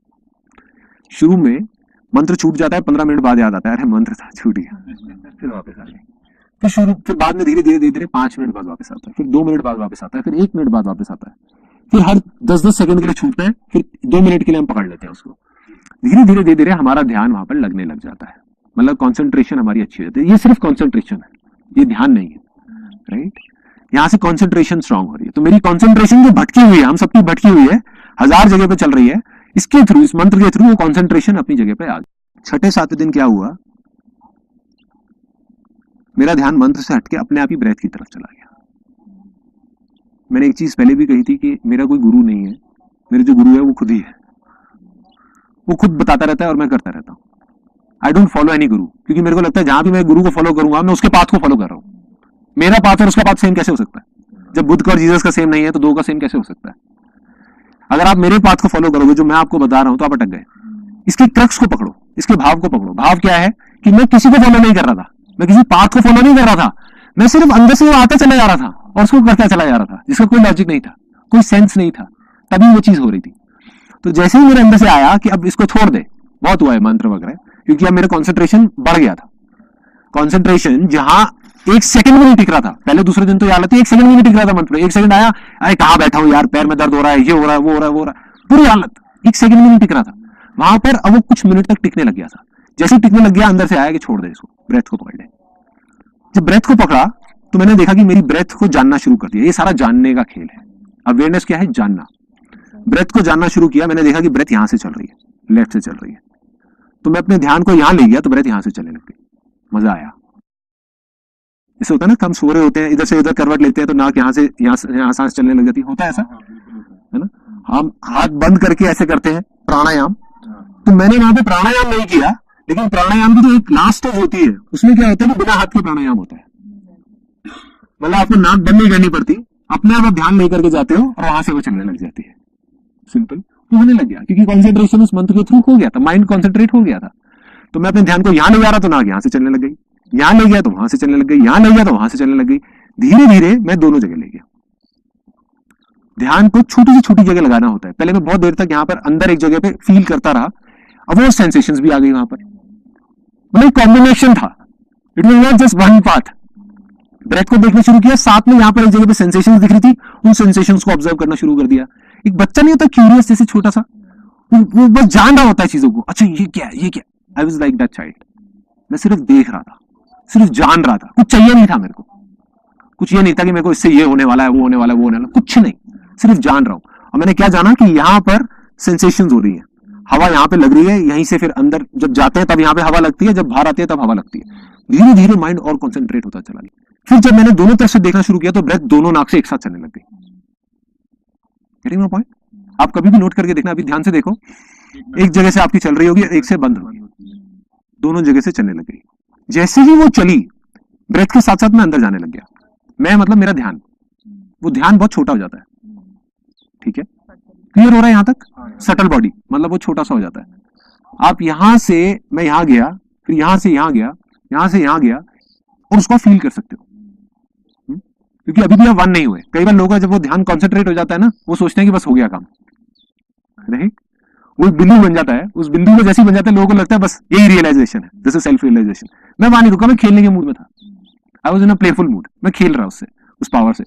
शुरू में मंत्र छूट जाता है, 15 मिनट बाद याद आता है अरे मंत्र था, छूट गया, फिर वापस आ गया। फिर बाद में धीरे धीरे 5 मिनट बाद वापस आता है, फिर 2 मिनट बाद वापस आता है, फिर 1 मिनट बाद वापस आता है, फिर हर 10-10 सेकंड के लिए छूटता है, फिर 2 मिनट के लिए हम पकड़ लेते हैं उसको। धीरे धीरे हमारा ध्यान वहां पर लगने लग जाता है, मतलब कॉन्सेंट्रेशन हमारी अच्छी हो जाती है। ये सिर्फ कॉन्सेंट्रेशन है, ये ध्यान नहीं है, राइट। यहाँ से कॉन्सेंट्रेशन स्ट्रांग हो रही है। तो मेरी कॉन्सेंट्रेशन जो भटकी हुई है, हम सबकी भटकी हुई है, 1000 जगह पे चल रही है, इसके थ्रू, इस मंत्र के थ्रू वो कॉन्सेंट्रेशन अपनी जगह पे आ गई। 6-7 दिन क्या हुआ, मेरा ध्यान मंत्र से हटके अपने आप ही ब्रेथ की तरफ चला गया। मैंने एक चीज पहले भी कही थी कि मेरा कोई गुरु नहीं है, मेरे जो गुरु है वो खुद ही है। वो खुद बताता रहता है और मैं करता रहता हूँ। आई डोंट फॉलो एनी गुरु, क्योंकि मेरे को लगता है जहां भी मैं गुरु को फॉलो करूंगा मैं उसके पाथ को फॉलो कर रहा हूँ। मेरा पाथ और उसका पाथ सेम कैसे हो सकता है? जब बुद्ध का और जीसस का सेम नहीं है तो दो का सेम कैसे हो सकता है? अगर आप मेरे पाथ को फॉलो करोगे जो मैं आपको बता रहा हूं तो आप अटक गए। इसके क्रक्स को पकड़ो, इसके भाव को पकड़ो। भाव क्या है कि मैं किसी को फॉलो नहीं कर रहा था, मैं किसी पाथ को फॉलो नहीं कर रहा था, मैं सिर्फ अंदर से वो आता चला जा रहा था और उसको करता चला जा रहा था, जिसका कोई लॉजिक नहीं था, कोई सेंस नहीं था, तभी वो चीज हो रही थी। तो जैसे ही मेरे अंदर से आया कि अब इसको छोड़ दे, बहुत हुआ है मंत्र वगैरह, क्योंकि अब मेरा कॉन्सेंट्रेशन बढ़ गया था। कॉन्सेंट्रेशन जहां एक सेकंड में नहीं टिक रहा था, पहले दूसरे दिन तो ये हालत थी, एक सेकंड में नहीं टिक रहा था मंत्र। एक सेकंड आया, अरे कहां बैठा हूं यार, पैर में दर्द हो रहा है, ये हो रहा है, वो हो रहा है, वो हो रहा है, पूरी हालत एक सेकंड में नहीं टिक रहा था वहां पर। अब वो कुछ मिनट तक टिकने लग गया था। जैसे टिकने लग गया, अंदर से आया कि छोड़ दे इसको, ब्रेथ को पकड़ ले। जब ब्रेथ को पकड़ा तो मैंने देखा कि मेरी ब्रेथ को जानना शुरू कर दिया। ये सारा जानने का खेल है। अवेयरनेस क्या है? जानना। ब्रेथ को जानना शुरू किया, मैंने देखा कि ब्रेथ यहां से चल रही है, लेफ्ट से चल रही है, तो मैं अपने ध्यान को यहां ले गया तो ब्रेथ यहां से चलने लग गई। मजा आया। ऐसे होता है ना, हम सो रहे होते हैं, इधर से उधर करवट लेते हैं तो नाक यहां से यहाँ सांस चलने लग जाती है, होता है ऐसा, है ना? हम हाथ बंद करके ऐसे करते हैं प्राणायाम, तो मैंने वहां पे प्राणायाम नहीं किया, लेकिन प्राणायाम की तो एक लास्ट स्टेज होती है, उसमें क्या होता है कि बिना हाथ के प्राणायाम होता है। मतलब आपको नाक बंद नहीं करनी पड़ती, अपने आप ध्यान नहीं करके जाते हो और वहां से वो चलने लग जाती है। सिंपल। तो होने लग गया क्योंकि कॉन्सेंट्रेशन उस मंत्र के थ्रू हो गया था, माइंड कॉन्सेंट्रेट हो गया था। तो मैं अपने ध्यान को यहां ले जा रहा तो नाक यहां से चलने लग गई, यहां ले गया तो वहां से चलने लग गई, यहां ले गया तो वहां से चलने लग गई। धीरे धीरे मैं दोनों जगह ले गया। ध्यान को छोटी से छोटी जगह लगाना होता है। पहले मैं बहुत देर तक यहाँ पर अंदर एक जगह पे फील करता रहा, अब वो सेंसेशंस भी आ गई वहां पर। मतलब कॉम्बिनेशन था, it was not just one path. Breath को देखना शुरू किया, साथ में यहाँ पर एक जगह पे सेंसेशंस दिख रही थी, उन सेंसेशंस को ऑब्जर्व करना शुरू कर दिया। एक बच्चा नहीं होता क्यूरियस जैसे छोटा सा, वो बस जान रहा होता है चीजों को। अच्छा ये क्या है, ये क्या? I was like that child. मैं सिर्फ देख रहा था, सिर्फ जान रहा था, कुछ चाहिए नहीं था मेरे को। कुछ ये नहीं था कि मेरे को इससे ये होने वाला है, वो होने वाला है, वो होने वाला, कुछ नहीं, सिर्फ जान रहा हूं। और मैंने क्या जाना कि यहाँ पर सेंसेशंस हो रही है, हवा यहाँ पे लग रही है, यहीं से फिर अंदर जब जाते हैं तब यहाँ पे हवा लगती है, जब बाहर आती है तब हवा लगती है। धीरे धीरे माइंड और कॉन्सेंट्रेट होता चला गया। फिर जब मैंने दोनों तरफ से देखना शुरू किया तो ब्रेथ दोनों नाक से एक साथ चलने लग गई। Getting my point? आप कभी भी नोट करके देखना, अभी ध्यान से देखो, एक जगह से आपकी चल रही होगी, एक से बंद होगी, दोनों जगह से चलने लग गई। जैसे ही वो चली, ब्रेथ के साथ साथ मैं अंदर जाने लग गया। मैं मतलब मेरा ध्यान, वो ध्यान बहुत छोटा हो जाता है। ठीक है, क्लियर हो रहा है यहां तक? सटल बॉडी मतलब वो छोटा सा हो जाता है। आप यहां से, मैं यहां गया, फिर यहां से यहां गया, यहां से यहां गया, और उसको फील कर सकते हो, क्योंकि अभी भी आप वन नहीं हुए। कई बार लोगों का जब वो ध्यान कॉन्सेंट्रेट हो जाता है ना, वो सोचते हैं कि बस हो गया काम, नहीं, वो बिंदु बन जाता है। उस बिंदु में जैसे ही बन जाता है लोगों को लगता है बस यही रियलाइजेशन है, दिस इज सेल्फ रियलाइजेशन। मैं वहां नहीं रुका, मैं खेलने के मूड में था। I was in a playful mood, मैं खेल रहा उससे, उस पावर से।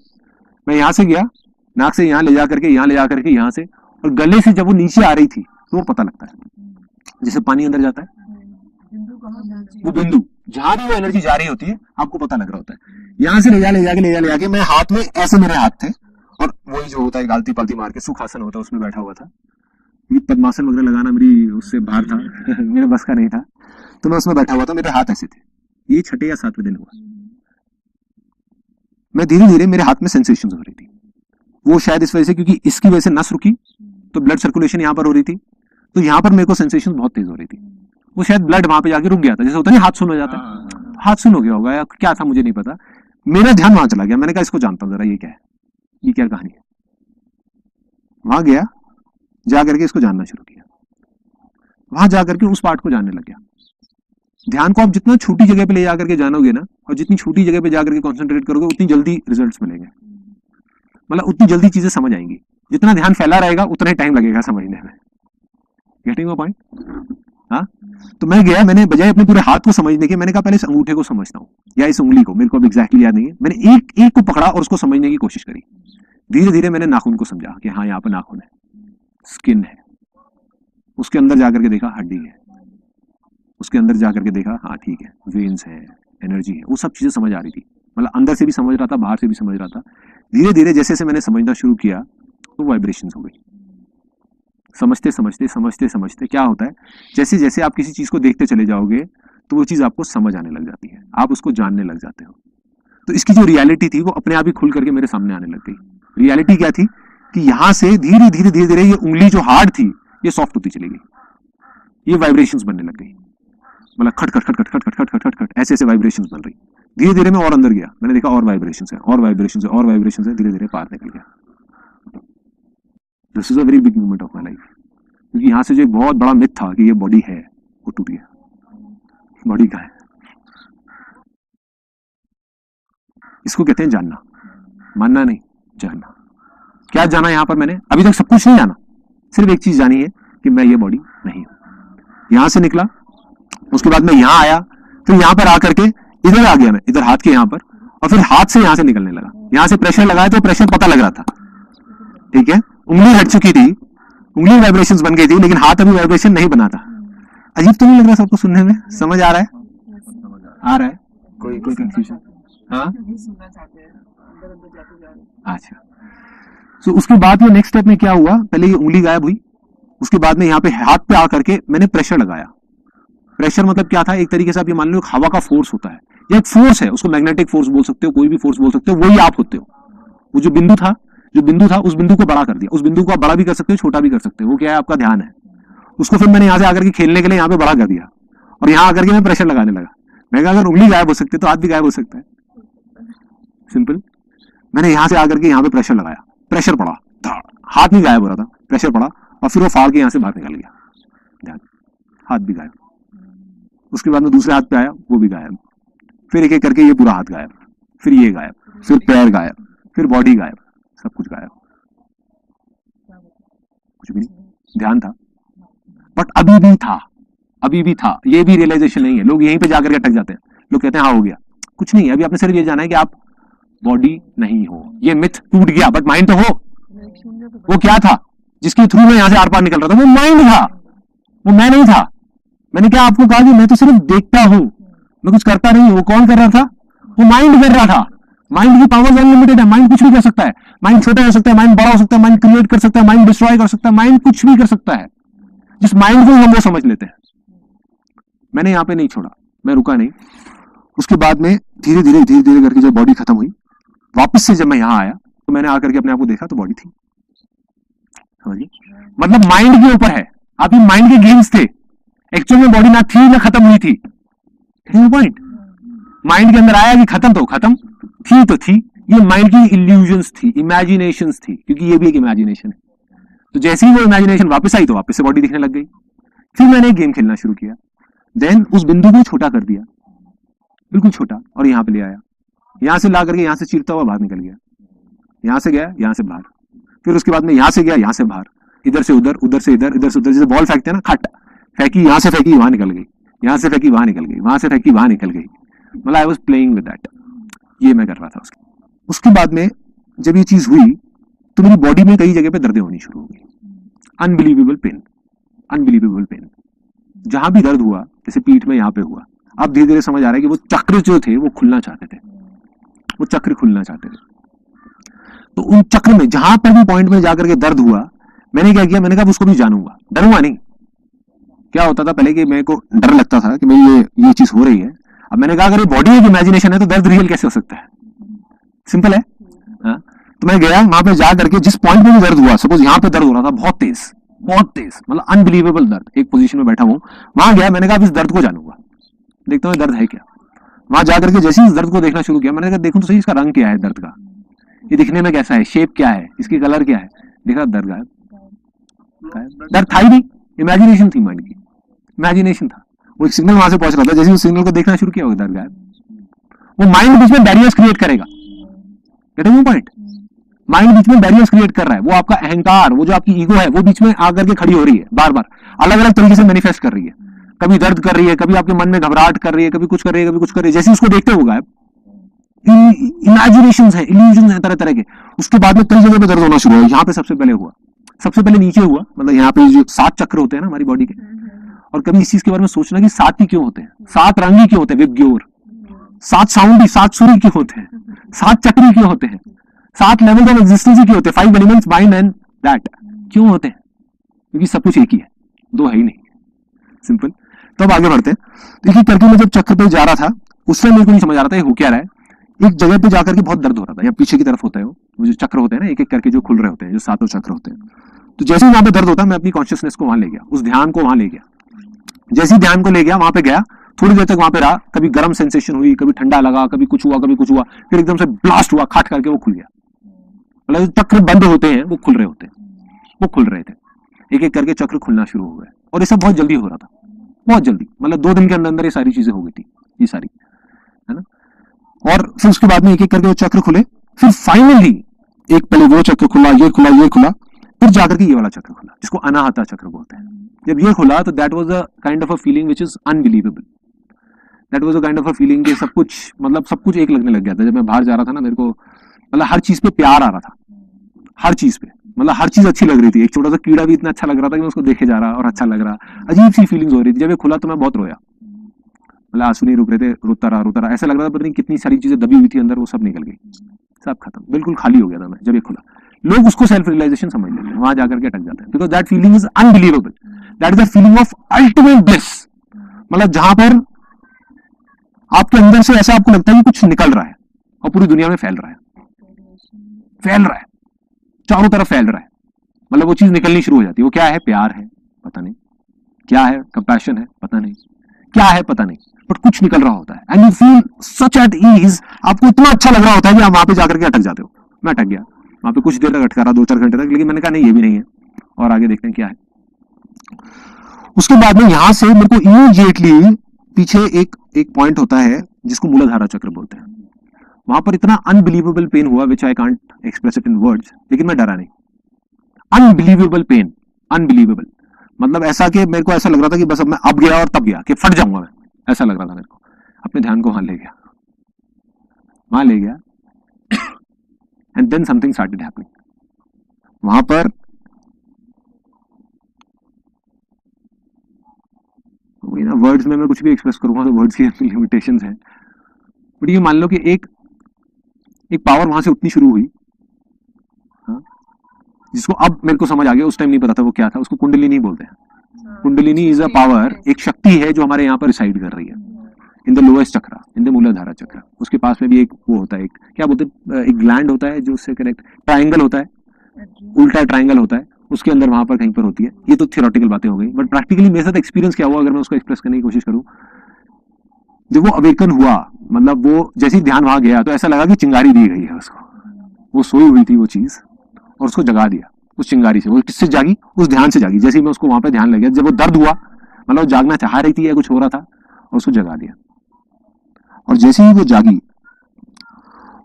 मैं यहां से गया, नाक से यहां ले जा करके, यहां ले जा करके, यहां से, और गले से जब वो नीचे आ रही थी तो वो पता लगता है, जैसे पानी अंदर जाता है, वो बिंदु जहां भी वो एनर्जी जा रही होती है आपको पता लग रहा होता है। यहां से ले जाके मैं हाथ में, ऐसे मेरे हाथ थे, और वही जो होता है गालती पालती मार के सुखासन होता है उसमें बैठा हुआ था। पद्मासन वगैरह लगाना मेरी उससे बाहर था मेरे बस का नहीं था, तो मैं उसमें बैठा हुआ था, मेरे हाथ ऐसे थे। ये 6 या 7वें दिन हुआ। मैं धीरे धीरे मेरे हाथ में सेंसेशंस हो रही थी, वो शायद इस वजह से, क्योंकि इसकी वजह से नस रुकी तो ब्लड सर्कुलेशन यहाँ पर हो रही थी, तो यहाँ पर मेरे को सेंसेशन बहुत तेज हो रही थी। वो शायद ब्लड वहां पे जाके रुक गया था, जैसे होता है हाथ सुन हो जाता है, हाथ सुन हो गया होगा या क्या था मुझे नहीं पता। मेरा ध्यान वहां चला गया। मैंने कहा इसको जानता हूँ जरा, ये क्या है, ये क्या कहानी है। वहां गया, जा करके इसको जानना शुरू किया, वहां जाकर के उस पार्ट को जानने लग गया। ध्यान को आप जितना छोटी जगह पे ले जाकर के जानोगे ना, और जितनी छोटी जगह पे जाकर के कॉन्सेंट्रेट करोगे, उतनी जल्दी रिजल्ट्स मिलेंगे। मतलब उतनी जल्दी चीजें समझ आएंगी। जितना ध्यान फैला रहेगा उतना ही टाइम लगेगा समझने में। Getting my point? हाँ, तो मैं गया, मैंने बजाय अपने पूरे हाथ को समझने के, मैंने कहा पहले इस अंगूठे को समझता हूँ या इस उंगली को, मेरे को अब एग्जैक्टली याद नहीं है। मैंने एक को पकड़ा और उसको समझने की कोशिश करी। धीरे धीरे मैंने नाखून को समझा कि हाँ यहाँ पर नाखून है, स्किन है। उसके अंदर जाकर के देखा हड्डी है, उसके अंदर जाकर के देखा हाँ ठीक है, वेन्स है, एनर्जी है, वो सब चीजें समझ आ रही थी। मतलब अंदर से भी समझ रहा था, बाहर से भी समझ रहा था। धीरे धीरे जैसे जैसे मैंने समझना शुरू किया तो वाइब्रेशंस हो गई। समझते समझते समझते समझते क्या होता है, जैसे जैसे आप किसी चीज को देखते चले जाओगे तो वो चीज आपको समझ आने लग जाती है, आप उसको जानने लग जाते हो। तो इसकी जो रियलिटी थी वो अपने आप ही खुल करके मेरे सामने आने लग गई। रियलिटी क्या थी कि यहां से धीरे धीरे धीरे धीरे ये उंगली जो हार्ड थी ये सॉफ्ट होती चली गई, ये वाइब्रेशंस बनने लग गई। मतलब खट खट खट खट खट खट खट खट खट खट ऐसे ऐसे वाइब्रेशंस बन रही। धीरे धीरे मैं और अंदर गया, मैंने देखा और वाइब्रेशंस है और वाइब्रेशंस है और वाइब्रेशंस है, धीरे धीरे पार निकल गया। This is a very big moment of my life, क्योंकि यहाँ से जो एक बहुत बड़ा मिथ था कि ये बॉडी है वो टूट गया। बॉडी का है, इसको कहते हैं जानना, मानना नहीं, जानना। क्या जाना यहाँ पर मैंने? अभी तक सब कुछ नहीं जाना, सिर्फ एक चीज जानी है कि मैं ये बॉडी नहीं हूं। यहां से निकला, उसके बाद मैं यहां आया, फिर यहां पर आकर के इधर आ गया, मैं इधर हाथ के यहां पर, और फिर हाथ से यहां से निकलने लगा। यहां से प्रेशर लगाया तो प्रेशर पता लग रहा था, ठीक है, उंगली हट चुकी थी, उंगली वाइब्रेशंस बन गई थी, लेकिन हाथ अभी वाइब्रेशन नहीं बना था। अजीब तो नहीं लग रहा सबको सुनने में? समझ आ रहा है? आ रहा है? कोई कंफ्यूजन? हाँ, अच्छा। तो उसके बाद में नेक्स्ट स्टेप में क्या हुआ, पहले ये उंगली गायब हुई, उसके बाद में यहाँ पे हाथ पे आकर के मैंने प्रेशर लगाया। प्रेशर मतलब क्या था? एक तरीके से आप ये मान लो हवा का फोर्स होता है, ये एक फोर्स है, उसको मैग्नेटिक फोर्स बोल सकते हो, कोई भी फोर्स बोल सकते हो, वही आप होते हो। वो जो बिंदु था उस बिंदु को बड़ा कर दिया। उस बिंदु को आप बड़ा भी कर सकते हो, छोटा भी कर सकते हो, वो क्या है? आपका ध्यान है। उसको फिर मैंने यहाँ से आकर के खेलने के लिए यहाँ पे बड़ा कर दिया, और यहाँ आकर के मैं प्रेशर लगाने लगा। मैं कहा अगर उंगली गायब हो सकती है तो हाथ भी गायब हो सकता है, सिंपल। मैंने यहाँ से आकर के यहाँ पे प्रेशर लगाया, प्रेशर पड़ा, हाथ नहीं गायब हो रहा था, प्रेशर पड़ा, और फिर वो फाड़ के यहाँ से बाहर निकल गया, ध्यान, हाथ भी गायब। उसके बाद में दूसरे हाथ पे आया, वो भी गायब, फिर एक एक करके ये पूरा हाथ गायब, फिर ये गायब, फिर पैर गायब, फिर बॉडी गायब, सब कुछ गायब, कुछ भी नहीं, ध्यान था। बट अभी भी था, ये भी रियलाइजेशन नहीं है। लोग यहीं पे जाकर के अटक जाते हैं, लोग कहते हैं हाँ हो गया, कुछ नहीं है। अभी आपने सिर्फ ये जाना है कि आप बॉडी नहीं हो, ये मिथ टूट गया, बट माइंड तो हो। वो क्या था जिसके थ्रू मैं यहां से आर पार निकल रहा था? वो माइंड था, वो मैं नहीं था। मैंने क्या आपको कहा कि मैं तो सिर्फ देखता हूं, मैं कुछ करता नहीं हूं। वो कौन कर रहा था? वो माइंड कर रहा था। माइंड की पावर अनलिमिटेड है, माइंड कुछ भी कर सकता है। माइंड छोटा हो सकता है, माइंड बड़ा हो सकता है, माइंड क्रिएट कर सकता है, माइंड डिस्ट्रॉय कर सकता है, माइंड कुछ भी कर सकता है। जिस माइंड को हम वो समझ लेते हैं। मैंने यहाँ पे नहीं छोड़ा, मैं रुका नहीं। उसके बाद में धीरे धीरे करके जब बॉडी खत्म हुई, वापस से जब मैं यहाँ आया तो मैंने आकर के अपने आप को देखा तो बॉडी थी। समझिए, मतलब माइंड के ऊपर है, आप ये माइंड के गेम्स थे। एक्चुअल में बॉडी ना थी ना खत्म हुई थी। पॉइंट, माइंड के अंदर आया कि खत्म तो खत्म, थी तो थी। ये माइंड की इल्यूजन्स थी, इमेजिनेशंस थी, क्योंकि ये भी एक इमेजिनेशन है। तो जैसे ही वो इमेजिनेशन वापस आई तो वापस से बॉडी दिखने लग गई। फिर मैंने एक गेम खेलना शुरू किया, देन उस बिंदु को छोटा कर दिया, बिल्कुल छोटा, और यहाँ पे ले आया। यहाँ से ला करके यहाँ से चीरता हुआ बाहर निकल गया, यहाँ से गया, यहाँ से बाहर, फिर उसके बाद में यहाँ से गया, यहाँ से बाहर, इधर से उधर, उधर से इधर, इधर से उधर, जैसे बॉल फेंकते हैं ना, खट फेंकी, यहाँ से फेंकी वहां निकल गई, यहाँ से फेंकी वहां निकल गई, वहां से फेंकी वहां निकल गई। मतलब I was playing with that, ये मैं कर रहा था। उसके बाद में जब ये चीज हुई तो मेरी बॉडी में कई जगह पे दर्दें होनी शुरू हो गई। Unbelievable pain, unbelievable pain. जहां भी दर्द हुआ, जैसे पीठ में यहाँ पे हुआ, अब धीरे धीरे समझ आ रहा है कि वो चक्र जो थे वो खुलना चाहते थे, वो चक्र खुलना चाहते थे। तो उन चक्र में जहां पर भी पॉइंट में जाकर के दर्द हुआ, मैंने क्या किया, मैंने कहा उसको भी जानूंगा, डरूंगा नहीं। क्या होता था पहले कि मेरे को डर लगता था कि भाई ये चीज हो रही है। अब मैंने कहा अगर ये बॉडी एक इमेजिनेशन है तो दर्द रियल कैसे हो सकता है? सिंपल है। तो मैं गया वहां पे जा करके, जिस पॉइंट में भी दर्द हुआ, सपोज यहाँ पे दर्द हो रहा था बहुत तेज, मतलब अनबिलीवेबल दर्द, एक पोजीशन में बैठा हूं, वहां गया, मैंने कहा इस दर्द को जानूंगा, देखता हूँ दर्द है क्या। वहां जाकर के जैसे इस दर्द को देखना शुरू किया, मैंने कहा देखूं तो सही इसका रंग क्या है दर्द का, ये दिखने में कैसा है, शेप क्या है, इसकी कलर क्या है। देखा दर्द गायब, दर्द था ही नहीं, इमेजिनेशन थी, माइंड की इमेजिनेशन था। वो एक सिग्नल वहां से पहुंच रहा था, जैसे उस सिग्नल को देखना शुरू किया, दर्द गायब। वो माइंड बीच में बैरियर्स क्रिएट करेगा, पॉइंट। माइंड बीच में बैरियर्स क्रिएट कर रहा है, वो आपका अहंकार, वो जो आपकी ईगो है, वो बीच में आकर के खड़ी हो रही है, बार बार अलग अलग तरीके से मैनिफेस्ट कर रही है। कभी दर्द कर रही है, कभी आपके मन में घबराहट कर रही है, कभी कुछ कर रही है, कभी कुछ कर रही है। जैसे उसको देखते हो गायब, इमेजिनेशंस है, इल्यूजन्स है तरह तरह के। उसके बाद में कई जगह पे दर्द होना शुरू हुआ। यहाँ पे सबसे पहले हुआ, सबसे पहले नीचे हुआ, मतलब यहाँ पे जो 7 चक्र होते हैं ना हमारी बॉडी के, और कभी इस चीज के बारे में सोचना कि 7 ही क्यों होते हैं, 7 रंग ही क्यों होते हैं, विबग्योर, 7 साउंड ही, 7 सुर ही क्यों होते हैं, 7 चक्र ही क्यों होते हैं, 7 लेवल ऑफ एग्जिस्टेंस ही क्यों होते हैं, 5 एलिमेंट्स माइंड एंड दैट क्यों होते हैं? क्योंकि सब कुछ एक ही है, 2 है ही नहीं, सिंपल। तो अब आगे बढ़ते हैं। तो एक करके मैं जब चक्र पे जा रहा था, उसमें मेरे को नहीं समझ आ रहा था ये हो क्या रहा है। एक जगह पे जाकर के बहुत दर्द हो रहा था, या पीछे की तरफ होता है वो जो चक्र होते हैं ना, एक एक करके जो खुल रहे होते हैं, जो 7 चक्र होते हैं। तो जैसे ही वहां पे दर्द होता, मैं अपनी कॉन्शियसनेस को वहां ले गया, उस ध्यान को वहां ले गया। जैसे ही ध्यान को ले गया, वहां पे गया थोड़ी देर तक वहां पे रहा, कभी गर्म सेंसेशन हुई, कभी ठंडा लगा, कभी कुछ हुआ, कभी कुछ हुआ, फिर एकदम से ब्लास्ट हुआ, खाट करके वो खुल गया। मतलब चक्र बंद होते हैं वो खुल रहे होते हैं, वो खुल रहे थे, एक एक करके चक्र खुलना शुरू हो गए। और ये सब बहुत जल्दी हो रहा था, बहुत जल्दी, मतलब 2 दिन के अंदर अंदर ये सारी चीजें हो गई थी, ये सारी, है ना। और फिर उसके बाद में एक एक करके वो चक्र खुले, फिर फाइनली एक पहले वो चक्र खुला, ये खुला, ये खुला, फिर जाकर के ये वाला चक्र खुला जिसको अनाहता चक्र बोलते हैं। जब ये खुला तो that was a kind of a feeling which is unbelievable. That was a kind of a feeling कि सब कुछ, मतलब सब कुछ एक लगने लग गया था। जब मैं बाहर जा रहा था ना, मेरे को मतलब हर चीज पे प्यार आ रहा था, हर चीज पे, मतलब हर चीज अच्छी लग रही थी। एक छोटा सा कीड़ा भी इतना अच्छा लग रहा था कि मैं उसको देखे जा रहा और अच्छा लग रहा, अजीब सी फीलिंग्स हो रही थी। जब ये खुला तो मैं बहुत रोया, मतलब आंसू नहीं रुक रहे थे, रोता रहा, ऐसा लग रहा था पता नहीं कितनी सारी चीजें दबी हुई थी अंदर, वो सब निकल गई, सब खत्म, बिल्कुल खाली हो गया था मैं जब ये खुला। लोग उसको सेल्फ रियलाइजेशन समझ लेते हैं, वहां जाकर के अटक जाते हैं, because that feeling is unbelievable. That is the feeling of ultimate bliss, मतलब जहां पर आपके अंदर से ऐसा आपको लगता है कि कुछ निकल रहा है और पूरी दुनिया में फैल रहा है, चारों तरफ फैल रहा है, मतलब वो चीज निकलनी शुरू हो जाती है। वो क्या है? प्यार है, पता नहीं क्या है, कंपैशन है, पता नहीं क्या है, पता नहीं, बट कुछ निकल रहा होता है। And you feel such at ease, आपको इतना अच्छा लग रहा होता है कि आप वहां पे जाकर के अटक जाते हो। मैं अटक गया वहां पे, कुछ देर तक अटका रहा, 2-4 घंटे तक, लेकिन मैंने कहा नहीं, ये भी नहीं है, और आगे देखते हैं क्या है। उसके बाद में यहां से मेरे को इमीडिएटली पीछे एक पॉइंट होता है जिसको मूलाधारा चक्र बोलते हैं। वहां पर इतना अनबिलीवेबल पेन हुआ which I can't express it in words, लेकिन मैं डरा नहीं। अनबिलीवेबल पेन, अनबिलीवेबल, मतलब ऐसा कि मेरे को ऐसा लग रहा था कि बस अब मैं अब गया और तब गया, कि फट जाऊंगा मैं, ऐसा लग रहा था मेरे को। अपने ध्यान को वहां ले गया and then something started happening. वहां पर वही ना, वर्ड्स में मैं कुछ भी एक्सप्रेस करूंगा तो वर्ड्स की लिमिटेशंस हैं, बट ये मान लो कि एक पावर वहां से उठनी शुरू हुई, हाँ, जिसको अब मेरे को समझ आ गया, उस टाइम नहीं पता था वो क्या था। उसको कुंडलिनी बोलते हैं। कुंडलिनी इज अ पावर, एक शक्ति है जो हमारे यहाँ पर रिसाइड कर रही है इन द लोएस्ट चक्र, इन द मूलाधारा चक्र। उसके पास में भी एक वो होता है, एक क्या बोलते हैं, एक ग्लैंड होता है जो उससे कनेक्ट, ट्राइंगल होता है, उल्टा ट्राइंगल होता है, उसके अंदर वहां पर कहीं पर होती है। ये तो थियोरेटिकल बातें हो गई, बट प्रैक्टिकली मेरे साथ एक्सपीरियंस क्या हुआ, अगर मैं उसको एक्सप्रेस करने की कोशिश करूं। जब वो अवेकन हुआ, मतलब वो जैसे ही ध्यान वहां गया तो ऐसा लगा कि चिंगारी दी गई है उसको। वो सोई हुई थी वो चीज और उसको जगा दिया उस चिंगारी से। वो किससे जागी? उस ध्यान से जागी। जैसे ही मैं उसको वहां पे ध्यान लग गया, जब वो दर्द हुआ, मतलब जागना चाह रही थी या कुछ हो रहा था, और उसको जगा दिया। और जैसे ही वो जागी,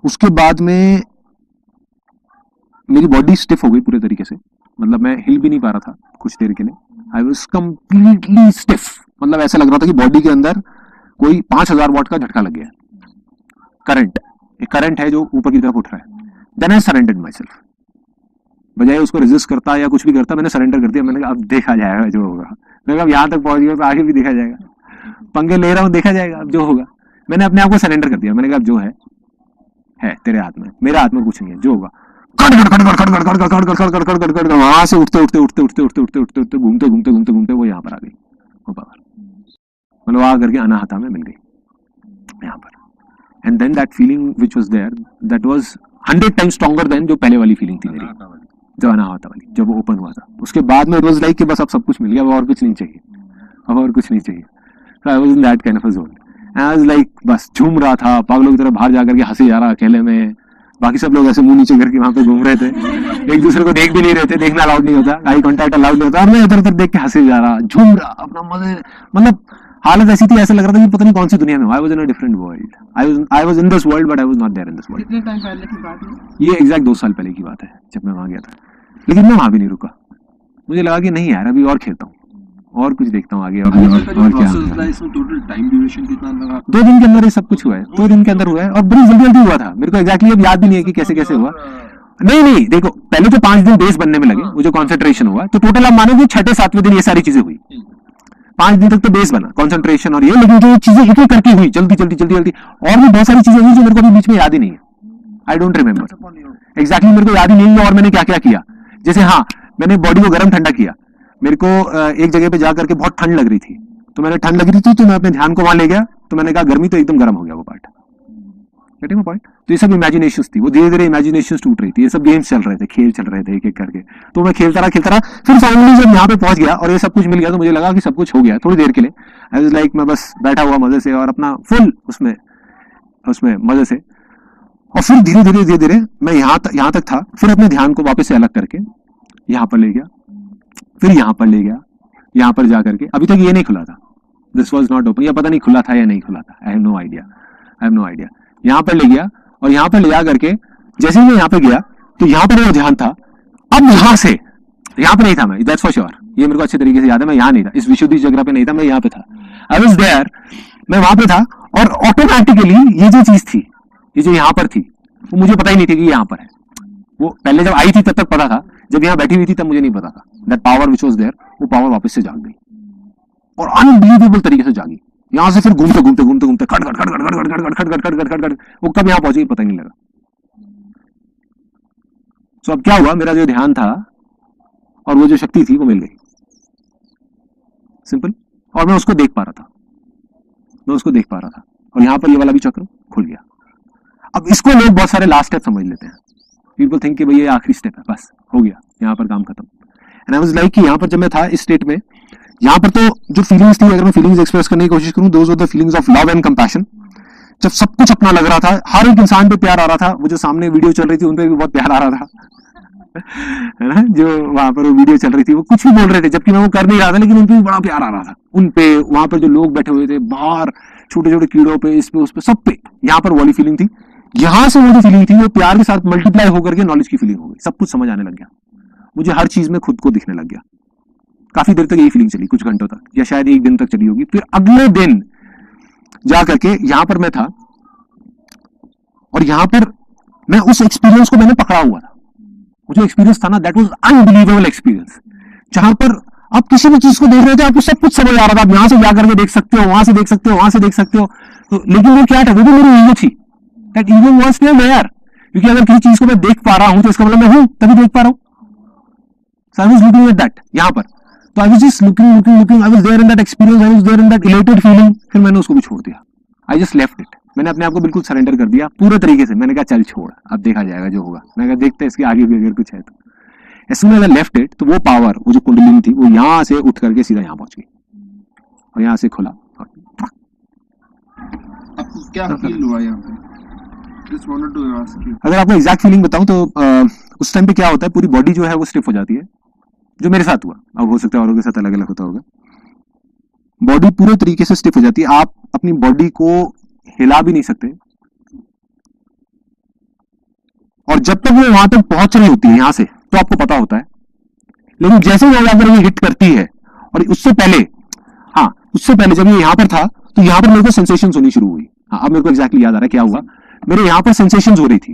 उसके बाद में मेरी बॉडी स्टिफ हो गई पूरे तरीके से, मतलब मैं हिल भी नहीं पा रहा था कुछ देर के लिए। आई वॉज कंप्लीटली स्टिफ, मतलब ऐसा लग रहा था कि बॉडी के अंदर कोई 5000 वॉट का झटका लग गया, करंट, एक करंट है जो ऊपर की तरफ उठ रहा है। Then I surrendered myself, बजाय उसको रेजिस्ट करता या कुछ भी करता, मैंने सरेंडर कर दिया। मैंने कहा अब देखा जाएगा जो होगा, मैंने कहा अब यहाँ तक पहुंच गया तो आगे भी देखा जाएगा, पंगे ले रहा हूँ, देखा जाएगा अब जो होगा। मैंने अपने आप को सरेंडर कर दिया। मैंने कहा अब जो है तेरे हाथ में, मेरे हाथ में कुछ नहीं है, जो होगा। वहां से उठते घूमते वो यहाँ पर आ गई, वो पावर, मतलब आ करके अनाहता में मिल गई यहाँ पर। And then that feeling which was there, that was 100 times stronger than जो पहले वाली फीलिंग थी मेरी, जो अनाहता वाली, जब वो ओपन हुआ था। उसके बाद में इट वाज लाइक कि बस अब सब कुछ मिल गया, अब और कुछ नहीं चाहिए, अब और कुछ नहीं चाहिए। So I was in that kind of a zone. And I was like, बस झूम रहा था पागलों की तरह, बाहर जाकर के हंसे जा रहा अकेले में। बाकी सब लोग ऐसे मुंह नीचे करके वहां पे घूम रहे थे, एक दूसरे को देख भी नहीं रहे थे, देखना अलाउड नहीं होता, आई कांटेक्ट अलाउड नहीं होता। और मैं इधर उधर देख के हंसे जा रहा, झूम रहा अपना मजे, मतलब हालत ऐसी थी, ऐसा लग रहा था कि पता नहीं कौन सी दुनिया में। I was in a different world, I was in this world but I was not there in this world. कितने टाइम पहले की बात है? ये एग्जैक्ट 2 साल पहले की बात है जब मैं वहां गया था। लेकिन मैं वहां भी नहीं रुका, मुझे लगा कि नहीं यार अभी और खेलता हूँ और कुछ देखता हूँ आगे, और क्या। टोटल टाइम ड्यूरेशन कितना लगा? 2 दिन के अंदर ये सब कुछ हुआ है, 2 दिन के अंदर हुआ है, और बड़ी जल्दी हुआ था। मेरे को एग्जैक्टली अब याद भी नहीं है कि कैसे कैसे हुआ। नहीं देखो, पहले तो 5 दिन बेस बनने में लगे, वो जो कॉन्सेंट्रेशन हुआ, तो टोटल आप मानो कि 6-7वें दिन ये सारी चीजें हुई। 5 दिन तक तो बेस बना, कॉन्सेंट्रेशन और ये, लेकिन जो चीजें एक एक करके हुई जल्दी, और भी बहुत सारी चीजें हुई जो मेरे को अभी बीच में याद ही नहीं है। आई डोंट रिमेम्बर एग्जैक्टली, मेरे को याद ही नहीं है और मैंने क्या क्या किया। जैसे हाँ, मैंने बॉडी को गर्म ठंडा किया। मेरे को एक जगह पे जाकर के बहुत ठंड लग रही थी, तो मैंने ठंड लग रही थी तो मैं अपने ध्यान को वहां ले गया, तो मैंने कहा गर्मी तो एकदम गर्म हो गया वो पार्ट, गेटिंग माय पॉइंट? तो ये सब इमेजिनेशंस थी, वो धीरे धीरे इमेजिनेशंस टूट रही थी, ये सब गेम्स चल रहे थे, खेल चल रहे थे एक एक करके। तो मैं खेलता रहा, फिर फाइनली जब यहाँ पे पहुंच गया और ये सब कुछ मिल गया तो मुझे लगा कि सब कुछ हो गया थोड़ी देर के लिए। आई वाज लाइक मैं बस बैठा हुआ मजे से और अपना फुल उसमें मजे से। और फिर धीरे धीरे मैं यहाँ तक था, फिर अपने ध्यान को वापस से अलग करके यहाँ पर ले गया, फिर यहाँ पर ले गया, यहाँ पर जा करके अभी तक ये नहीं खुला था, दिस वॉज नॉट ओपन, या पता नहीं खुला था या नहीं खुला था, आई हैव नो आइडिया। यहाँ पर ले गया और यहाँ पर ले जा करके जैसे ही मैं यहाँ पे गया तो यहाँ पर मेरा ध्यान था। अब यहाँ से, यहाँ पे नहीं था मैं, दैट्स फॉर श्योर, ये मेरे को अच्छे तरीके से याद है, मैं यहाँ नहीं था, इस विशुद्धि जगह पे नहीं था, मैं यहाँ पे था, आई वाज देयर, मैं वहां पे था। और ऑटोमेटिकली ये जो चीज थी, ये जो यहाँ पर थी, वो मुझे पता ही नहीं थी कि यहाँ पर है। वो पहले जब आई थी तब तक पता था, जब यहाँ बैठी हुई थी तब मुझे नहीं पता था। That power which was there, वो पावर वापस से जाग गई और अनबिलीवेबल तरीके से जागी। यहाँ से फिर घूमते खट वो कब यहाँ पहुंची पता ही नहीं लगा। सो अब क्या हुआ, मेरा जो ध्यान था और वो जो शक्ति थी वो मिल गई, सिंपल। और मैं उसको देख पा रहा था, और यहाँ पर ये वाला भी चक्र खुल गया। अब इसको लोग बहुत सारे लास्ट स्टेप समझ लेते हैं, पीपल थिंक कि भाई ये आखिरी स्टेप है, बस हो गया, यहाँ पर काम खत्म। एंड आई वाज लाइक कि यहाँ पर जब मैं था इस स्टेट में, यहाँ पर तो जो फीलिंग्स थी, अगर मैं फीलिंग्स एक्सप्रेस करने की कोशिश करूं, those were the feelings of love and compassion. जब सब कुछ अपना लग रहा था, हर एक इंसान पे प्यार आ रहा था, वो जो सामने वीडियो चल रही थी उन पे भी बहुत प्यार आ रहा था है ना, जो वहां पर वो वीडियो चल रही थी वो कुछ भी बोल रहे थे जबकि मैं वो कर नहीं रहा था, लेकिन उन पे भी बड़ा प्यार आ रहा था। उन पे, वहां पर जो लोग बैठे हुए थे बाहर, छोटे छोटे कीड़ों पे, इस पे उस पे, सब पे, यहाँ पर वाली फीलिंग थी। यहाँ से वो जो फीलिंग थी वो प्यार के साथ मल्टीप्लाई होकर के नॉलेज की फीलिंग हो गई। सब कुछ समझ आने लग गया, मुझे हर चीज में खुद को दिखने लग गया। काफी देर तक यही फीलिंग चली, कुछ घंटों तक, या शायद एक दिन तक चली होगी। फिर अगले दिन जा करके यहाँ पर मैं था, और यहाँ पर मैं उस एक्सपीरियंस को मैंने पकड़ा हुआ था। वो जो एक्सपीरियंस था ना, दैट वाज अनबिलीवेबल एक्सपीरियंस, जहां पर आप किसी भी चीज को देख रहे थे, आपको सब कुछ समझ आ रहा था। आप यहाँ से जा करके देख सकते हो, वहां से देख सकते हो, वहां से देख सकते हो। तो लेकिन वो क्या था, वो भी मेरी ईगो थी। दैट ईगो वाज देयर, क्योंकि अगर किसी चीज को मैं देख पा रहा हूं तो इसका मतलब मैं हूं, तभी देख पा रहा हूं। So I was looking at that, यहाँ पर तो I was just looking, I was there in that experience, I was there in that elated feeling। फिर मैंने उसको भी छोड़ दिया, I just left it। मैंने अपने आप को बिल्कुल सरेंडर कर दिया पूरे तरीके से। मैंने कहा चल छोड़, अब देखा जाएगा जो होगा। मैंने कहा देखते हैं इसके आगे भी अगर कुछ है तो। as soon as I left it, तो वो पावर, वो जो कुंडलिनी थी, वो यहाँ से उठ करके सीधा यहाँ पहुंच गई और यहाँ से खुला। आपको क्या फील हुआ यहाँ पे? Just wanted to ask you। अगर आपको एग्जैक्ट फीलिंग बताऊं तो उस टाइम पे क्या होता है, पूरी बॉडी जो है वो स्टिफ हो जाती है, जो मेरे साथ हुआ। अब हो सकता है औरों के साथ अलग अलग होता होगा। बॉडी पूरे तरीके से स्टिफ हो जाती है, आप अपनी बॉडी को हिला भी नहीं सकते। और जब तक वो वहां तक पहुंच रही होती है यहाँ से, तो आपको पता होता है, लेकिन जैसे ही अगर ये हिट करती है, और उससे पहले जब ये यहाँ पर था तो यहाँ पर मेरे को सेंसेशंस होनी शुरू हुई। हाँ, अब मेरे को एग्जैक्टली याद आ रहा है क्या हुआ। मेरे यहाँ पर सेंसेशंस हो रही थी,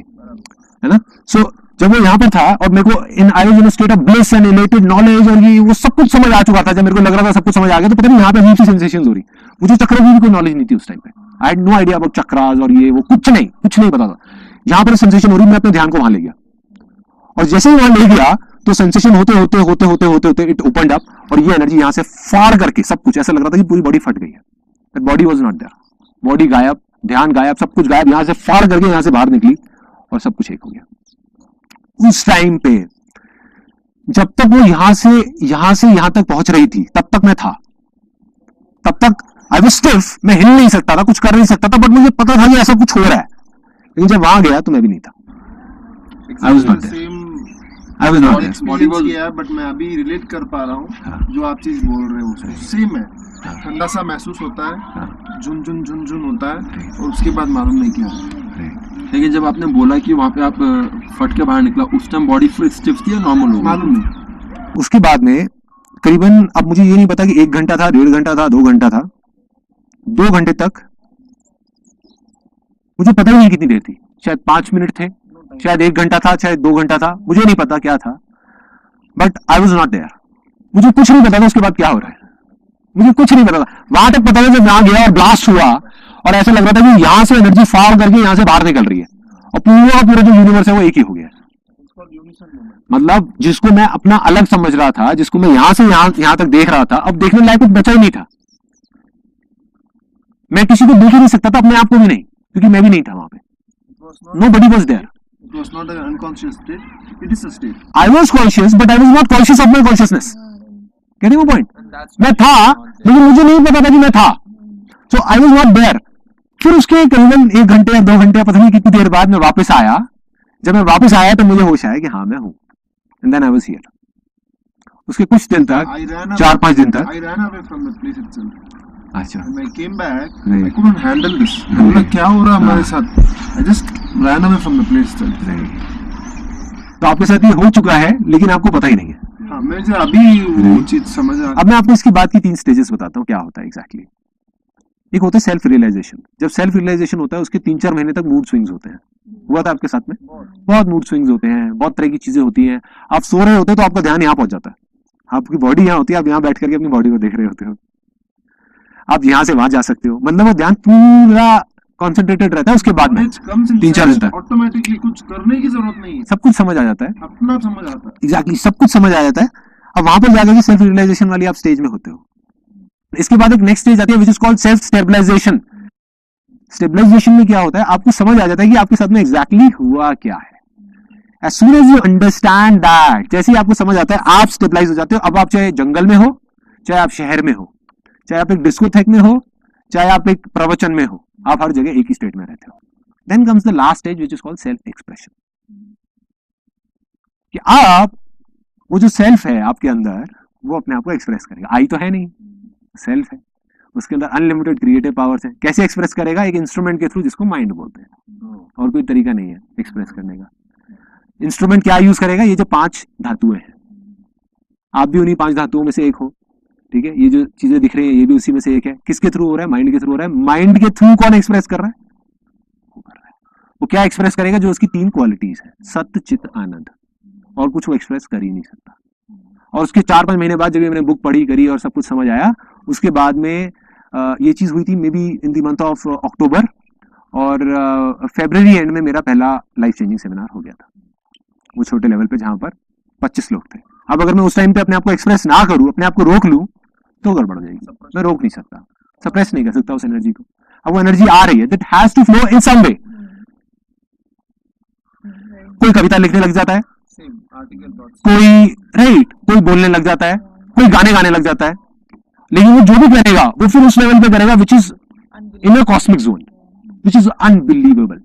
है ना। सो जब वो यहाँ पर था और मेरे को आई was in state of bliss and elated knowledge, और ये वो सब कुछ समझ आ चुका था। जब मेरे को लग रहा था सब कुछ समझ आ गया, तो पता नहीं यहाँ पे अजीब सी सेंसेशंस हो रही। मुझे चक्रों की भी कोई नॉलेज नहीं थी उस टाइम पे। I had no idea about chakras और ये वो, कुछ नहीं पता था। यहाँ पर सेंसेशन हो रही, मैं अपने ध्यान को वहां ले गया, और जैसे ही वहां ले गया तो सेंसेशन होते इट ओपनड अप, और ये एनर्जी यहाँ से फाड़ करके सब कुछ, ऐसा लग रहा था कि पूरी बॉडी फट गई है। Body was not there, body गायब, ध्यान गायब, सब कुछ गायब। यहाँ से फाड़ करके यहाँ से बाहर निकली और सब कुछ एक हो गया। उस टाइम पे जब तक वो यहाँ से यहाँ तक पहुंच रही थी, तब तक मैं था, तब तक आई वाज स्टिफ, मैं हिल नहीं सकता था, कुछ कर नहीं सकता था, बट मुझे पता था कि ऐसा कुछ हो रहा है। लेकिन जब वहां गया तो मैं भी नहीं था, I was not there, I was not there. Body किया, बट मैं अभी रिलेट कर पा रहा हूँ जो आप चीज बोल रहे हो, सेम है। ठंडा सा महसूस होता है, झुन होता है, और उसके बाद मालूम नहीं क्या। लेकिन जब आपने बोला कि वहाँ पे आप फट के बाहर निकला, उस टाइम बॉडी फुल स्टिफ थी या नॉर्मल हो? मालूम नहीं। उसके बाद में करीबन, अब मुझे ये नहीं पता कि 1 घंटा था, 1.5 घंटा था, 2 घंटा था, 2 घंटे तक मुझे पता ही नहीं कितनी देर थी। शायद 5 मिनट थे, शायद 1 घंटा था, शायद 2 घंटा था, मुझे नहीं पता क्या था, but I was not there. मुझे कुछ नहीं पता था उसके बाद क्या हो रहा है, मुझे कुछ नहीं पता था। वहां तक पता था जब वहां गया और ब्लास्ट हुआ, और ऐसा लग रहा था कि यहां से एनर्जी फाड़ करके यहां से बाहर निकल रही है, और पूरा जो यूनिवर्स है वो एक ही हो गया। मतलब जिसको मैं अपना अलग समझ रहा था, जिसको मैं यहां से यहां तक देख रहा था, अब देखने लायक कुछ बचा ही नहीं था। मैं किसी को देख ही नहीं सकता था, अपने आप को भी नहीं, क्योंकि मैं भी नहीं था वहां पे। Nobody was there. It was not an unconscious state. It is a state. I was conscious, but I was not conscious of my consciousness. Getting my point? मैं था, लेकिन मुझे नहीं पता था कि मैं था. So I was not there. फिर उसके करीबन 1 घंटे या 2 घंटे पता नहीं कितनी देर बाद मैं वापस आया. जब मैं वापस आया तो मुझे होश आया कि हाँ मैं हूँ. And then I was here. उसके कुछ दिन तक, 4-5 दिन तक. I ran away from the place itself. अच्छा. When I came back, I couldn't handle this. बोला क्या हो रहा हमारे साथ? I just ran away from the place itself. तो आपके साथ ये हो चुका है, लेकिन आपको पता ही नहीं है. हाँ, मुझे अभी वो चीज समझ आ. अब मैं आपको इसकी बात की 3 स्टेजेस बताता हूँ क्या होता है एग्जैक्टली. एक होता है सेल्फ रियलाइजेशन. जब सेल्फ रियलाइजेशन होता है उसके 3-4 महीने तक मूड स्विंग्स होते हैं. हुआ था आपके साथ में? बहुत मूड स्विंग्स होते हैं, बहुत तरह की चीजें होती हैं. आप सो रहे होते हैं तो आपका ध्यान यहाँ पहुंच जाता है. आपकी बॉडी यहाँ होती है, आप यहाँ बैठ करके अपनी बॉडी को देख रहे होते हो. आप यहाँ से वहां जा सकते हो. मतलब वो ध्यान पूरा कॉन्सेंट्रेटेड रहता है. उसके बाद में 3-4 दिन तक ऑटोमेटिकली कुछ करने की जरूरत नहीं है. सब कुछ समझ आ जाता है. अपना समझ आता है. एग्जैक्टली, सब कुछ समझ आ जाता है. अब वहां पर जाकर सेल्फ रियलाइजेशन वाली आप स्टेज में होते हो. इसके बाद एक नेक्स्ट स्टेज आती है which is called self stabilisation. Stabilisation में क्या होता है, आपको समझ आ जाता है कि आपके साथ में एग्जैक्टली हुआ क्या है. As soon as you understand that, जैसे ही आपको समझ आता है आप स्टेबलाइज हो जाते हो. अब आप चाहे जंगल में हो, चाहे आप शहर में हो, चाहे आप एक डिस्कोथेक में हो, चाहे आप एक प्रवचन में हो, आप हर जगह एक ही स्टेट में रहते हो. Then comes the last stage which is called self expression. कि आप वो जो सेल्फ है आपके अंदर, वो अपने आप को एक्सप्रेस करेगा. आई तो है नहीं, सेल्फ है, उसके अंदर अनलिमिटेड क्रिएटिव पावर्स है. कैसे एक्सप्रेस करेगा? एक इंस्ट्रूमेंट के थ्रू, जिसको माइंड बोलते हैं. और कोई तरीका नहीं है एक्सप्रेस करने का. इंस्ट्रूमेंट क्या यूज करेगा? ये जो 5 धातुएं हैं, आप भी उन्हीं 5 धातुओं में से एक हो. ठीक है, ये जो चीजें दिख रही है ये भी उसी में से एक है. किसके थ्रू हो रहा है? माइंड के थ्रू हो रहा है. माइंड के थ्रू कौन एक्सप्रेस कर रहा है? वो कर रहा है. वो क्या एक्सप्रेस करेगा? जो उसकी 3 क्वालिटीज है, सत्य, चित्त, आनंद. और कुछ वो एक्सप्रेस कर ही नहीं सकता. और उसके 4-5 महीने बाद जब मैंने बुक पढ़ी करी और सब कुछ समझ आया, उसके बाद में ये चीज हुई थी may be in the month of October. और फरवरी एंड में मेरा पहला लाइफ चेंजिंग सेमिनार हो गया था, वो छोटे लेवल पे जहां पर 25 लोग थे. अब अगर मैं उस टाइम पे अपने आप को एक्सप्रेस ना करूं, अपने आप को रोक लूं, तो गड़बड़ हो जाएगी. मैं रोक नहीं सकता, सप्रेस नहीं कर सकता उस एनर्जी को. अब वो एनर्जी आ रही है, that has to flow in some way. कोई कविता लिखने लग जाता है, कोई बोलने लग जाता है, कोई गाने गाने लग जाता है. लेकिन वो जो भी करेगा वो फिर उस लेवल पे करेगा which is in a cosmic zone, which is unbelievable.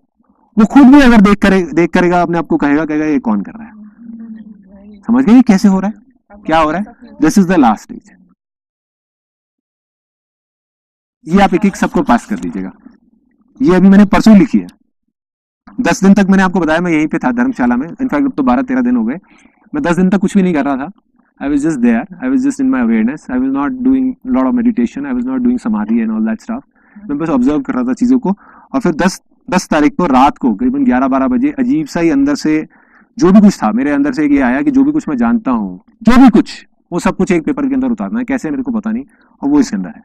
वो खुद भी अगर देख करेगा अपने आप को कहेगा ये कौन कर रहा है. समझ गए कैसे हो रहा है, क्या हो रहा है? This is the last stage. ये आप एक सबको पास कर दीजिएगा. ये अभी मैंने परसों लिखी है. 10 दिन तक मैंने आपको बताया मैं यहीं पे था धर्मशाला में. इनफैक्ट अब तो 12-13 दिन हो गए. मैं 10 दिन तक कुछ भी नहीं कर रहा था. I was just there. I was just in my awareness. I was not doing a lot of meditation. I was not doing samadhi and all that stuff. मैं बस ऑब्जर्व कर रहा था चीजों को. और फिर 10 तारीख को रात को करीबन 11-12 बजे अजीब सा ही अंदर से जो भी कुछ था मेरे अंदर से ये आया कि जो भी कुछ मैं जानता हूँ, जो भी कुछ, वो सब कुछ एक पेपर के अंदर उतारना है. कैसे मेरे को पता नहीं, और वो इसके अंदर है.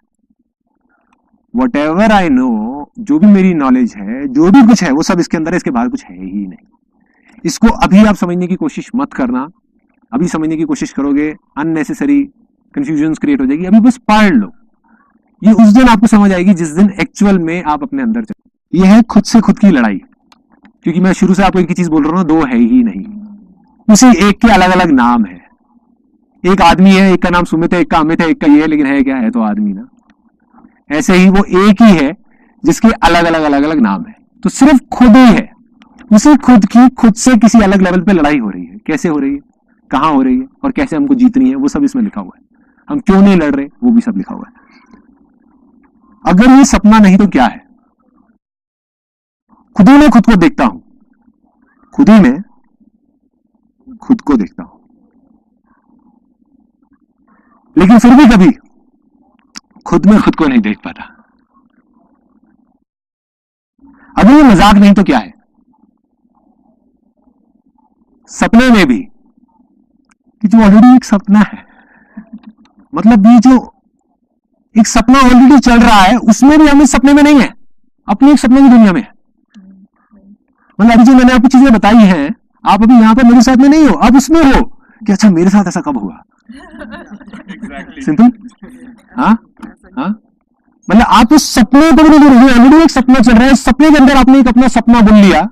Whatever I know, जो भी मेरी नॉलेज है, जो भी कुछ है, वो सब इसके अंदर है. इसके बाहर कुछ है ही नहीं. इसको अभी आप समझने की कोशिश मत करना. अभी समझने की कोशिश करोगे अननेसेसरी कंफ्यूजन्स क्रिएट हो जाएगी. अभी बस पढ़ लो. ये उस दिन आपको समझ आएगी जिस दिन एक्चुअल में आप अपने अंदर चले. ये है खुद से खुद की लड़ाई. क्योंकि मैं शुरू से आपको एक ही चीज बोल रहा हूँ, 2 है ही नहीं. उसी एक के अलग अलग नाम है. एक आदमी है, एक का नाम सुमित है, एक का अमित है, एक का ये है, लेकिन है क्या? है तो आदमी ना. ऐसे ही वो एक ही है जिसके अलग अलग नाम है. तो सिर्फ खुद ही है. उसे खुद की खुद से किसी अलग लेवल पे लड़ाई हो रही है. कैसे हो रही है, कहां हो रही है, और कैसे हमको जीतनी है, वो सब इसमें लिखा हुआ है. हम क्यों नहीं लड़ रहे, वो भी सब लिखा हुआ है. अगर ये सपना नहीं तो क्या है? खुद ही मैं खुद को देखता हूं. खुद ही मैं खुद को देखता हूं. लेकिन फिर भी कभी खुद में खुद को नहीं देख पाता. अगर ये मजाक नहीं तो क्या है? सपने में भी कि जो ऑलरेडी एक सपना है, मतलब ये जो एक सपना ऑलरेडी चल रहा है, उसमें भी हम इस सपने में नहीं है, अपनी एक सपने की दुनिया में है. मतलब अभी जो मैंने आपको चीजें बताई हैं, आप अभी यहां पर मेरे साथ में नहीं हो, आप उसमें हो कि अच्छा मेरे साथ ऐसा कब हुआ. सिंपल. हाँ, मतलब आप उस सपने पर नहीं जुड़े, ऑलरेडी एक सपना चल रहा है. सपने के अंदर आपने एक अपना सपना बुन लिया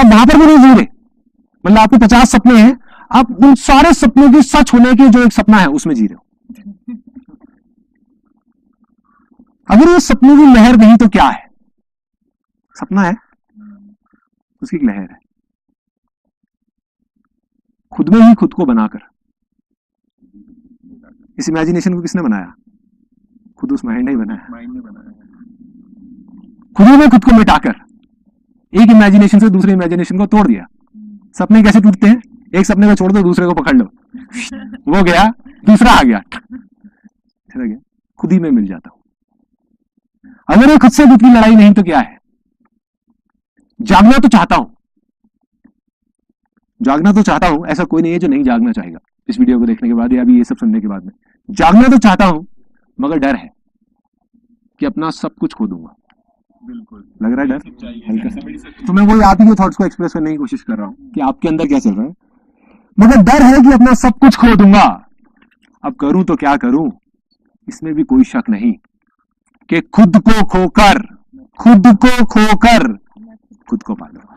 आप वहां पर भी नहीं जी रहे, मतलब आपके 50 सपने हैं, आप उन सारे सपनों की सच होने की जो एक सपना है उसमें जी रहे हो। अगर ये सपनों की लहर नहीं तो क्या है? सपना है, उसकी एक लहर है। खुद में ही खुद को बनाकर, इस इमेजिनेशन को किसने बनाया? खुद उस माइंड ने ही बनाया। खुद ही में खुद को मिटाकर एक इमेजिनेशन से दूसरे इमेजिनेशन को तोड़ दिया। सपने कैसे टूटते हैं? एक सपने को छोड़ दो, दूसरे को पकड़ लो, वो गया, दूसरा आ गया, खुद ही में मिल जाता हूं। अगर ये खुद से खुद की लड़ाई नहीं तो क्या है? जागना तो चाहता हूं, जागना तो चाहता हूं, ऐसा कोई नहीं है जो नहीं जागना चाहेगा इस वीडियो को देखने के बाद या अभी ये सब सुनने के बाद में। जागना तो चाहता हूं, मगर डर है कि अपना सब कुछ खो दूंगा। बिल्कुल लग रहा है डर? तो मैं वही आप ही के थॉट्स को एक्सप्रेस करने की कोशिश कर रहा हूं कि आपके अंदर क्या चल रहा है। मगर डर है कि अपना सब कुछ खो दूंगा। अब करूं तो क्या करूं? इसमें भी कोई शक नहीं कि खुद को खोकर खुद को पालूंगा।